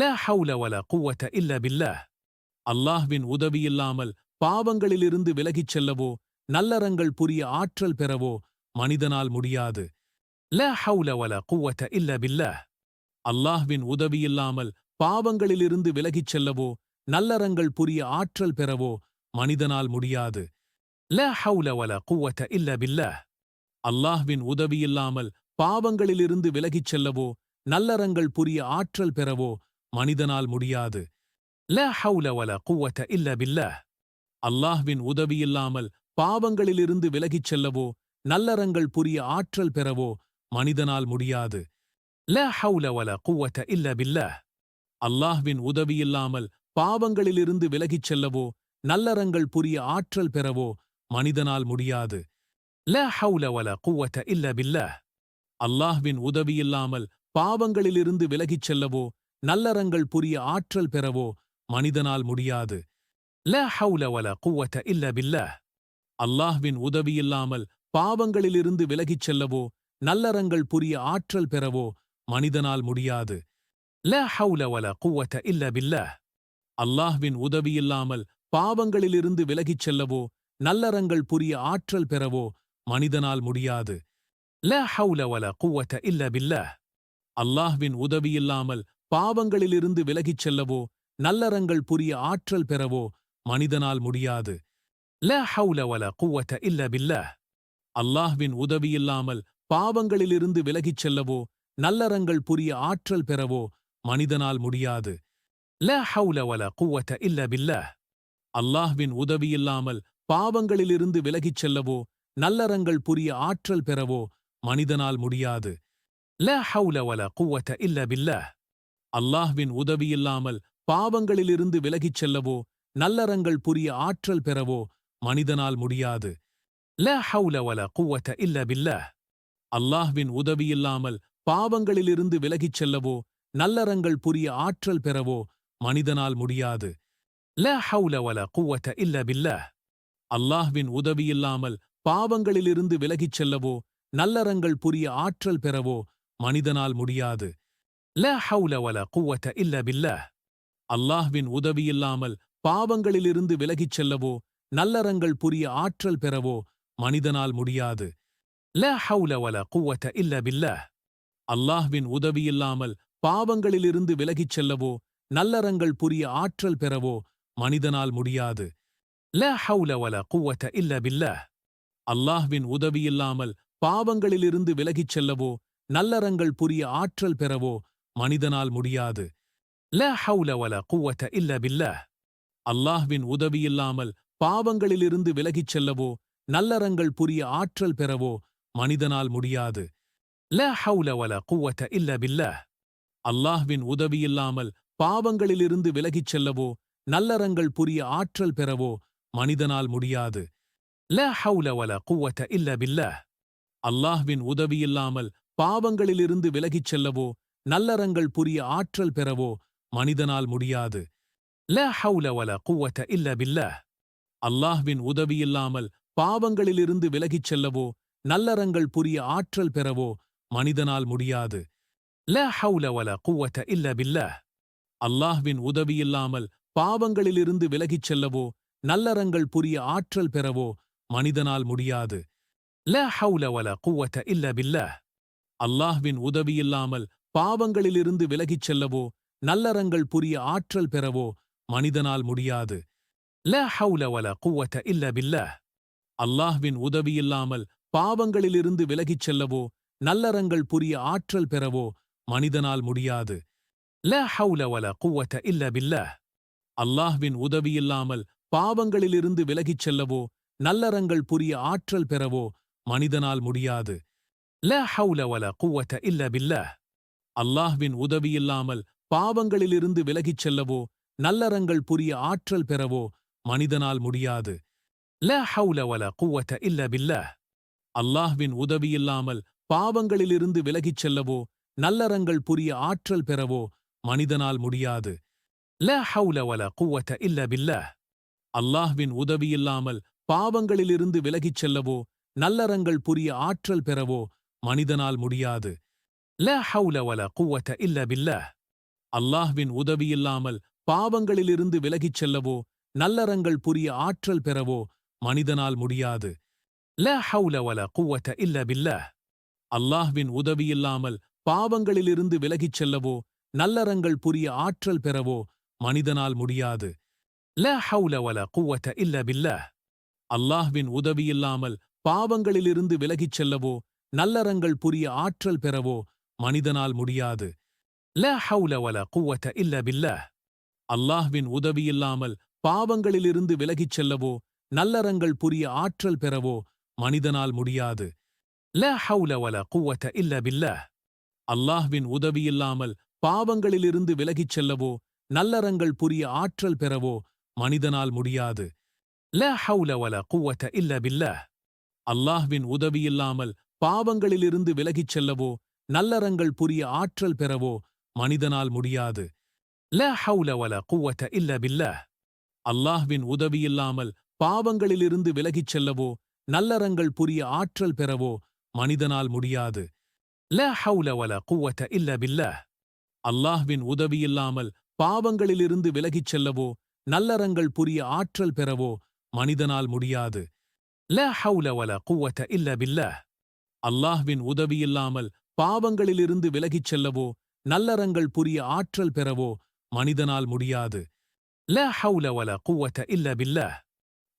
லா ஹவுல வலா குவ்வத இல்ல பில்லாஹ். அல்லாஹ்வின் உதவியில்லாமல் பாவங்களிலிருந்து விலகிச் செல்லவோ நல்லறங்கள் புரிய ஆற்றல் பெறவோ மனிதனால் முடியாது. லா ஹவுல வலா குவ்வத இல்ல பில்லாஹ். அல்லாஹ்வின் உதவியில்லாமல் பாவங்களிலிருந்து விலகிச் செல்லவோ நல்லறங்கள் புரிய ஆற்றல் பெறவோ மனிதனால் முடியாது. லா ஹவுல வலா குவ்வத இல்ல பில்லாஹ். அல்லாஹ்வின் உதவியில்லாமல் பாவங்களிலிருந்து விலகிச் செல்லவோ நல்லறங்கள் புரிய ஆற்றல் பெறவோ மனிதனால் முடியாது. லா ஹவுல வலா குவ்வத இல்ல பில்லாஹ். அல்லாஹ்வின் உதவியில்லாமல் பாவங்களிலிருந்து விலகிச் செல்லவோ நல்லறங்கள் புரிய ஆற்றல் பெறவோ மனிதனால் முடியாது. லா ஹவுல வலா குவ்வத இல்ல பில்லாஹ். அல்லாஹ்வின் உதவியில்லாமல் பாவங்களிலிருந்து விலகிச் செல்லவோ நல்லறங்கள் புரிய ஆற்றல் பெறவோ மனிதனால் முடியாது. லா ஹவுல வலா குவ்வத இல்ல பில்லாஹ். அல்லாஹ்வின் உதவியில்லாமல் பாவங்களிலிருந்து விலகிச் செல்லவோ நல்லறங்கள் புரிய ஆற்றல் பெறவோ மனிதனால் முடியாது. லா ஹவுல வலா குவ்வத இல்ல பில்லாஹ். அல்லாஹ்வின் உதவியில்லாமல் பாவங்களிலிருந்து விலகிச் செல்லவோ நல்லறங்கள் புரிய ஆற்றல் பெறவோ மனிதனால் முடியாது. லா ஹவுல வலா குவ்வத இல்ல பில்லாஹ். அல்லாஹ்வின் உதவியில்லாமல் பாவங்களிலிருந்து விலகிச் செல்லவோ நல்லறங்கள் புரிய ஆற்றல் பெறவோ மனிதனால் முடியாது. லா ஹவுல வலா குவ்வத இல்ல பில்லாஹ். அல்லாஹ்வின் உதவியில்லாமல் பாவங்களிலிருந்து விலகிச் செல்லவோ நல்லறங்கள் புரிய ஆற்றல் பெறவோ மனிதனால் முடியாது. லா ஹவுல வலா குவ்வத இல்ல பில்லாஹ். அல்லாஹ்வின் உதவியில்லாமல் பாவங்களிலிருந்து விலகிச் செல்லவோ நல்லறங்கள் புரிய ஆற்றல் பெறவோ மனிதனால் முடியாது. லா ஹவுல வலா குவ்வத இல்ல பில்லாஹ். அல்லாஹ்வின் உதவியில்லாமல் பாவங்களிலிருந்து விலகிச் செல்லவோ நல்லறங்கள் புரிய ஆற்றல் பெறவோ மனிதனால் முடியாது. லா ஹவுல வலா குவ்வத இல்ல பில்லாஹ். அல்லாஹ்வின் உதவியில்லாமல் பாவங்களிலிருந்து விலகிச் செல்லவோ நல்லறங்கள் புரிய ஆற்றல் பெறவோ மனிதனால் முடியாது. லா ஹவுல வலா குவ்வத இல்ல பில்லாஹ். அல்லாஹ்வின் உதவியில்லாமல் பாவங்களிலிருந்து விலகிச் செல்லவோ நல்லறங்கள் புரிய ஆற்றல் பெறவோ மனிதனால் முடியாது. லா ஹவுல வலா குவ்வத இல்ல பில்லாஹ். அல்லாஹ்வின் உதவியில்லாமல் பாவங்களிலிருந்து விலகிச் செல்லவோ நல்லறங்கள் புரிய ஆற்றல் பெறவோ மனிதனால் முடியாது. லா ஹவுல வலா குவ்வத இல்ல பில்லாஹ். அல்லாஹ்வின் உதவியில்லாமல் பாவங்களிலிருந்து விலகிச் செல்லவோ நல்லறங்கள் புரிய ஆற்றல் பெறவோ மனிதனால் முடியாது. லா ஹவுல வலா குவ்வத இல்ல பில்லாஹ். அல்லாஹ்வின் உதவியில்லாமல் பாவங்களிலிருந்து விலகிச் செல்லவோ நல்லறங்கள் புரிய ஆற்றல் பெறவோ மனிதனால் முடியாது. லா ஹவுல வலா குவ்வத இல்ல பில்லாஹ். அல்லாஹ்வின் உதவியில்லாமல் பாவங்களிலிருந்து விலகிச் செல்லவோ நல்லறங்கள் புரிய ஆற்றல் பெறவோ மனிதனால் முடியாது. லா ஹவுல வலா குவ்வத இல்ல பில்லாஹ். அல்லாஹ்வின் உதவியில்லாமல் பாவங்களிலிருந்து விலகிச் செல்லவோ நல்லறங்கள் புரிய ஆற்றல் பெறவோ மனிதனால் முடியாது. லா ஹவுல வலா குவத இல்ல பில்லாஹ். அல்லாஹ்வின் உதவியில்லாமல் பாவங்களிலிருந்து விலகிச் செல்லவோ நல்லறங்கள் புரிய ஆற்றல் பெறவோ மனிதனால் முடியாது. லா ஹவுல வலா குவத இல்ல பில்லாஹ். அல்லாஹ்வின் உதவியில்லாமல் பாவங்களிலிருந்து விலகிச் செல்லவோ நல்லறங்கள் புரிய ஆற்றல் பெறவோ மனிதனால் முடியாது. லா ஹவுல வலா குவத இல்ல பில்லாஹ். அல்லாஹ்வின் உதவியில்லாமல் பாவங்களிலிருந்து விலகிச் செல்லவோ நல்லறங்கள் புரிய ஆற்றல் பெறவோ மனிதனால் முடியாது. லா ஹவுல வலா குவத இல்ல பில்லாஹ். அல்லாஹ்வின் உதவியில்லாமல் பாவங்களிலிருந்து விலகிச் செல்லவோ நல்லறங்கள் புரிய ஆற்றல் பெறவோ மனிதனால் முடியாது. லா ஹவுல வலா குவத இல்ல பில்லாஹ். அல்லாஹ்வின் உதவியில்லாமல் பாவங்களிலிருந்து விலகிச் செல்லவோ நல்லறங்கள் புரிய ஆற்றல் பெறவோ மனிதனால் முடியாது. லா ஹவுல வலா குவத இல்ல பில்லாஹ். அல்லாஹ்வின் உதவியில்லாமல் பாவங்களிலிருந்து விலகிச் செல்லவோ நல்லறங்கள் புரிய ஆற்றல் பெறவோ மனிதனால் முடியாது. லா ஹவுல வலா குவத இல்ல பில்லாஹ். அல்லாஹ்வின் உதவியில்லாமல் பாவங்களிலிருந்து விலகிச் செல்லவோ நல்லறங்கள் புரிய ஆற்றல் பெறவோ மனிதனால் முடியாது. லா ஹவுல வலா குவத இல்ல பில்லாஹ். அல்லாஹ்வின் உதவியில்லாமல் பாவங்களிலிருந்து விலகிச் செல்லவோ நல்லறங்கள் புரிய ஆற்றல் பெறவோ மனிதனால் முடியாது. லா ஹவுல வலா குவத இல்ல பில்லாஹ். அல்லாஹ்வின் உதவியில்லாமல் பாவங்களிலிருந்து விலகிச் செல்லவோ நல்லறங்கள் புரிய ஆற்றல் பெறவோ மனிதனால் முடியாது. லா ஹவுல வலா குவத இல்ல பில்லாஹ். அல்லாஹ்வின் உதவியில்லாமல் பாவங்களிலிருந்து விலகிச் செல்லவோ நல்லறங்கள் புரிய ஆற்றல் பெறவோ மனிதனால் முடியாது. லா ஹவுல வலா குவத இல்ல பில்லாஹ். அல்லாஹ்வின் உதவியில்லாமல் பாவங்களிலிருந்து விலகிச் செல்லவோ நல்லறங்கள் புரிய ஆற்றல் பெறவோ மனிதனால் முடியாது. லா ஹவுல வலா குவத இல்ல பில்லாஹ். அல்லாஹ்வின் உதவியில்லாமல் பாவங்களிலிருந்து விலகிச் செல்லவோ நல்லறங்கள் புரிய ஆற்றல் பெறவோ மனிதனால் முடியாது. லா ஹவுல வலா குவத இல்ல பில்லாஹ். அல்லாஹ்வின் உதவியில்லாமல் பாவங்களிலிருந்து விலகிச் செல்லவோ நல்லறங்கள் புரிய ஆற்றல் பெறவோ மனிதனால் முடியாது. லா ஹவுல வலா குவத இல்ல பில்லாஹ். அல்லாஹ்வின் உதவியில்லாமல் பாவங்களிலிருந்து விலகிச் செல்லவோ நல்லறங்கள் புரிய ஆற்றல் பெறவோ மனிதனால் முடியாது. லா ஹவுல வலா குவத இல்ல பில்லாஹ். அல்லாஹ்வின் உதவியில்லாமல் பாவங்களிலிருந்து விலகிச் செல்லவோ நல்லறங்கள் புரிய ஆற்றல் பெறவோ மனிதனால் முடியாது. லா ஹவுல வலா குவத இல்ல பில்லாஹ். அல்லாஹ்வின் உதவியில்லாமல் பாவங்களிலிருந்து விலகிச் செல்லவோ நல்லறங்கள் புரிய ஆற்றல் பெறவோ மனிதனால் முடியாது. லா ஹவுல வலா குவத இல்ல பில்லாஹ். அல்லாஹ்வின் உதவியில்லாமல் பாவங்களிலிருந்து விலகிச் செல்லவோ நல்லறங்கள் புரிய ஆற்றல் பெறவோ மனிதனால் முடியாது. லா ஹவுல வலா குவத இல்ல பில்லாஹ். அல்லாஹ்வின் உதவியில்லாமல் பாவங்களிலிருந்து விலகிச் செல்லவோ நல்லறங்கள் புரிய ஆற்றல் பெறவோ மனிதனால் முடியாது. லா ஹவுல வலா குவத இல்ல பில்லாஹ். அல்லாஹ்வின் உதவியில்லாமல் பாவங்களிலிருந்து விலகிச் செல்லவோ நல்லறங்கள் புரிய ஆற்றல் பெறவோ மனிதனால் முடியாது. லா ஹவுல வலா குவத இல்ல பில்லாஹ்.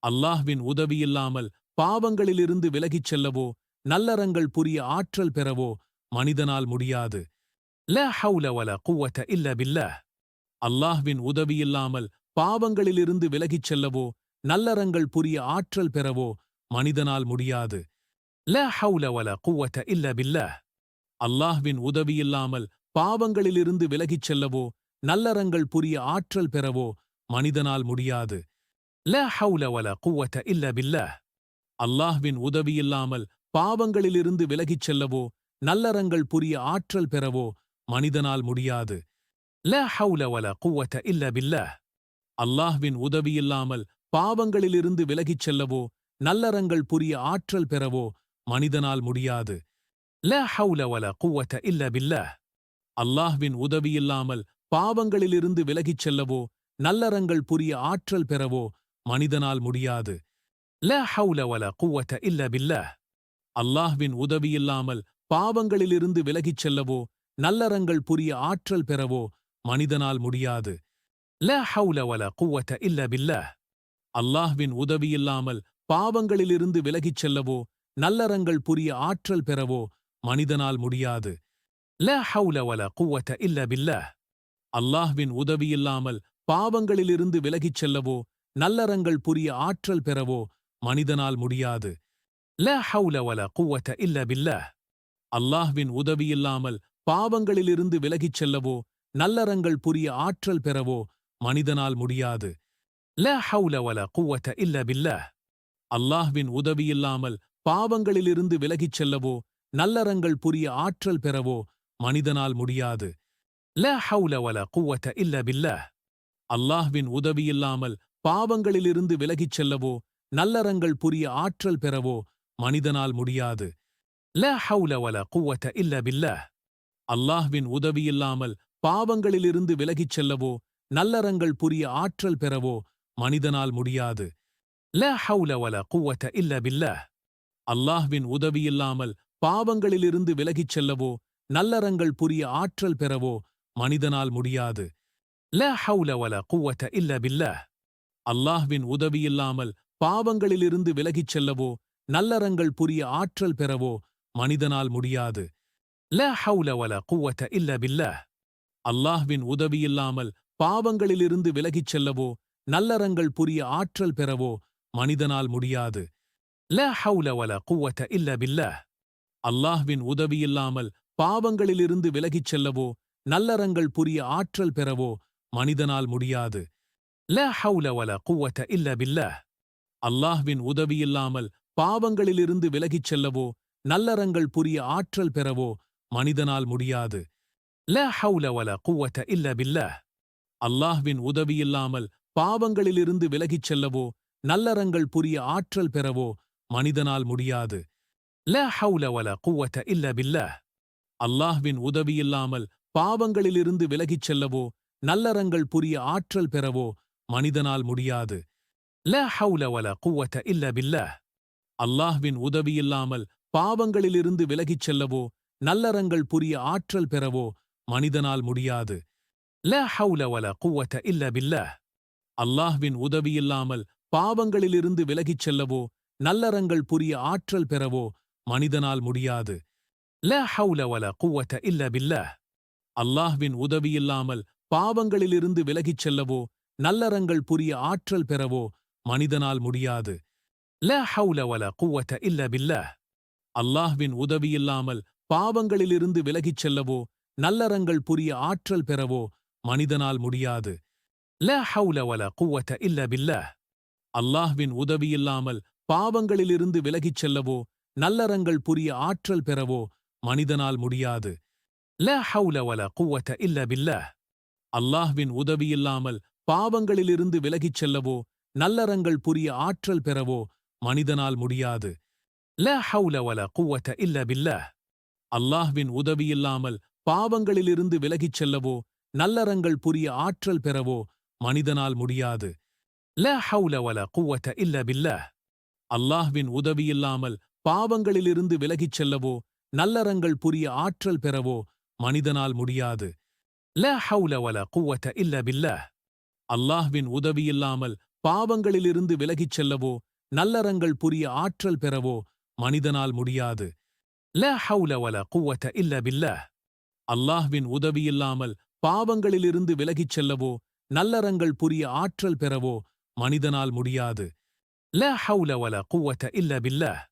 அல்லாஹ்வின் உதவியில்லாமல் பாவங்களிலிருந்து விலகிச் செல்லவோ நல்லறங்கள் புரிய ஆற்றல் பெறவோ மனிதனால் முடியாது. லா ஹவுல வலா குவத இல்ல பில்லாஹ். அல்லாஹ்வின் உதவியில்லாமல் பாவங்களிலிருந்து விலகிச் செல்லவோ நல்லறங்கள் புரிய ஆற்றல் பெறவோ மனிதனால் முடியாது. லா ஹவுல வலா குவத இல்ல பில்லாஹ். அல்லாஹ்வின் உதவியில்லாமல் பாவங்களிலிருந்து விலகிச் செல்லவோ நல்லறங்கள் புரிய ஆற்றல் பெறவோ மனிதனால் முடியாது. லா ஹவுல வலா குவத இல்ல பில்லாஹ். அல்லாஹ்வின் உதவியில்லாமல் பாவங்களிலிருந்து விலகிச் செல்லவோ நல்லறங்கள் புரிய ஆற்றல் பெறவோ மனிதனால் முடியாது. லா ஹவுல வலா குவத இல்ல பில்லாஹ். அல்லாஹ்வின் உதவியில்லாமல் பாவங்களிலிருந்து விலகிச் செல்லவோ நல்லறங்கள் புரிய ஆற்றல் பெறவோ மனிதனால் முடியாது. லா ஹவுல வலா குவத இல்ல பில்லாஹ். அல்லாஹ்வின் உதவியில்லாமல் பாவங்களிலிருந்து விலகிச் செல்லவோ நல்லறங்கள் புரிய ஆற்றல் பெறவோ மனிதனால் முடியாது. லா ஹவுல வலா குவத இல்ல பில்லாஹ். அல்லாஹ்வின் உதவியில்லாமல் பாவங்களிலிருந்து விலகிச் செல்லவோ நல்லறங்கள் புரிய ஆற்றல் பெறவோ மனிதனால் முடியாது. லா ஹவுல வலா குவத இல்ல பில்லாஹ். அல்லாஹ்வின் உதவியில்லாமல் பாவங்களிலிருந்து விலகிச் செல்லவோ நல்லறங்கள் புரிய ஆற்றல் பெறவோ மனிதனால் முடியாது. லா ஹவுல வலா குவத இல்ல பில்லாஹ். அல்லாஹ்வின் உதவியில்லாமல் பாவங்களிலிருந்து விலகிச் செல்லவோ நல்லறங்கள் புரிய ஆற்றல் பெறவோ மனிதனால் முடியாது. லா ஹவுல வலா குவத இல்ல பில்லாஹ். அல்லாஹ்வின் உதவியில்லாமல் பாவங்களிலிருந்து விலகிச் செல்லவோ நல்லறங்கள் புரிய ஆற்றல் பெறவோ மனிதனால் முடியாது. லா ஹவுல வலா குவத இல்ல பில்லாஹ். அல்லாஹ்வின் உதவியில்லாமல் பாவங்களிலிருந்து விலகிச் செல்லவோ நல்லறங்கள் புரிய ஆற்றல் பெறவோ மனிதனால் முடியாது. லா ஹவுல வலா குவத இல்ல பில்லாஹ். அல்லாஹ்வின் உதவியில்லாமல் பாவங்களிலிருந்து விலகிச் செல்லவோ நல்லறங்கள் புரிய ஆற்றல் பெறவோ மனிதனால் முடியாது. லா ஹவுல வலா குவத இல்ல பில்லாஹ். அல்லாஹ்வின் உதவியில்லாமல் பாவங்களிலிருந்து விலகிச் செல்லவோ நல்லறங்கள் புரிய ஆற்றல் பெறவோ மனிதனால் முடியாது. லா ஹவுல வலா குவத இல்ல பில்லாஹ். அல்லாஹ்வின் உதவியில்லாமல் பாவங்களிலிருந்து விலகிச் செல்லவோ நல்லறங்கள் புரிய ஆற்றல் பெறவோ மனிதனால் முடியாது. லா ஹவுல வலா குவத இல்ல பில்லாஹ். அல்லாஹ்வின் உதவியில்லாமல் பாவங்களிலிருந்து விலகிச் செல்லவோ நல்லறங்கள் புரிய ஆற்றல் பெறவோ மனிதனால் முடியாது. லா ஹவுல வலா குவத இல்ல பில்லாஹ். அல்லாஹ்வின் உதவியில்லாமல் பாவங்களிலிருந்து விலகிச் செல்லவோ நல்லறங்கள் புரிய ஆற்றல் பெறவோ மனிதனால் முடியாது. லா ஹவுல வலா குவத இல்ல பில்லாஹ். அல்லாஹ்வின் உதவியில்லாமல் பாவங்களிலிருந்து விலகிச் செல்லவோ நல்லறங்கள் புரிய ஆற்றல் பெறவோ மனிதனால் முடியாது. லா ஹவுல வலா குவத இல்ல பில்லாஹ். அல்லாஹ்வின் உதவியில்லாமல் பாவங்களிலிருந்து விலகிச் செல்லவோ நல்லறங்கள் புரிய ஆற்றல் பெறவோ மனிதனால் முடியாது. லா ஹவுல வலா குவத இல்ல பில்லாஹ். அல்லாஹ்வின் உதவியில்லாமல் பாவங்களிலிருந்து விலகிச் செல்லவோ நல்லறங்கள் புரிய ஆற்றல் பெறவோ மனிதனால் முடியாது. லா ஹவுல வலா குவத இல்ல பில்லாஹ். அல்லாஹ்வின் உதவியில்லாமல் பாவங்களிலிருந்து விலகிச் செல்லவோ நல்லறங்கள் புரிய ஆற்றல் பெறவோ மனிதனால் முடியாது. லா ஹவுல வலா குவத இல்ல பில்லாஹ். அல்லாஹ்வின் உதவியில்லாமல் பாவங்களிலிருந்து விலகிச் செல்லவோ நல்லறங்கள் புரிய ஆற்றல் பெறவோ மனிதனால் முடியாது. லா ஹவுல வலா குவத இல்ல பில்லாஹ். அல்லாஹ்வின் உதவியில்லாமல் பாவங்களிலிருந்து விலகிச் செல்லவோ நல்லறங்கள் புரிய ஆற்றல் பெறவோ மனிதனால் முடியாது. லா ஹவுல வலா குவத இல்ல பில்லாஹ். அல்லாஹ்வின் உதவியில்லாமல் பாவங்களிலிருந்து விலகிச் செல்லவோ நல்லறங்கள் புரிய ஆற்றல் பெறவோ மனிதனால் முடியாது. லா ஹவுல வலா குவத இல்ல பில்லாஹ். அல்லாஹ்வின் உதவியில்லாமல் பாவங்களிலிருந்து விலகிச் செல்லவோ நல்லறங்கள் புரிய ஆற்றல் பெறவோ மனிதனால் முடியாது. லா ஹவுல வலா குவத இல்ல பில்லாஹ். அல்லாஹ்வின் உதவியில்லாமல் பாவங்களிலிருந்து விலகிச் செல்லவோ நல்லறங்கள் புரிய ஆற்றல் பெறவோ மனிதனால் முடியாது. லா ஹவுல வலா குவத இல்ல பில்லாஹ். அல்லாஹ்வின் உதவியில்லாமல் பாவங்களிலிருந்து விலகிச் செல்லவோ நல்லறங்கள் புரிய ஆற்றல் பெறவோ மனிதனால் முடியாது. லா ஹவுல வலா குவத இல்ல பில்லாஹ். அல்லாஹ்வின் உதவியில்லாமல் பாவங்களிலிருந்து விலகிச் செல்லவோ நல்லறங்கள் புரிய ஆற்றல் பெறவோ மனிதனால் முடியாது. லா ஹவுல வலா குவத இல்ல பில்லாஹ். அல்லாஹ்வின் உதவியில்லாமல் பாவங்களிலிருந்து விலகிச் செல்லவோ நல்லறங்கள் புரிய ஆற்றல் பெறவோ மனிதனால் முடியாது. லா ஹவுல வலா குவத இல்ல பில்லாஹ். அல்லாஹ்வின் உதவியில்லாமல் பாவங்களிலிருந்து விலகிச் செல்லவோ நல்லறங்கள் புரிய ஆற்றல் பெறவோ மனிதனால் முடியாது. லா ஹவுல வலா குவத இல்ல பில்லாஹ். அல்லாஹ்வின் உதவியில்லாமல் பாவங்களிலிருந்து விலகிச் செல்லவோ நல்லறங்கள் புரிய ஆற்றல் பெறவோ மனிதனால் முடியாது. லா ஹவுல வலா குவத இல்ல பில்லாஹ்.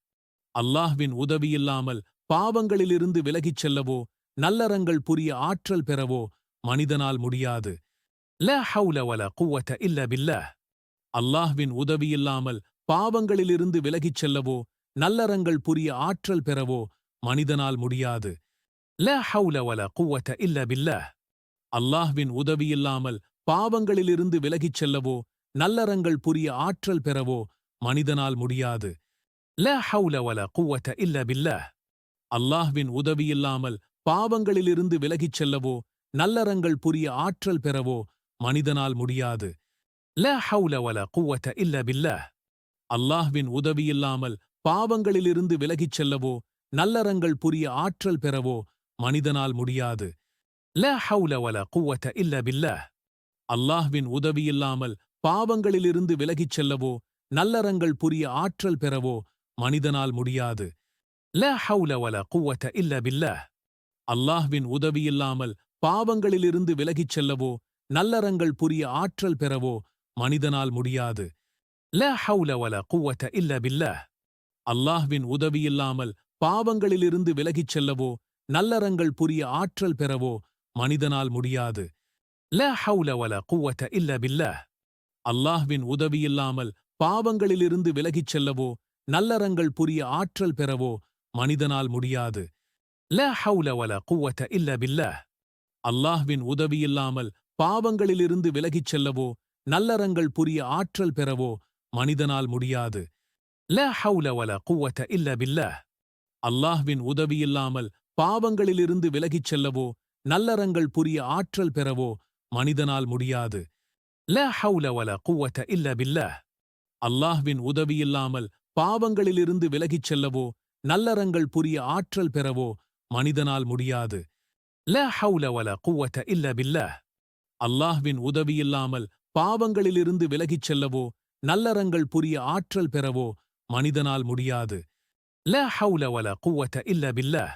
அல்லாஹ்வின் உதவியில்லாமல் பாவங்களிலிருந்து விலகிச் செல்லவோ நல்லறங்கள் புரிய ஆற்றல் பெறவோ மனிதனால் முடியாது. லா ஹவுல வலா குவத இல்ல பில்லாஹ். அல்லாஹ்வின் உதவியில்லாமல் பாவங்களிலிருந்து விலகிச் செல்லவோ நல்லறங்கள் புரிய ஆற்றல் பெறவோ மனிதனால் முடியாது. லா ஹவுல வலா குவத இல்ல பில்லாஹ். அல்லாஹ்வின் உதவியில்லாமல் பாவங்களிலிருந்து விலகிச் செல்லவோ நல்லறங்கள் புரிய ஆற்றல் பெறவோ மனிதனால் முடியாது. லா ஹவுல வலா குவத இல்ல பில்லாஹ். அல்லாஹ்வின் உதவியில்லாமல் பாவங்களிலிருந்து விலகிச் செல்லவோ நல்லறங்கள் புரிய ஆற்றல் பெறவோ மனிதனால் முடியாது. லா ஹவுல வலா குவத இல்ல பில்லாஹ். அல்லாஹ்வின் உதவியில்லாமல் பாவங்களிலிருந்து விலகிச் செல்லவோ நல்லறங்கள் புரிய ஆற்றல் பெறவோ மனிதனால் முடியாது. லா ஹவுல வலா குவத இல்ல பில்லாஹ். அல்லாஹ்வின் உதவியில்லாமல் பாவங்களிலிருந்து விலகிச் செல்லவோ நல்லறங்கள் புரிய ஆற்றல் பெறவோ மனிதனால் முடியாது. லா ஹவுல வலா குவத இல்ல பில்லாஹ். அல்லாஹ்வின் உதவியில்லாமல் பாவங்களிலிருந்து விலகிச் செல்லவோ நல்லறங்கள் புரிய ஆற்றல் பெறவோ மனிதனால் முடியாது. லா ஹவுல வலா குவத இல்ல பில்லாஹ். அல்லாஹ்வின் உதவியில்லாமல் பாவங்களிலிருந்து விலகிச் செல்லவோ நல்லறங்கள் புரிய ஆற்றல் பெறவோ மனிதனால் முடியாது. லா ஹவுல வலா குவ்வத இல்லா பில்லாஹ். அல்லாஹ்வின் உதவியில்லாமல் பாவங்களிலிருந்து விலகிச் செல்லவோ நல்லறங்கள் புரிய ஆற்றல் பெறவோ மனிதனால் முடியாது. லா ஹவுல வலா குவ்வத இல்லா பில்லாஹ். அல்லாஹ்வின் உதவியில்லாமல் பாவங்களிலிருந்து விலகிச் செல்லவோ நல்லறங்கள் புரிய ஆற்றல் பெறவோ மனிதனால் முடியாது. லா ஹவுல வலா குவ்வத இல்லா பில்லாஹ். அல்லாஹ்வின் உதவியில்லாமல் பாவங்களிலிருந்து விலகிச் செல்லவோ நல்லறங்கள் புரிய ஆற்றல் பெறவோ மனிதனால் முடியாது. லா ஹவுல வலா குவ்வத இல்லா பில்லாஹ். அல்லாஹ்வின் உதவியில்லாமல் பாவங்களிலிருந்து விலகிச் செல்லவோ நல்லறங்கள் புரிய ஆற்றல் பெறவோ மனிதனால் முடியாது. லா ஹவுல வலா குவ்வத இல்லா பில்லாஹ். அல்லாஹ்வின் உதவியில்லாமல் பாவங்களிலிருந்து விலகிச் செல்லவோ நல்லறங்கள் புரிய ஆற்றல் பெறவோ மனிதனால் முடியாது. லா ஹவுல வலா குவ்வத இல்லா பில்லாஹ்.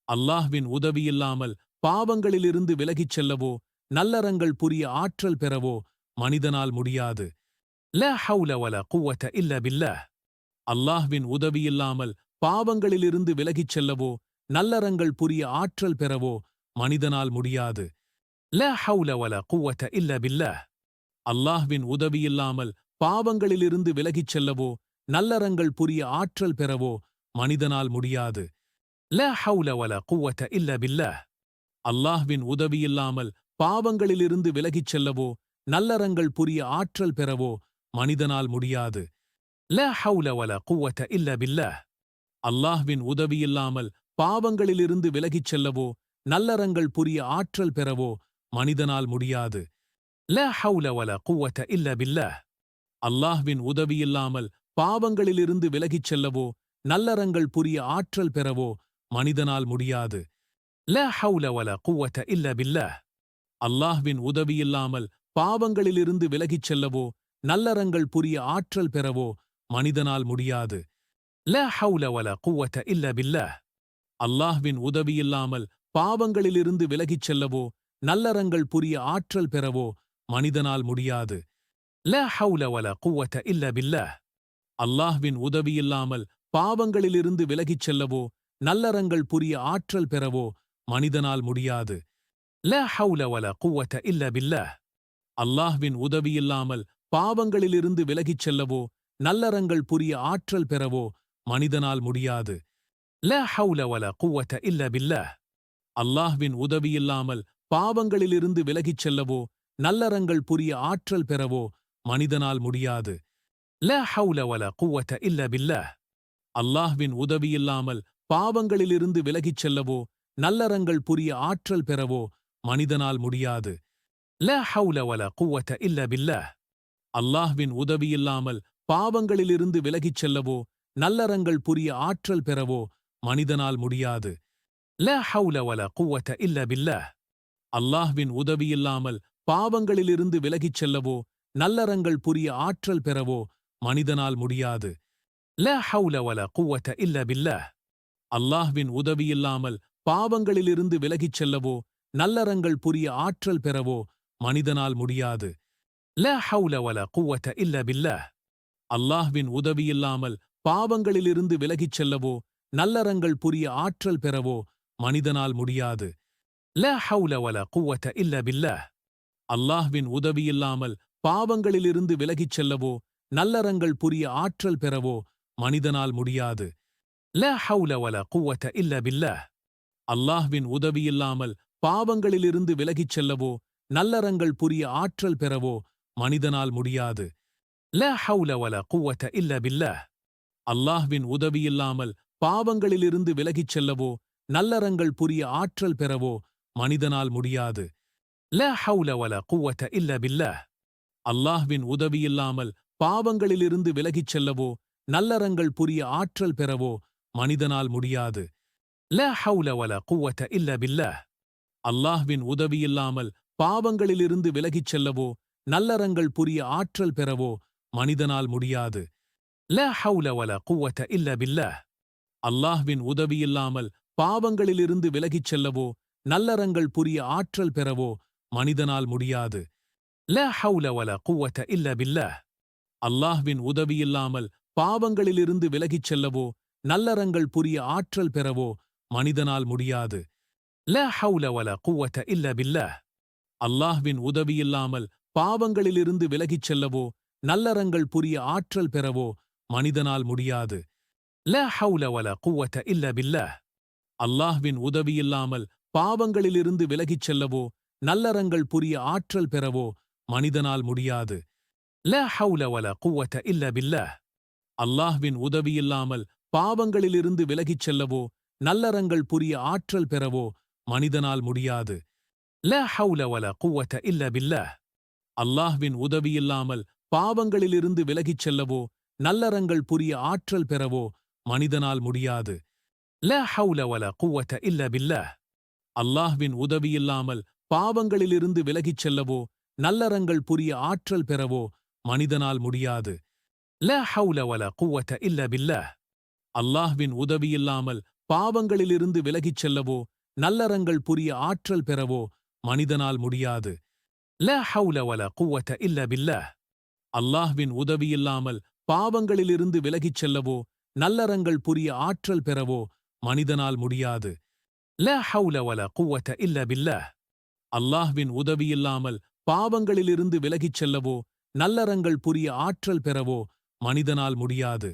அல்லாஹ்வின் உதவியில்லாமல் பாவங்களிலிருந்து விலகிச் செல்லவோ நல்லறங்கள் புரிய ஆற்றல் பெறவோ மனிதனால் முடியாது. லா ஹவுல வலா குவ்வத இல்லா பில்லாஹ். அல்லாஹ்வின் உதவியில்லாமல் பாவங்களிலிருந்து விலகிச் செல்லவோ நல்லறங்கள் புரிய ஆற்றல் பெறவோ மனிதனால் முடியாது. லா ஹவுல வலா குவ்வத இல்லா பில்லாஹ். அல்லாஹ்வின் உதவியில்லாமல் பாவங்களிலிருந்து விலகிச் செல்லவோ நல்லறங்கள் புரிய ஆற்றல் பெறவோ மனிதனால் முடியாது. லா ஹவுல வலா குவ்வத இல்லா பில்லாஹ். அல்லாஹ்வின் உதவியில்லாமல் பாவங்களிலிருந்து விலகிச் செல்லவோ நல்லறங்கள் புரிய ஆற்றல் பெறவோ மனிதனால் முடியாது. லா ஹவுல வலா குவ்வத இல்லா பில்லாஹ். அல்லாஹ்வின் உதவியில்லாமல் பாவங்களிலிருந்து விலகிச் செல்லவோ நல்லறங்கள் புரிய ஆற்றல் பெறவோ மனிதனால் முடியாது. லா ஹவுல வலா குவ்வத இல்லா பில்லாஹ். அல்லாஹ்வின் உதவியில்லாமல் பாவங்களிலிருந்து விலகிச் செல்லவோ நல்லறங்கள் புரிய ஆற்றல் பெறவோ மனிதனால் முடியாது. லா ஹவுல வலா குவ்வத இல்லா பில்லாஹ். அல்லாஹ்வின் உதவியில்லாமல் பாவங்களிலிருந்து விலகிச் செல்லவோ நல்லறங்கள் புரிய ஆற்றல் பெறவோ மனிதனால் முடியாது. லா ஹவுல வலா குவ்வத இல்லா பில்லாஹ். அல்லாஹ்வின் உதவியில்லாமல் பாவங்களிலிருந்து விலகிச் செல்லவோ நல்லறங்கள் புரிய ஆற்றல் பெறவோ மனிதனால் முடியாது. லா ஹவுல வலா குவ்வத இல்லா பில்லாஹ். அல்லாஹ்வின் உதவியில்லாமல் பாவங்களிலிருந்து விலகிச் செல்லவோ நல்லறங்கள் புரிய ஆற்றல் பெறவோ மனிதனால் முடியாது. லா ஹவுல வலா குவ்வத இல்லா பில்லாஹ். அல்லாஹ்வின் உதவியில்லாமல் பாவங்களிலிருந்து விலகிச் செல்லவோ நல்லறங்கள் புரிய ஆற்றல் பெறவோ மனிதனால் முடியாது. லா ஹவுல வலா குவ்வத இல்லா பில்லாஹ். அல்லாஹ்வின் உதவியில்லாமல் பாவங்களிலிருந்து விலகிச் செல்லவோ நல்லறங்கள் புரிய ஆற்றல் பெறவோ மனிதனால் முடியாது. லா ஹவுல வலா குவ்வத இல்லா பில்லாஹ். அல்லாஹ்வின் உதவியில்லாமல் பாவங்களிலிருந்து விலகிச் செல்லவோ நல்லறங்கள் புரிய ஆற்றல் பெறவோ மனிதனால் முடியாது. லா ஹவுல வலா குவ்வத இல்லா பில்லாஹ். அல்லாஹ்வின் உதவியில்லாமல் பாவங்களிலிருந்து விலகிச் செல்லவோ நல்லறங்கள் புரிய ஆற்றல் பெறவோ மனிதனால் முடியாது. லா ஹவுல வலா குவ்வத இல்லா பில்லாஹ். அல்லாஹ்வின் உதவியில்லாமல் பாவங்களிலிருந்து விலகிச் செல்லவோ நல்லறங்கள் புரிய ஆற்றல் பெறவோ மனிதனால் முடியாது. லா ஹவுல வலா குவ்வத இல்லா பில்லாஹ். அல்லாஹ்வின் உதவியில்லாமல் பாவங்களிலிருந்து விலகிச் செல்லவோ நல்லறங்கள் புரிய ஆற்றல் பெறவோ மனிதனால் முடியாது. லா ஹவுல வலா குவ்வத இல்லா பில்லாஹ். அல்லாஹ்வின் உதவியில்லாமல் பாவங்களிலிருந்து விலகிச் செல்லவோ நல்லறங்கள் புரிய ஆற்றல் பெறவோ மனிதனால் முடியாது. லா ஹவுல வலா குவ்வத இல்லா பில்லாஹ். அல்லாஹ்வின் உதவியில்லாமல் பாவங்களிலிருந்து விலகிச் செல்லவோ நல்லறங்கள் புரிய ஆற்றல் பெறவோ மனிதனால் முடியாது. லா ஹவுல வலா குவ்வத இல்லா பில்லாஹ். அல்லாஹ்வின் உதவியில்லாமல் பாவங்களிலிருந்து விலகிச் செல்லவோ நல்லறங்கள் புரிய ஆற்றல் பெறவோ மனிதனால் முடியாது. லா ஹவுல வலா குவ்வத இல்லா பில்லாஹ். அல்லாஹ்வின் உதவியில்லாமல் பாவங்களிலிருந்து விலகிச் செல்லவோ நல்லறங்கள் புரிய ஆற்றல் பெறவோ மனிதனால் முடியாது. லா ஹவுல வலா குவ்வத இல்லா பில்லாஹ். அல்லாஹ்வின் உதவியில்லாமல் பாவங்களிலிருந்து விலகிச் செல்லவோ நல்லறங்கள் புரிய ஆற்றல் பெறவோ மனிதனால் முடியாது. லா ஹவுல வலா குவ்வத இல்லா பில்லாஹ். அல்லாஹ்வின் உதவியில்லாமல் பாவங்களிலிருந்து விலகிச் செல்லவோ நல்லறங்கள் புரிய ஆற்றல் பெறவோ மனிதனால் முடியாது. லா ஹவுல வலா குவ்வத இல்லா பில்லாஹ். அல்லாஹ்வின் உதவியில்லாமல் பாவங்களிலிருந்து விலகிச் செல்லவோ நல்லறங்கள் புரிய ஆற்றல் பெறவோ மனிதனால் முடியாது. லா ஹவுல வலா குவ்வத இல்லா பில்லாஹ். அல்லாஹ்வின் உதவியில்லாமல் பாவங்களிலிருந்து விலகிச் செல்லவோ நல்லறங்கள் புரிய ஆற்றல் பெறவோ மனிதனால் முடியாது. லா ஹவுல வலா குவத இல்ல பில்லாஹ். அல்லாஹ்வின் உதவியில்லாமல் பாவங்களிலிருந்து விலகிச் செல்லவோ நல்லறங்கள் புரிய ஆற்றல் பெறவோ மனிதனால் முடியாது. லா ஹவுல வலா குவத இல்ல பில்லாஹ். அல்லாஹ்வின் உதவியில்லாமல் பாவங்களிலிருந்து விலகிச் செல்லவோ நல்லறங்கள் புரிய ஆற்றல் பெறவோ மனிதனால் முடியாது. லா ஹவுல வலா குவத இல்ல பில்லாஹ். அல்லாஹ்வின் உதவியில்லாமல் பாவங்களிலிருந்து விலகிச் செல்லவோ நல்லறங்கள் புரிய ஆற்றல் பெறவோ மனிதனால் முடியாது. லா ஹவுல வலா குவத இல்ல பில்லாஹ். அல்லாஹ்வின் உதவியில்லாமல் பாவங்களிலிருந்து விலகிச் செல்லவோ நல்லறங்கள் புரிய ஆற்றல் பெறவோ மனிதனால் முடியாது. லா ஹவுல வலா குவத இல்ல பில்லாஹ். அல்லாஹ்வின் உதவியில்லாமல் பாவங்களிலிருந்து விலகிச் செல்லவோ நல்லறங்கள் புரிய ஆற்றல் பெறவோ மனிதனால் முடியாது. லா ஹவுல வலா குவத இல்ல பில்லாஹ். அல்லாஹ்வின் உதவியில்லாமல் பாவங்களிலிருந்து விலகிச் செல்லவோ நல்லறங்கள் புரிய ஆற்றல் பெறவோ மனிதனால் முடியாது. லா ஹவுல வலா குவத இல்ல பில்லாஹ். அல்லாஹ்வின் உதவியில்லாமல் பாவங்களிலிருந்து விலகிச் செல்லவோ நல்லறங்கள் புரிய ஆற்றல் பெறவோ மனிதனால் முடியாது. லா ஹவுல வலா குவத இல்ல பில்லாஹ். அல்லாஹ்வின் உதவியில்லாமல் பாவங்களிலிருந்து விலகிச் செல்லவோ நல்லறங்கள் புரிய ஆற்றல் பெறவோ மனிதனால் முடியாது.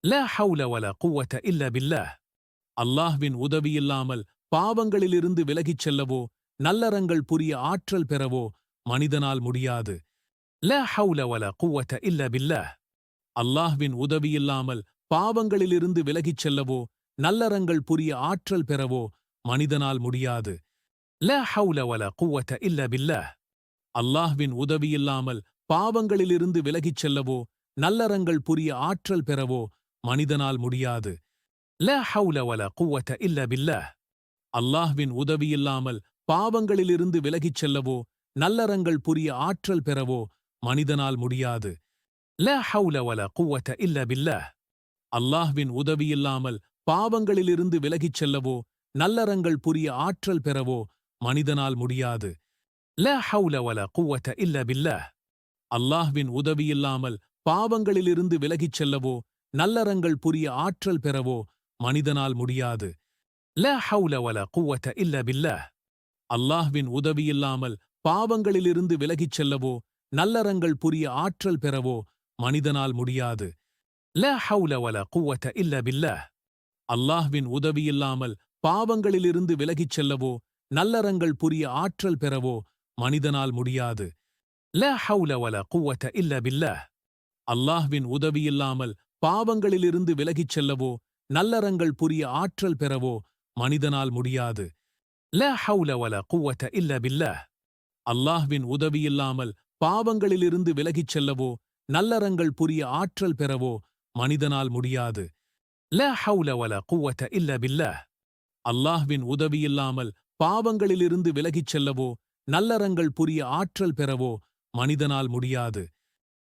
லா ஹவுல வலா குவத இல்ல பில்லாஹ். அல்லாஹ்வின் உதவியில்லாமல் பாவங்களிலிருந்து விலகிச் செல்லவோ நல்லறங்கள் புரிய ஆற்றல் பெறவோ மனிதனால் முடியாது. லா ஹவுல வலா குவத இல்ல பில்லாஹ். அல்லாஹ்வின் உதவியில்லாமல் பாவங்களிலிருந்து விலகிச் செல்லவோ நல்லறங்கள் புரிய ஆற்றல் பெறவோ மனிதனால் முடியாது. லா ஹவுல வலா குவத இல்ல பில்லாஹ். அல்லாஹ்வின் உதவியில்லாமல் பாவங்களிலிருந்து விலகிச் செல்லவோ நல்லறங்கள் புரிய ஆற்றல் பெறவோ மனிதனால் முடியாது. லா ஹவுல வலா குவத இல்ல பில்லாஹ். அல்லாஹ்வின் உதவியில்லாமல் பாவங்களிலிருந்து விலகிச் செல்லவோ நல்லறங்கள் புரிய ஆற்றல் பெறவோ மனிதனால் முடியாது. லா ஹவுல வலா குவத இல்ல பில்லாஹ். அல்லாஹ்வின் உதவியில்லாமல் பாவங்களிலிருந்து விலகிச் செல்லவோ நல்லறங்கள் புரிய ஆற்றல் பெறவோ மனிதனால் முடியாது. லா ஹவுல வலா குவத இல்ல பில்லாஹ். அல்லாஹ்வின் உதவியில்லாமல் பாவங்களிலிருந்து விலகிச் செல்லவோ நல்லறங்கள் புரிய ஆற்றல் பெறவோ மனிதனால் முடியாது. லா ஹவுல வலா குவத இல்ல பில்லாஹ். அல்லாஹ்வின் உதவியில்லாமல் பாவங்களிலிருந்து விலகிச் செல்லவோ நல்லறங்கள் புரிய ஆற்றல் பெறவோ மனிதனால் முடியாது. லா ஹவுல வலா குவத இல்ல பில்லாஹ். அல்லாஹ்வின் உதவியில்லாமல் பாவங்களிலிருந்து விலகிச் செல்லவோ நல்லறங்கள் புரிய ஆற்றல் பெறவோ மனிதனால் முடியாது. லா ஹவுல வலா குவத இல்ல பில்லாஹ். அல்லாஹ்வின் உதவியில்லாமல் பாவங்களிலிருந்து விலகிச் செல்லவோ நல்லறங்கள் புரிய ஆற்றல் பெறவோ மனிதனால் முடியாது. லா ஹவுல வலா குவத இல்ல பில்லாஹ். அல்லாஹ்வின் உதவியில்லாமல் பாவங்களிலிருந்து விலகிச் செல்லவோ நல்லறங்கள் புரிய ஆற்றல் பெறவோ மனிதனால் முடியாது. லா ஹவுல வலா குவத இல்ல பில்லாஹ். அல்லாஹ்வின் உதவியில்லாமல் பாவங்களிலிருந்து விலகிச் செல்லவோ நல்லறங்கள் புரிய ஆற்றல் பெறவோ மனிதனால் முடியாது.